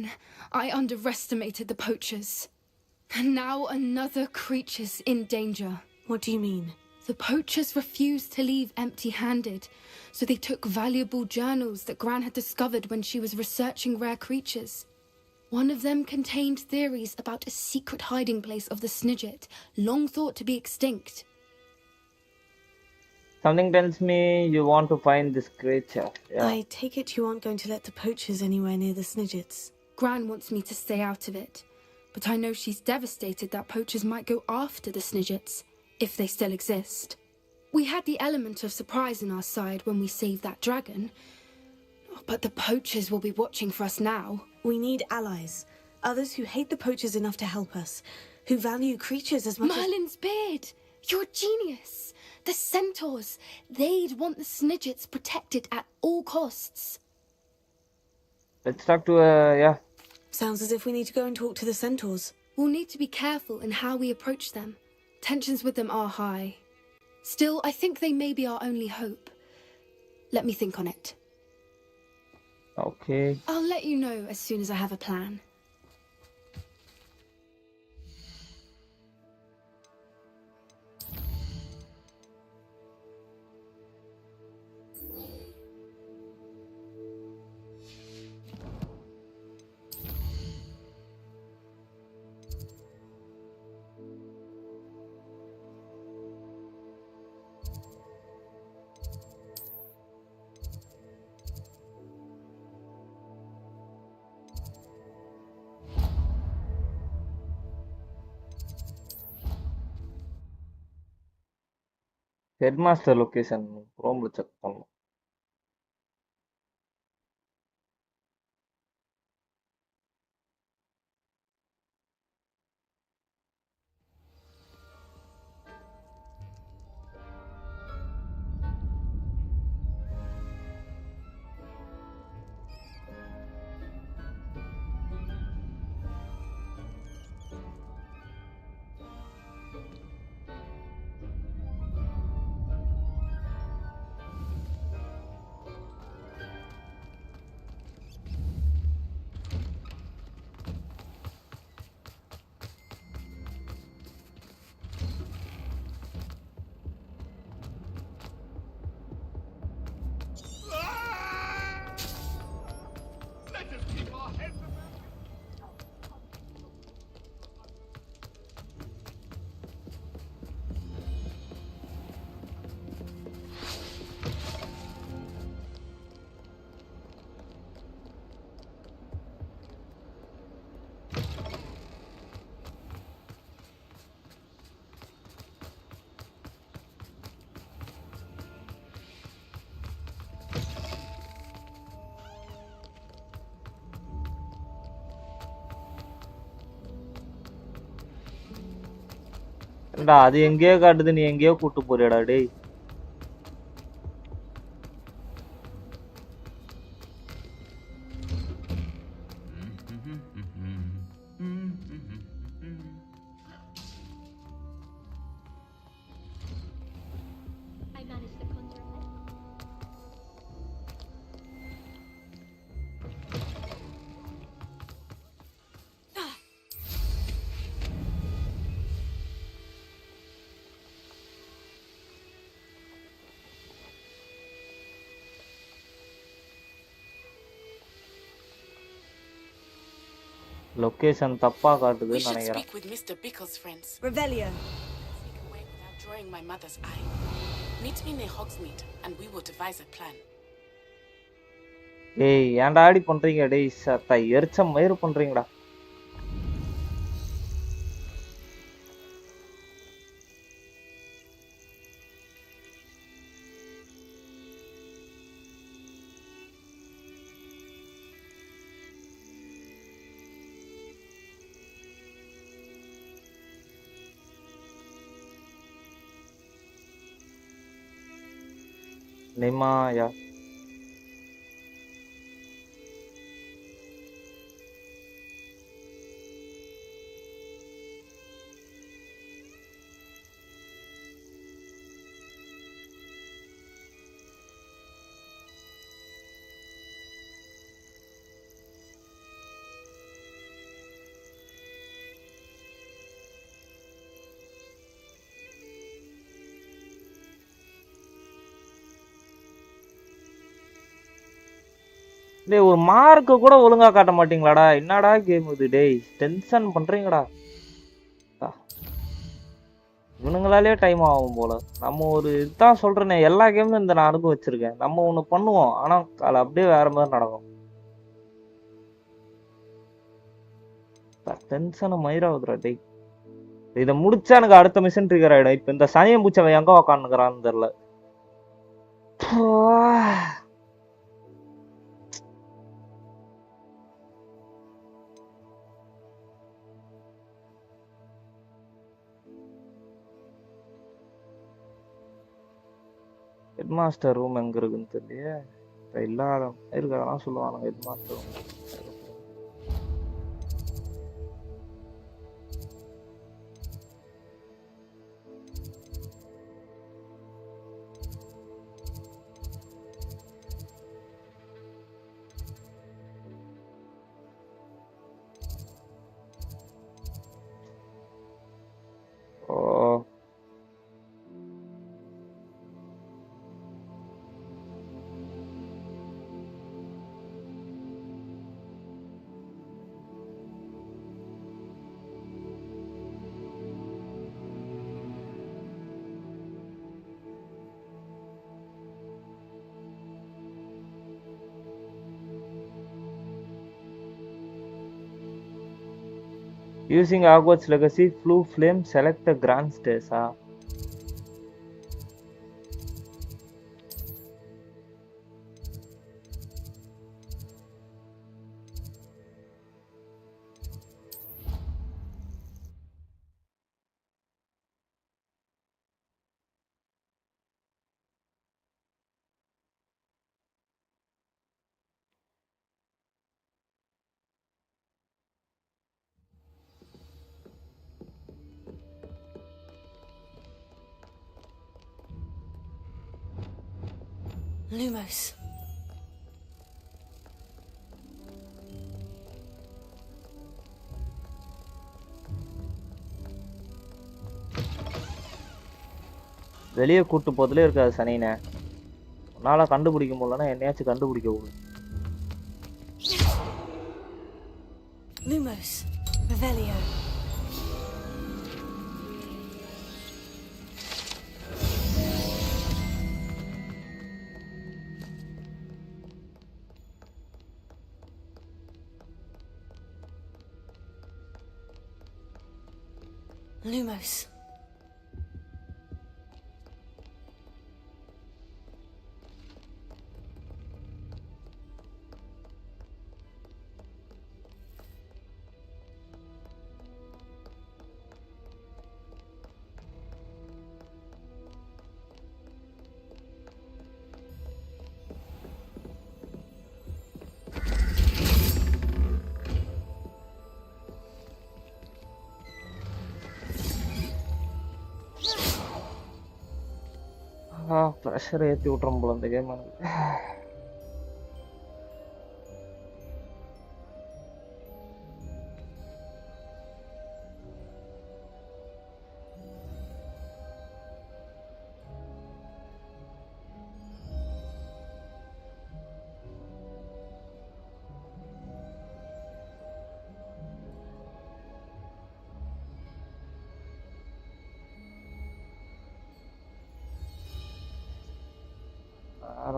I underestimated the poachers. And now another creature's in danger. What do you mean? The poachers refused to leave empty-handed, so they took valuable journals that Gran had discovered when she was researching rare creatures. One of them contained theories about a secret hiding place of the Snidget, long thought to be extinct. Something tells me you want to find this creature. Yeah. I take it you aren't going to let the poachers anywhere near the Snidgets. Gran wants me to stay out of it, but I know she's devastated that poachers might go after the Snidgets, if they still exist. We had the element of surprise on our side when we saved that dragon, but the poachers will be watching for us now. We need allies. Others who hate the poachers enough to help us, who value creatures as much Merlin's beard! You're a genius! The centaurs! They'd want the Snidgets protected at all costs. Let's talk to, yeah. Sounds as if we need to go and talk to the centaurs. We'll need to be careful in how we approach them. Tensions with them are high. Still, I think they may be our only hope. Let me think on it. Okay. I'll let you know as soon as I have a plan. Headmaster location ரோம்ல check பண்ணணும். ஏன்டா அது எங்கேயோ காட்டுது, நீ எங்கேயோ கூட்டு போறியாடா டேய். லொகேஷன் தப்பா காட்டுதுன்னு நினைக்கிறேன். Speak with Mr. Bickle's friends. Revelio. Sneak away without drawing my mother's eye. Meet me near Hogsmeade and we will devise a plan. டேய் ஏன்டா ஆடி பண்றீங்க டேய், சத்தா எரிச்ச மயிறு பண்றீங்கடா. நிமாயா டேய் ஒரு மார்க்கு கூட ஒழுங்கா காட்ட மாட்டீங்களாடா, என்னடா கேம் இது டேய், டென்ஷன் பண்றீங்கடா. இவனுங்களாலே டைம் ஆகும் போல. நம்ம ஒரு இதுதான் சொல்றேனே, எல்லா கேம்லயும் இந்த நான் அனுபவிச்சிருக்கேன். நம்ம ஒண்ணு பண்ணுவோம், ஆனா அது அப்படியே வேற மாதிரி நடக்கும். டென்ஷன் மயிராகுதுடா டேய். இதை முடிச்சா எனக்கு அடுத்த மிஷன் ட்ரிகர் ஆயிடும். இப்ப இந்த சனியம் பூச்சவன் எங்க உக்காந்துக்கிறான்னு தெரியல. ஹெட்மாஸ்டர் ரூம் எங்க இருக்குன்னு தெரியல. இல்லாத இருக்கிறதெல்லாம் சொல்லுவானுங்க headmaster room. Using Hogwarts Legacy, Flue Flame, select the Grand Stairs. Lumos. வெளியே கூட்டு போறதுல இருக்காது சனினே. உன்னால கண்டுபிடிக்க முடியலன்னா என்னையாச்சும் கண்டுபிடிக்க போகுது. Lumos. Revelio. Lumos. ப்ரெஷர் ஏற்றி விட்றோம் போல இந்த கேம்.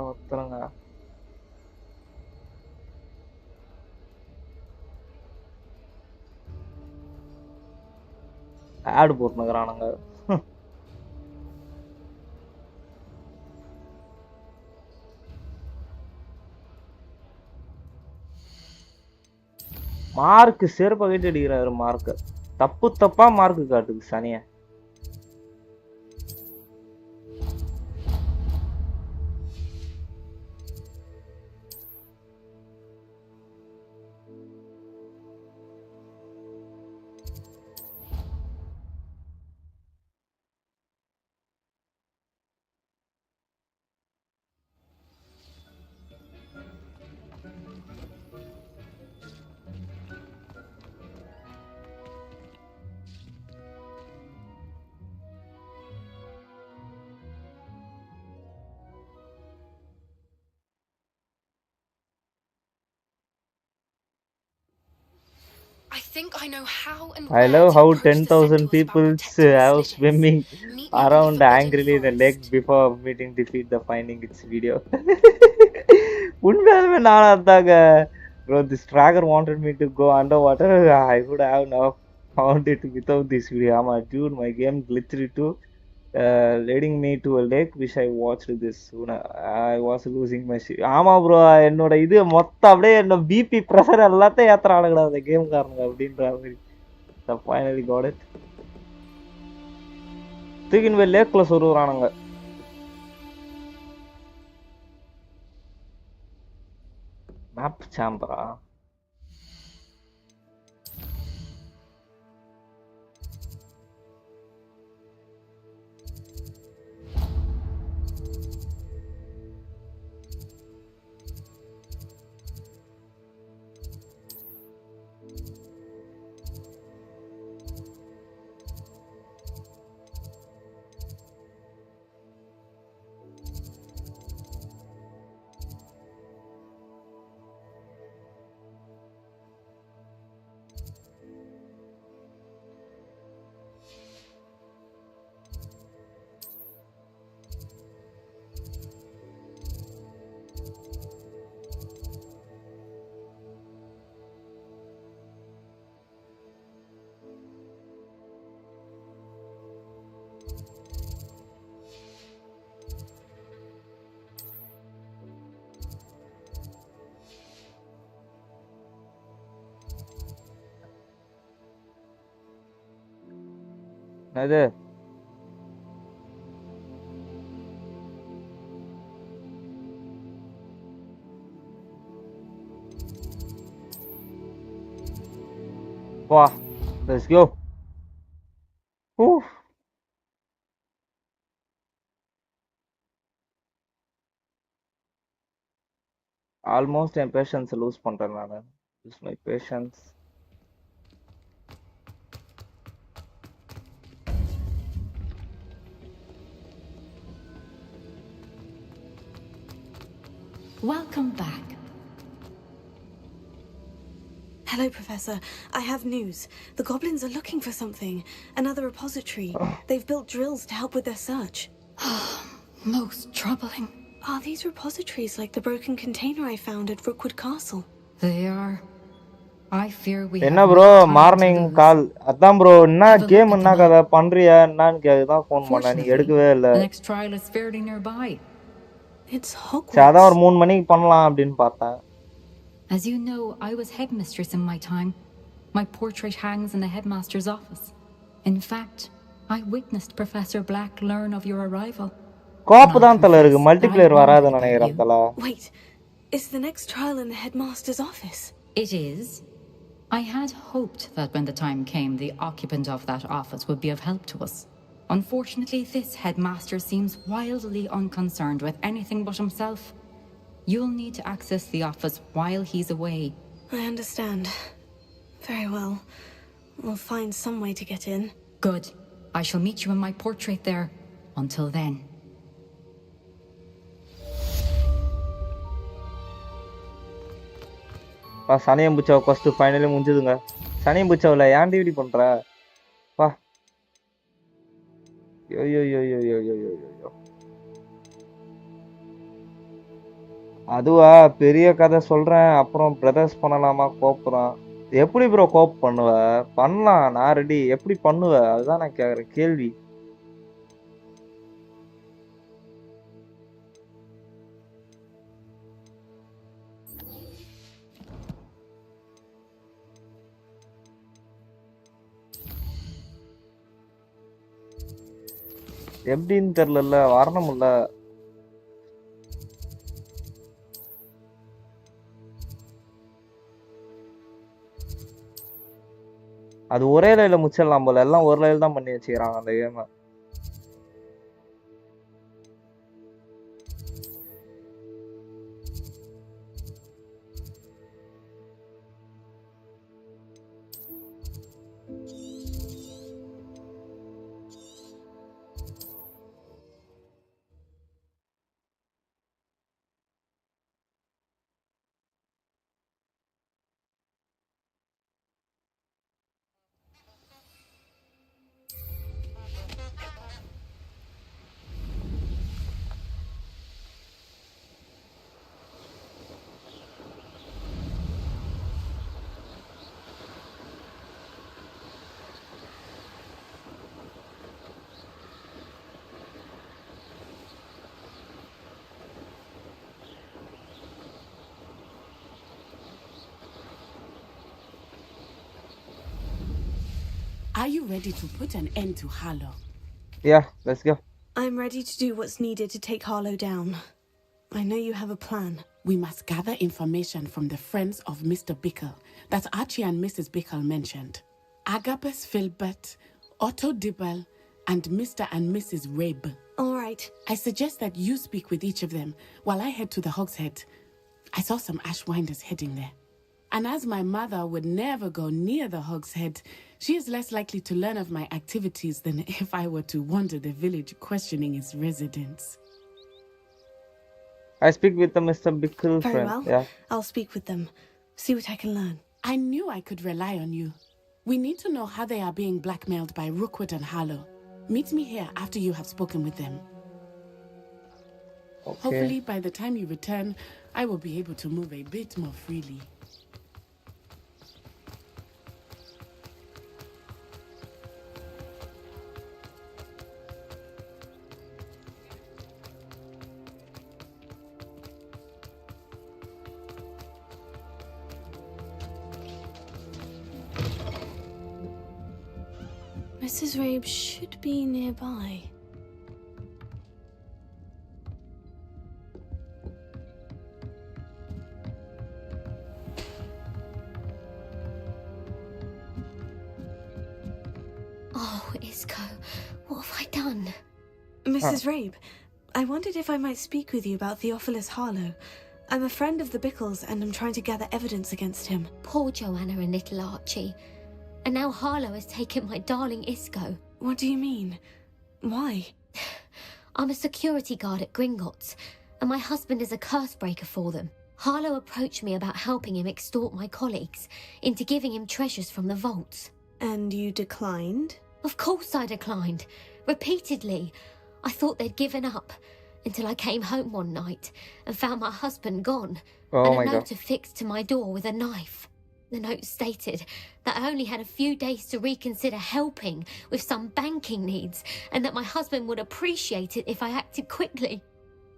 ஒருத்தருங்க ஆடு போட்டுனுக்குறானுங்க. மார்க்கு செருப்பை கிட்ட அடிக்கிறாரு. மார்க்கு தப்பு தப்பா மார்க்கு காட்டுது சனிய. I think I know how and I love how 10,000 people are swimming around angrily in the lake before meeting defeat the finding its video. உண்மையாலுமே நான் அதாங்க. Bro, this tracker wanted me to go underwater. I would have now found it without this video. I'm a dude, my game glitched too. Leading me to a lake. Wish I watched this sooner. I was losing my shit. ஆமா bro, என்னோட இது மொத்தம் அப்படியே என்ன BP pressure எல்லாத்தையும் ஏத்துறானுங்கடா அந்த game காரணங்க அப்படின்ற மாதிரி. I finally got it. தூக்கின் போய் லேக்ல சொருகுறானுங்க. மேப் சாம்பரா. அது வா, let's go. Oof. ஆல்மோஸ்ட் என் பேஷன்ஸ் லூஸ் பண்றேன் நான். Lose my patience. Welcome back. Hello, Professor. I have news. The goblins are looking for something. Another repository. They've built drills to help with their search. Most troubling. Are these repositories like the broken container I found at Rookwood Castle? They are. I fear we என்ன have bro no time morning to lose. கால் அதான் bro என்ன game என்ன கதை பண்றியா என்னன்னு கேக்குதான் phone பண்ண நீ எடுக்கவே இல்ல. The next trial is fairly nearby. It's Hogwarts. சரி அதான் ஒரு 3 மணிக்கு பண்ணலாம் அப்படின்னு பார்த்தேன். As you know, I was headmistress in my time. My portrait hangs in the headmaster's office. In fact, I witnessed Professor Black learn of your arrival. கோப் தான் தல இருக்கு மல்டிப்ளேயர் வராதுன்னு நினைக்கிறேன் தல. Wait, is the next trial in the headmaster's office? It is. I had hoped that when the time came, the occupant of that office would be of help to us. Unfortunately, this headmaster seems wildly unconcerned with anything but himself. You'll need to access the office while he's away. I understand. Very well. We'll find some way to get in. Good. I shall meet you in my portrait there. Until then. சனியம் புச்சாவை first finally முடிஞ்சதுங்க. சனியம் புச்சாவில் ஏன்டி இப்படி பண்ற வா. யோ அதுவா பெரிய கதை சொல்றேன். அப்புறம் பிரதர்ஸ் பண்ணலாமா கோப்புறான். எப்படி ப்ரோ கோப் பண்ணுவ? பண்ணலாம் நான் ரெடி. எப்படி பண்ணுவ அதுதான் நான் கேக்குறேன் கேள்வி. எப்படின்னு தெரியல வரணும்ல. அது ஒரே லைன்ல முடிச்சிடலாம் போல. எல்லாம் ஒரு லைன் தான் பண்ணி வச்சுக்கிறாங்க அந்த game. Are you ready to put an end to Harlow? Yeah, let's go. I'm ready to do what's needed to take Harlow down. I know you have a plan. We must gather information from the friends of Mr. Bickle that Archie and Mrs. Bickle mentioned. Agabus Filbert, Otto Dibble, and Mr. and Mrs. Rabe. All right. I suggest that you speak with each of them while I head to the Hogshead. I saw some Ashwinders heading there. And as my mother would never go near the Hogshead, she is less likely to learn of my activities than if I were to wander the village questioning its residents. I speak with the Mr. Bickle Very friend. well. Yeah. I'll speak with them. See what I can learn. I knew I could rely on you. We need to know how they are being blackmailed by Rookwood and Harlow. Meet me here after you have spoken with them. Okay. Hopefully, by the time you return, I will be able to move a bit more freely. Mrs. Rabe should be nearby. Oh, Isco, what have I done? Mrs. Rabe, I wondered if I might speak with you about Theophilus Harlow. I'm a friend of the Bickles and I'm trying to gather evidence against him. Poor Joanna and little Archie. And now Harlow has taken my darling Isco. What do you mean? Why? I'm a security guard at Gringotts, and my husband is a curse breaker for them. Harlow approached me about helping him extort my colleagues into giving him treasures from the vaults. And you declined? Of course I declined. Repeatedly. I thought they'd given up, until I came home one night and found my husband gone, and a note affixed to my door with a knife. The note stated that I only had a few days to reconsider helping with some banking needs, and that my husband would appreciate it if I acted quickly.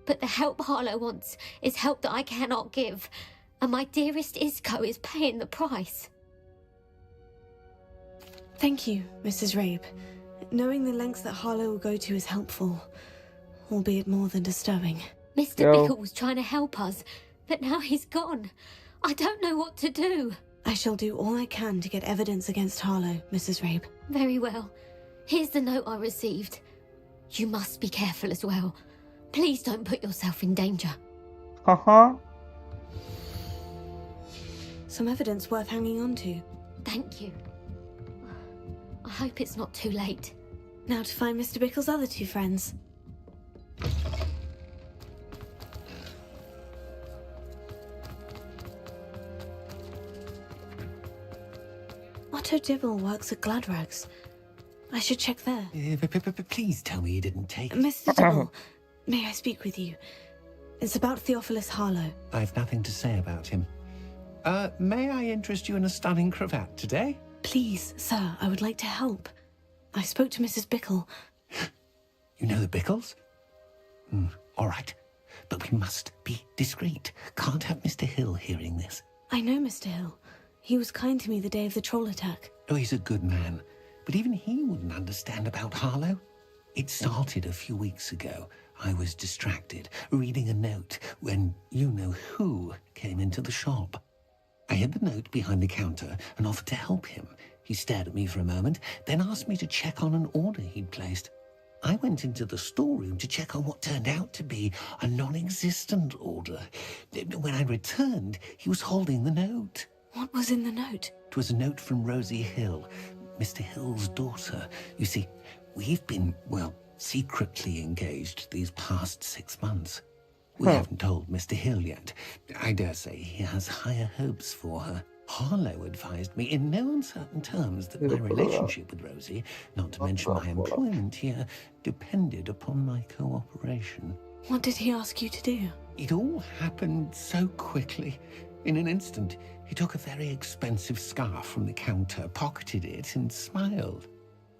But the help Harlow wants is help that I cannot give, and my dearest Isco is paying the price. Thank you, Mrs. Rabe. Knowing the lengths that Harlow will go to is helpful, albeit more than disturbing. Mr. Bickle was trying to help us, but now he's gone. I don't know what to do. I shall do all I can to get evidence against Harlow, Mrs. Rabe. Very well. Here's the note I received. You must be careful as well. Please don't put yourself in danger. Some evidence worth hanging on to. Thank you. I hope it's not too late. Now to find Mr. Bickle's other two friends. Otto Dibble works at Gladrags. I should check there. Please tell me you didn't take it. Mr. Dibble, may I speak with you? It's about Theophilus Harlow. I've nothing to say about him. May I interest you in a stunning cravat today? Please, sir, I would like to help. I spoke to Mrs. Bickle. You know the Bickles? All right. But we must be discreet. Can't have Mr. Hill hearing this. I know Mr. Hill. He was kind to me the day of the troll attack. Oh, he's a good man. But even he wouldn't understand about Harlow. It started a few weeks ago. I was distracted, reading a note, when you-know-who came into the shop. I hid the note behind the counter and offered to help him. He stared at me for a moment, then asked me to check on an order he'd placed. I went into the storeroom to check on what turned out to be a non-existent order. When I returned, he was holding the note. What was in the note? It was a note from Rosie Hill, Mr. Hill's daughter. You see, we've been, secretly engaged these past 6 months. We haven't told Mr. Hill yet. I dare say he has higher hopes for her. Harlow advised me in no uncertain terms that my relationship with Rosie, not to mention my employment here, depended upon my cooperation. What did he ask you to do? It all happened so quickly. In an instant, he took a very expensive scarf from the counter, pocketed it, and smiled.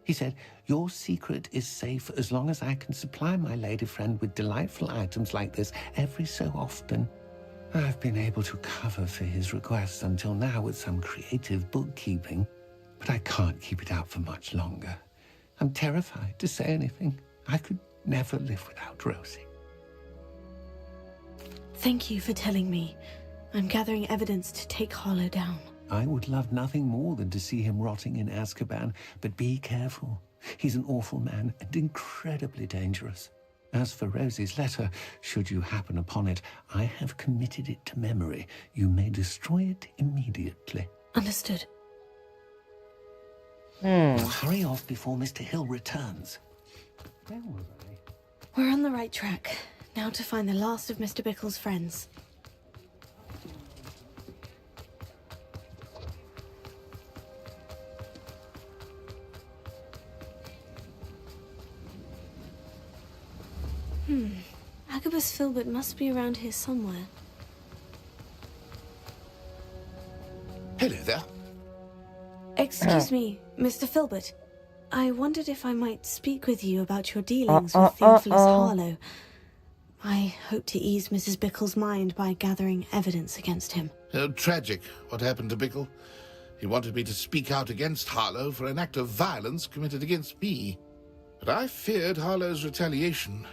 He said, "Your secret is safe as long as I can supply my lady friend with delightful items like this every so often." I've been able to cover for his requests until now with some creative bookkeeping, but I can't keep it out for much longer. I'm terrified to say anything. I could never live without Rosie. Thank you for telling me. I'm gathering evidence to take Harlow down. I would love nothing more than to see him rotting in Azkaban, but be careful. He's an awful man and incredibly dangerous. As for Rosie's letter, should you happen upon it, I have committed it to memory. You may destroy it immediately. Understood. Now hurry off before Mr. Hill returns. Where was I? We're on the right track. Now to find the last of Mr. Bickle's friends. Agabus Filbert must be around here somewhere. Hello there. Excuse me, Mr. Filbert. I wondered if I might speak with you about your dealings with Theophilus Harlow. I hope to ease Mrs. Bickle's mind by gathering evidence against him. Tragic, what happened to Bickle. He wanted me to speak out against Harlow for an act of violence committed against me. But I feared Harlow's retaliation,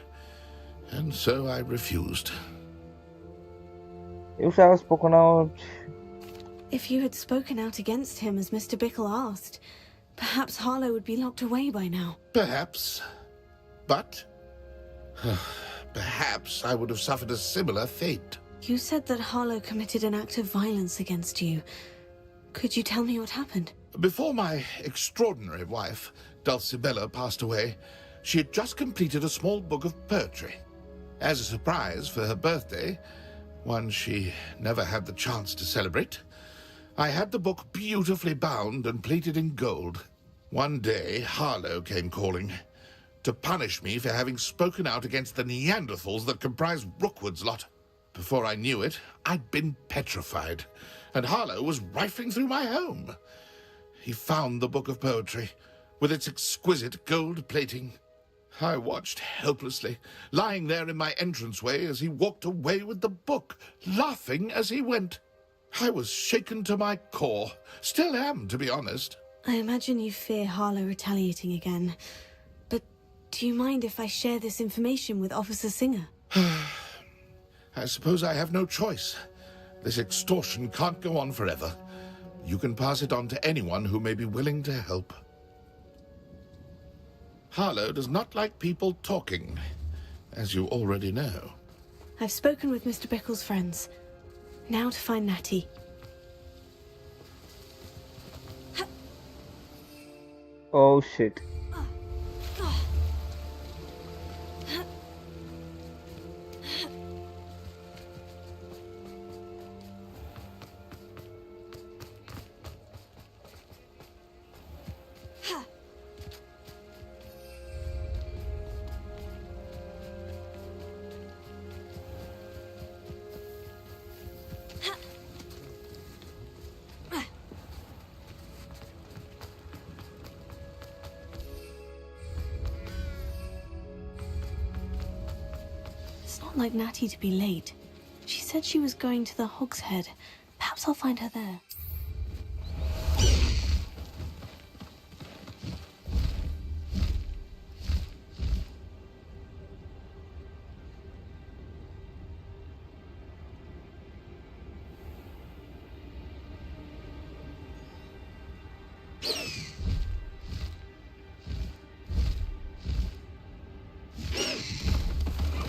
and so I refused. If I have spoken out... If you had spoken out against him as Mr. Bickle asked, perhaps Harlow would be locked away by now. Perhaps. But... perhaps I would have suffered a similar fate. You said that Harlow committed an act of violence against you. Could you tell me what happened? Before my extraordinary wife, Dulcibella, passed away, she had just completed a small book of poetry. As a surprise for her birthday, one she never had the chance to celebrate, I had the book beautifully bound and plated in gold. One day, Harlow came calling to punish me for having spoken out against the Neanderthals that comprised Rookwood's lot. Before I knew it, I'd been petrified, and Harlow was rifling through my home. He found the book of poetry, with its exquisite gold plating. I watched helplessly, lying there in my entranceway as he walked away with the book, laughing as he went. I was shaken to my core. Still am, to be honest. I imagine you fear Harlow retaliating again. But do you mind if I share this information with Officer Singer? I suppose I have no choice. This extortion can't go on forever. You can pass it on to anyone who may be willing to help. Harlow does not like people talking, as you already know. I've spoken with Mr. Bickle's friends. Now to find Natty. Oh shit. Like Natty to be late. She said she was going to the Hog's Head. Perhaps I'll find her there.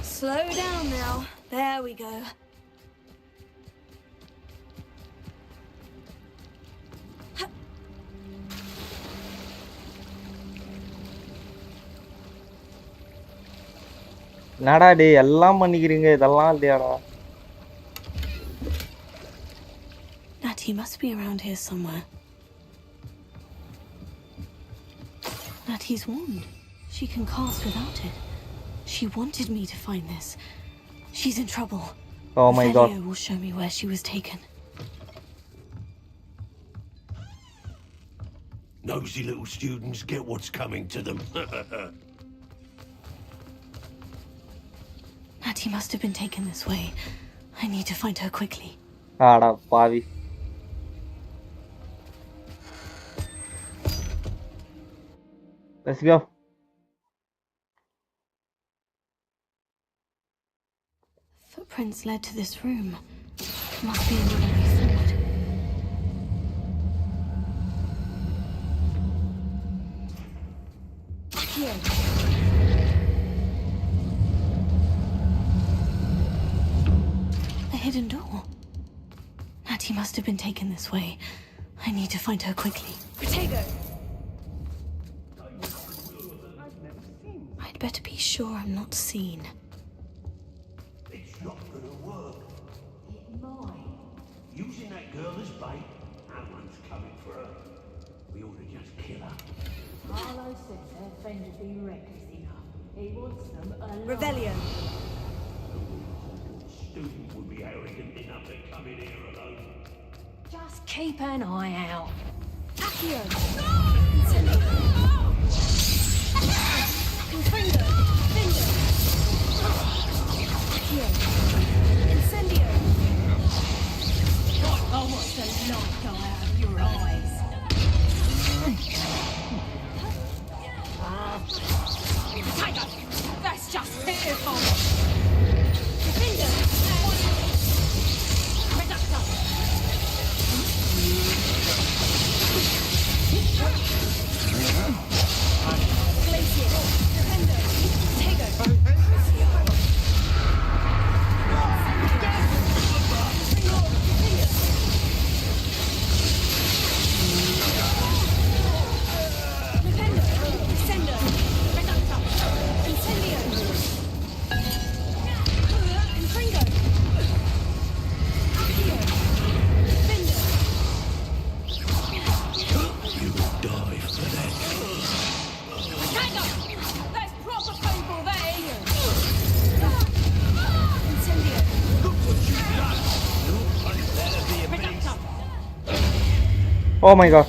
Slow down now. There we go. என்னடா டேய் எல்லாம் பண்ணிக்கிறீங்க இதெல்லாம் இல்லையாடா? Natty must be around here somewhere. Natty's wand. She can cast without it. She wanted me to find this. She's in trouble. Oh my god. Velio will show me where she was taken. Nosy little students get what's coming to them. Natty must have been taken this way. I need to find her quickly. ஆடா பாவி. Let's go. Footprints led to this room. Must be another way forward. Here. A hidden door. Natty must have been taken this way. I need to find her quickly. Potato! I'd better be sure I'm not seen. It's not gonna work. It might. Using that girl as bait, that one's coming for her. We ought to just kill her. Harlow says her friend would be reckless enough. He wants them alive. Revelio. Student would be arrogant enough to come in here alone. Just keep an eye out. Accio! Incendio! Confringo! Finger! Accio! Incendio! I watch the light go out of your eyes. Potato! That's just pitiful! Defender! Reductor! Oh my god.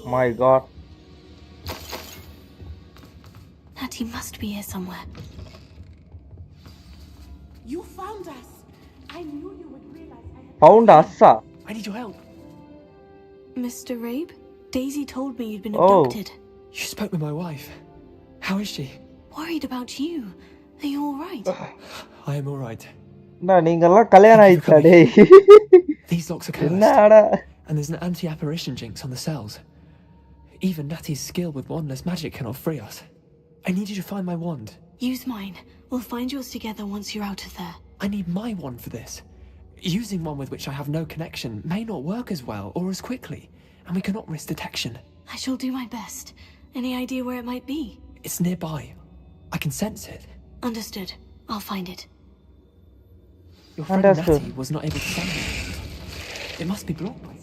My god. Natty must be here somewhere. You found us. I knew you would realize I had... Found us? I need your help. Mr. Rabe? Daisy told me you'd been abducted. You spoke with my wife. How is she? Worried about you. Are you alright? I am alright. These locks are cursed. And there's an anti-apparition jinx on the cells. Even Natty's skill with wandless magic cannot free us. I need you to find my wand. Use mine. We'll find yours together once you're out of there. I need my wand for this. Using one with which I have no connection may not work as well or as quickly, and we cannot risk detection. I shall do my best. Any idea where it might be? It's nearby. I can sense it. Understood. I'll find it. Your friend Natty was not able to find it. It must be blocked by something.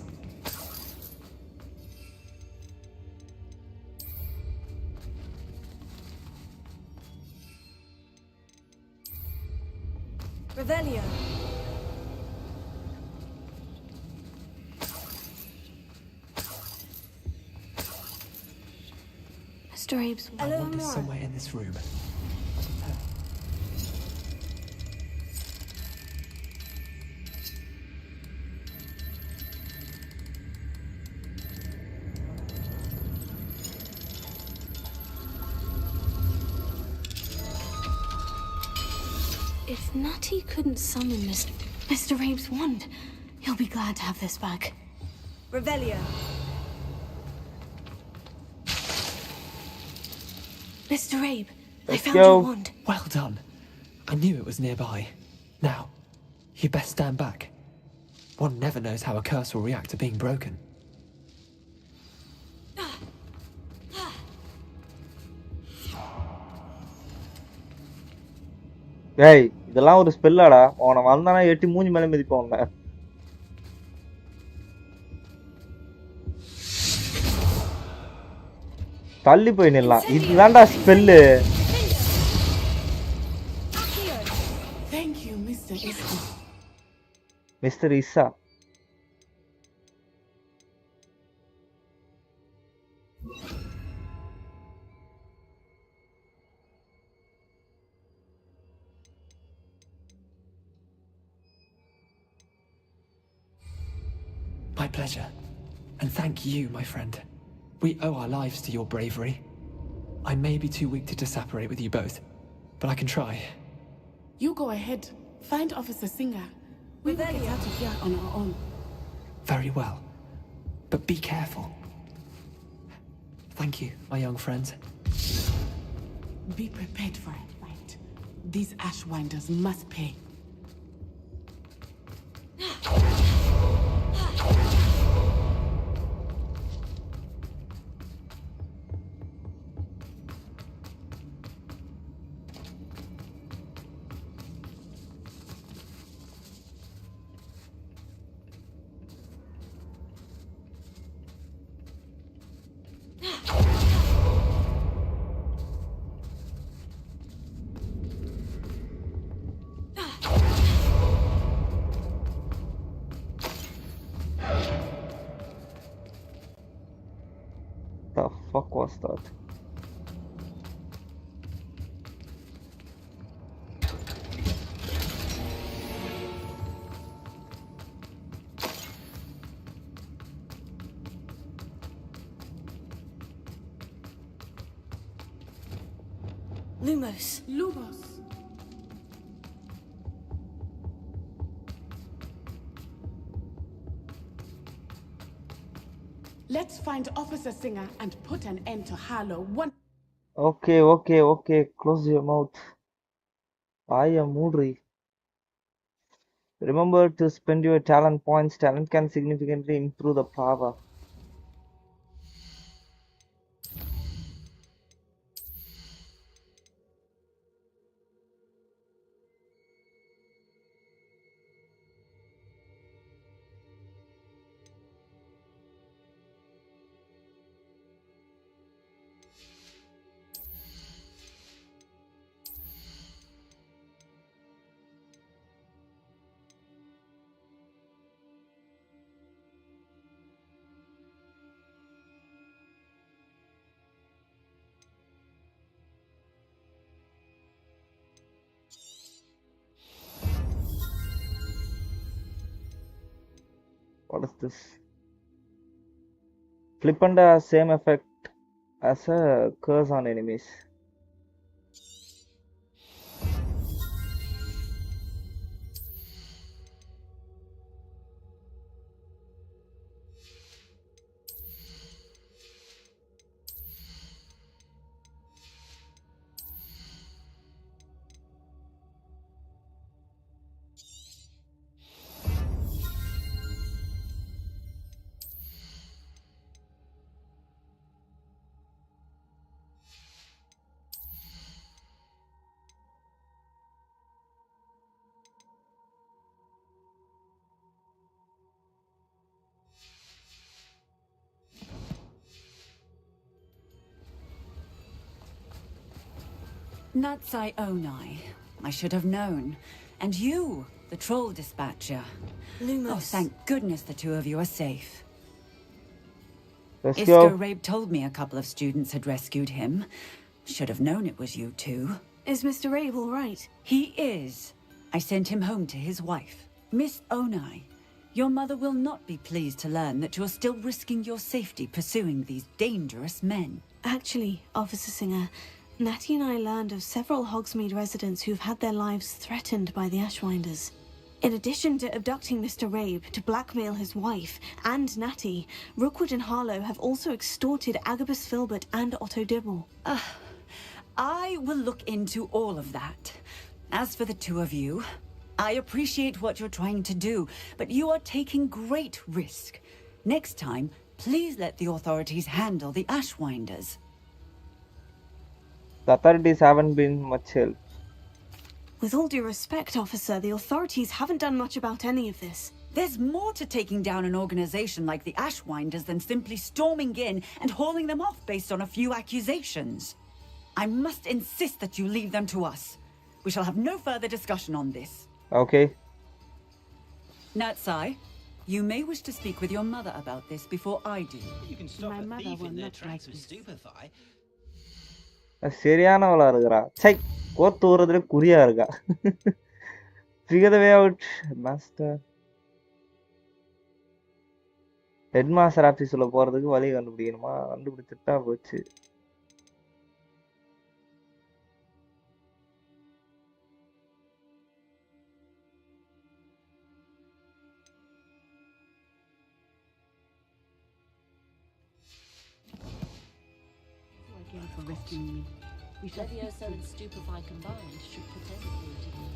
Revelio. Mr. Abe's wand is somewhere in this room. If Natty couldn't summon Mr. Rabe's wand, he'll be glad to have this back. Revelio. Mr. Rabe, I Let's found go. your wand. Well done. I knew it was nearby. Now, you best stand back. One never knows how a curse will react to being broken. ஏய் இதெல்லாம் ஒரு ஸ்பெல்லாடா அவனை வந்தானா எட்டி மூஞ்சி மேல மிதிப்பான் உன்னை தள்ளி போய் நில்லாம் இதுதான்டா spell Thank you, Mr. Issa. Mister Issa My pleasure. And thank you, my friend. We owe our lives to your bravery. I may be too weak to separate with you both, but I can try. You go ahead. Find Officer Singer. We will get out of here on our own. Very well. But be careful. Thank you, my young friends. Be prepared for it, right? These Ashwinders must pay. was that? Lumos. Lumos. Let's find Officer Singer and put an end to Harlow one. Okay. Close your mouth. I am Moodry. Remember to spend your talent points. Talent can significantly improve the power. What is this? Flippant has same effect as a curse on enemies. Natsai Onai. I should have known. And you, the troll dispatcher. Lumos. Oh, thank goodness the two of you are safe. Let's Isco go. Rabe told me a couple of students had rescued him. Should have known it was you two. Is Mr. Rabe all right? He is. I sent him home to his wife. Miss Onai, your mother will not be pleased to learn that you're still risking your safety pursuing these dangerous men. Actually, Officer Singer, Natty and I learned of several Hogsmeade residents who've had their lives threatened by the Ashwinders. In addition to abducting Mr. Rabe to blackmail his wife and Natty, Rookwood and Harlow have also extorted Agabus Filbert and Otto Dibble. I will look into all of that. As for the two of you, I appreciate what you're trying to do, but you are taking great risk. Next time, please let the authorities handle the Ashwinders. The authorities haven't been much help. With all due respect, officer, the authorities haven't done much about any of this. There's more to taking down an organization like the Ashwinders than simply storming in and hauling them off based on a few accusations. I must insist that you leave them to us. We shall have no further discussion on this. Okay. Natsai, you may wish to speak with your mother about this before I do. You can stop a thief in their tracks with stupefy. சரியானவளா இருக்கறா. சை கோத்து ஊறதுல குறியா இருக்கா. Figure the way out, master. Headmaster ஆபீஸ்ல போறதுக்கு வழி கண்டுபிடிக்கணுமா? கண்டுபிடிச்சிட்டா போச்சு. For rescuing me. We shall Levioso and Stupefy combined should put everything to you.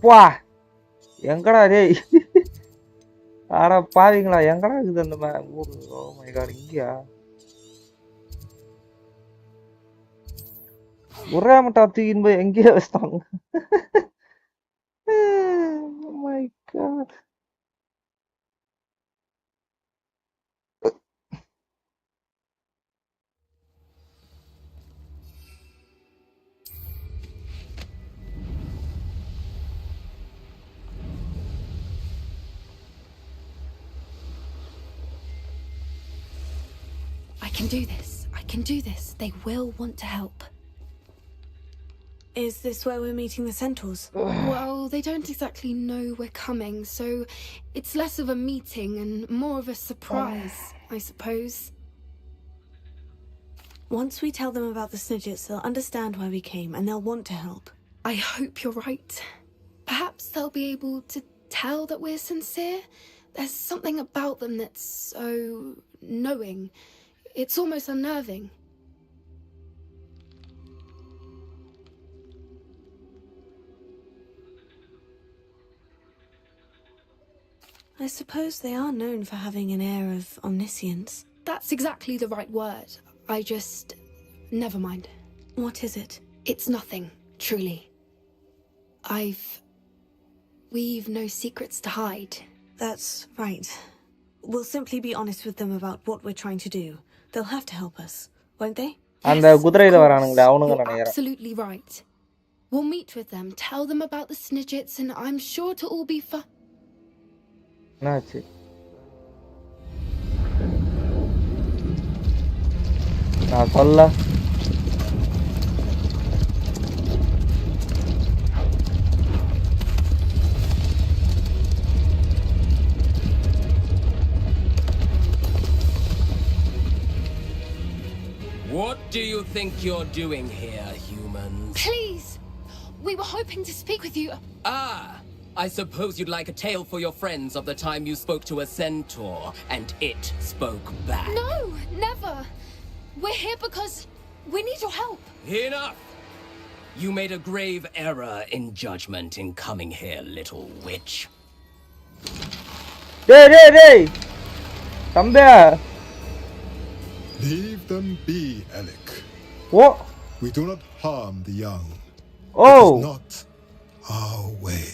வா எங்கடா டேய் ஆடா பாவீங்களா எங்கடா இருக்குது அந்த ஊரு ஓ மை காட் இங்கயா ஒரே மட்டா தூக்கின்னு போய் எங்கேயோ வச்சிட்டாங்க. Oh my god. I can do this. I can do this. They will want to help. Is this where we're meeting the centaurs? Well, they don't exactly know we're coming, so it's less of a meeting and more of a surprise, I suppose. Once we tell them about the Snidgets, they'll understand why we came and they'll want to help. I hope you're right. Perhaps they'll be able to tell that we're sincere. There's something about them that's so knowing. It's almost unnerving. I suppose they are known for having an air of omniscience. That's exactly the right word. I just... never mind. What is it? It's nothing, truly. We've no secrets to hide. That's right. We'll simply be honest with them about what we're trying to do. They'll have to help us, won't they? அந்த குதிரையில வரானுங்களே அவனுங்க நினைக்கிறேன். Absolutely right. We'll meet with them, tell them about the Snidgets, and I'm sure to all be fun. என்னாச்சு? நான் சொல்ல What do you think you're doing here, humans? Please! We were hoping to speak with you. Ah! I suppose you'd like a tale for your friends of the time you spoke to a centaur, and it spoke back. No! Never! We're here because we need your help. Enough! You made a grave error in judgment in coming here, little witch. Hey! Tamba! Leave them be, Alec. What? We do not harm the young. Oh! It is not our way.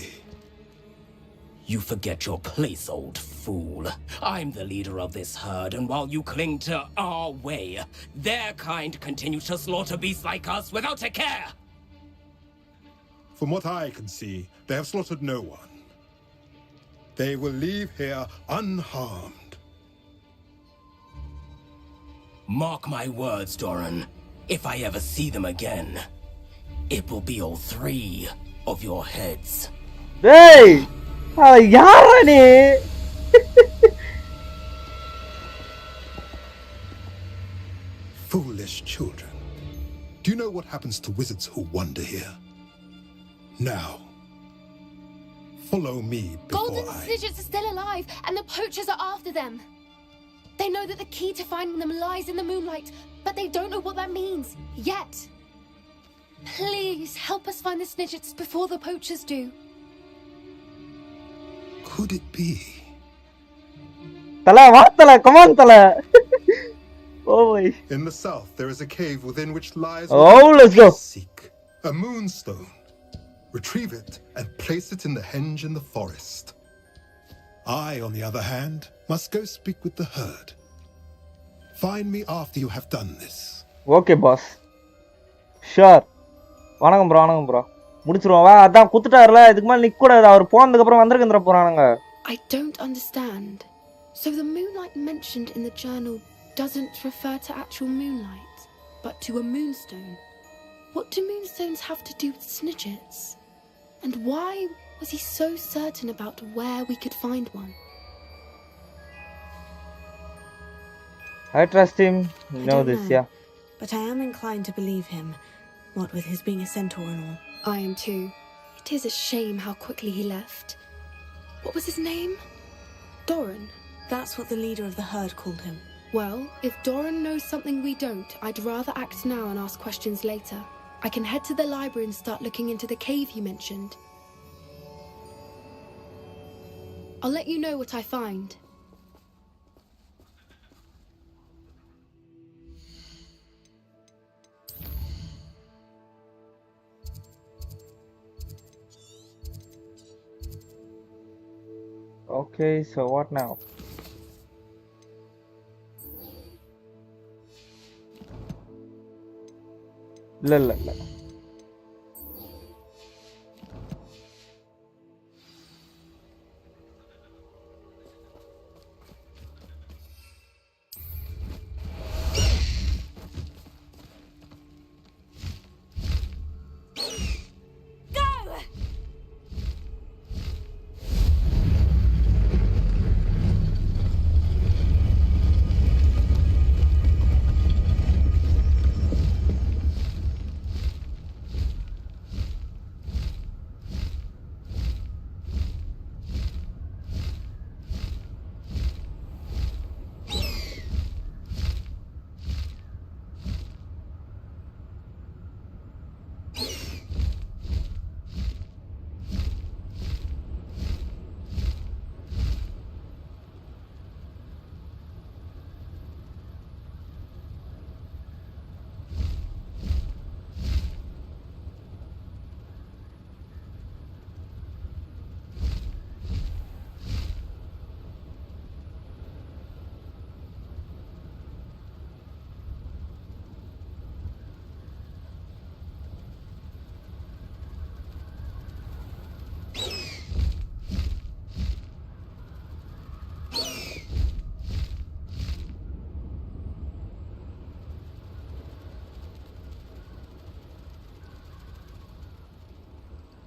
You forget your place, old fool. I'm the leader of this herd, and while you cling to our way, their kind continue to slaughter beasts like us without a care. From what I can see, they have slaughtered no one. They will leave here unharmed. Mark my words, Doran. If I ever see them again, it will be all 3 of your heads. Hey! யாரா நீ? Foolish children. Do you know what happens to wizards who wander here? Now, follow me before Golden Snidgets are still alive, and the poachers are after them. They know that the key to finding them lies in the moonlight, but they don't know what that means, yet. Please, help us find the Snidgets before the poachers do. Could it be? Tala, Tala, come on, Tala. Oh boy. In the south, there is a cave within which lies. Oh, let's go. Seek a moonstone. Retrieve it and place it in the henge in the forest. I, on the other hand, must go speak with the herd. Find me after you have done this. Okay, boss. Sure. வணக்கம் bro முடிச்சிருவோம். வா அதான் குத்துட்டாருல, இதுக்கு மேல நிக்க கூடாது. அவர் போனதுக்கு அப்புறம் வந்திருக்கேன்ற போறானுங்க. I don't understand. So the moonlight mentioned in the journal doesn't refer to actual moonlight, but to a moonstone. What do moonstones have to do with Snidgets? And why was he so certain about where we could find one? I trust him. You know this, yeah. But I am inclined to believe him. What with his being a centaur and all. I am too. It is a shame how quickly he left. What was his name? Doran. That's what the leader of the herd called him. Well, if Doran knows something we don't, I'd rather act now and ask questions later. I can head to the library and start looking into the cave you mentioned. I'll let you know what I find. Okay, so what now? La la la.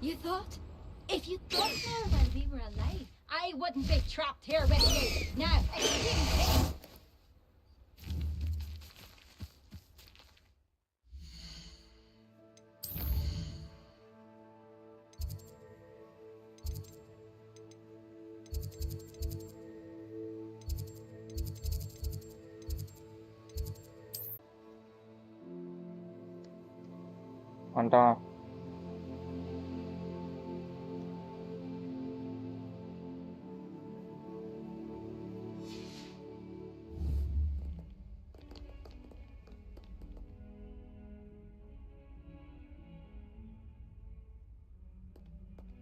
You thought? If you thought there when we were alive, I wouldn't be trapped here with you. Now, excuse me. வந்துட்டான்.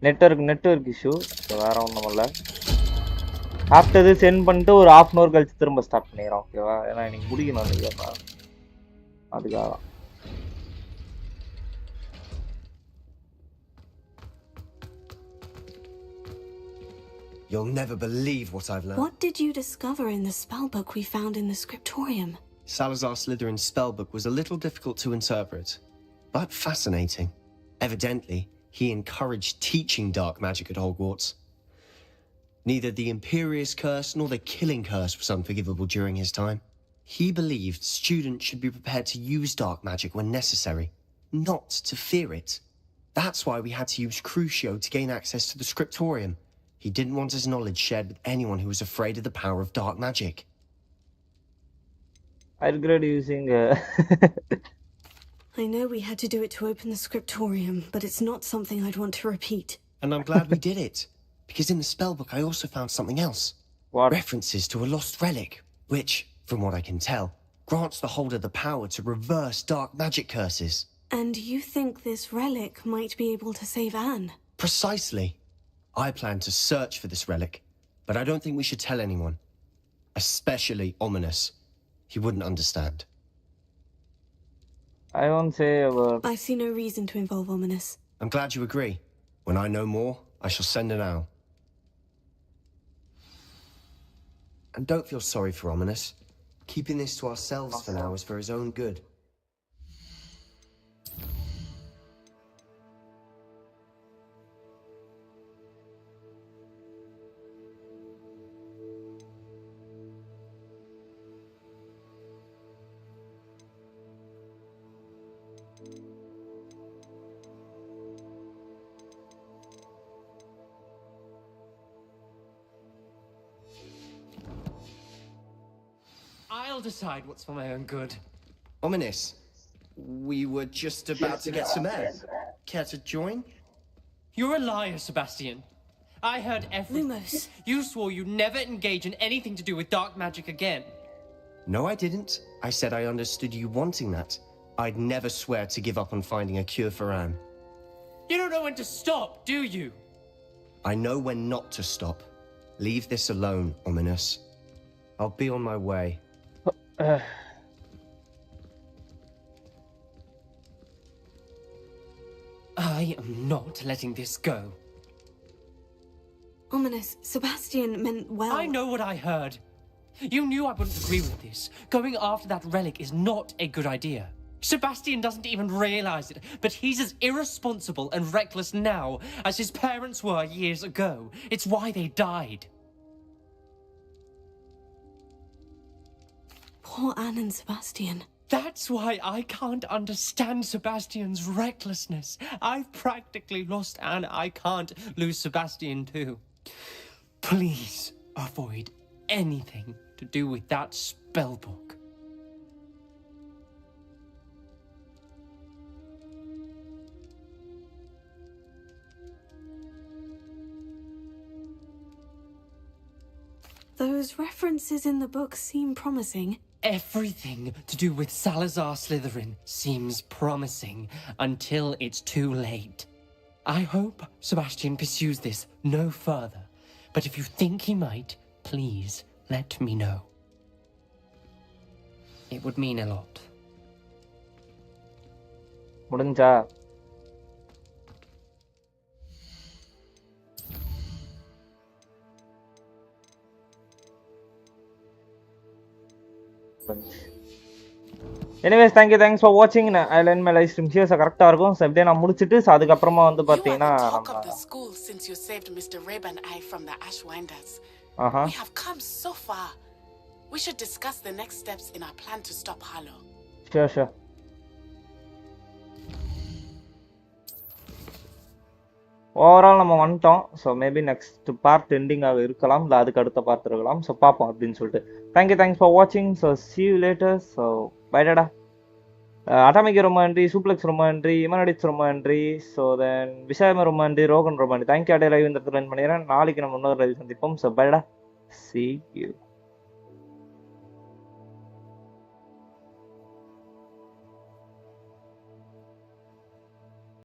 Network issue. வேற ஒன்றும் இல்லை. After இது send பண்ணிட்டு ஒரு ½ hour கழிச்சு திரும்ப start பண்ணிடுறோம். ஓகேவா? ஏன்னா இன்னைக்கு முடிக்கணும் இல்லையா, அதுக்காக தான். You'll never believe what I've learned. What did you discover in the spellbook we found in the scriptorium? Salazar Slytherin's spellbook was a little difficult to interpret, but fascinating. Evidently, he encouraged teaching dark magic at Hogwarts. Neither the Imperious Curse nor the Killing Curse was unforgivable during his time. He believed students should be prepared to use dark magic when necessary, not to fear it. That's why we had to use Crucio to gain access to the scriptorium. He didn't want his knowledge shared with anyone who was afraid of the power of dark magic. I regret using... I know we had to do it to open the scriptorium, but it's not something I'd want to repeat. And I'm glad we did it, because in the spellbook I also found something else. What? References to a lost relic, which, from what I can tell, grants the holder the power to reverse dark magic curses. And you think this relic might be able to save Anne? Precisely. I plan to search for this relic, but I don't think we should tell anyone. Especially Ominous. He wouldn't understand. I won't say a word. I see no reason to involve Ominous. I'm glad you agree. When I know more, I shall send an owl. And don't feel sorry for Ominous. Keeping this to ourselves for now is for his own good. I'll decide what's for my own good. Ominous, we were just about to get some air. Care to join? You're a liar, Sebastian. I heard everything. Lumos. You swore you'd never engage in anything to do with dark magic again. No, I didn't. I said I understood you wanting that. I'd never swear to give up on finding a cure for Anne. You don't know when to stop, do you? I know when not to stop. Leave this alone, Ominous. I'll be on my way. I am not letting this go. Ominous, Sebastian meant well. I know what I heard. You knew I wouldn't agree with this. Going after that relic is not a good idea. Sebastian doesn't even realize it, but he's as irresponsible and reckless now as his parents were years ago. It's why they died. Poor Anne and Sebastian. That's why I can't understand Sebastian's recklessness. I've practically lost Anne. I can't lose Sebastian too. Please avoid anything to do with that spellbook. Those references in the book seem promising. Everything to do with Salazar Slytherin seems promising until it's too late. I hope Sebastian pursues this no further, but if you think he might, please let me know. It would mean a lot. முடிஞ்சா anyways thanks for watching. I'll end my live stream here. So கரெக்ட்டா இருக்கும். So இப்படியே நான் முடிச்சிட்டு அதுக்கு அப்புறமா வந்து பாத்தீங்கன்னா talk of the school since you saved Mr. Reb and I from the Ashwinders. We have come so far. We should discuss the next steps in our plan to stop Harlow. Sure. Overall நம்ம வந்துட்டோம். So maybe next part எண்டிங்காக இருக்கலாம், இல்லை அதுக்கு அடுத்த part இருக்கலாம். So பார்ப்போம் அப்படின்னு சொல்லிட்டு தேங்க்ஸ் ஃபார் வாட்சிங். So see you later. So பைடா. அட்டாமிக்கு ரொம்ப நன்றி, சூப்ளெக்ஸ் ரொம்ப நன்றி, இமனடிட்ஸ் ரொம்ப நன்றி, ஸோ தென் விஷயமே ரொம்ப நன்றி, ரோகன் ரொம்ப நன்றி. தேங்க்யூ. அடைய லைவ் இந்த இடத்துல பண்ணிடுறேன். நாளைக்கு நம்ம இன்னொரு லைவ் சந்திப்போம். ஸோ பைடா. see you.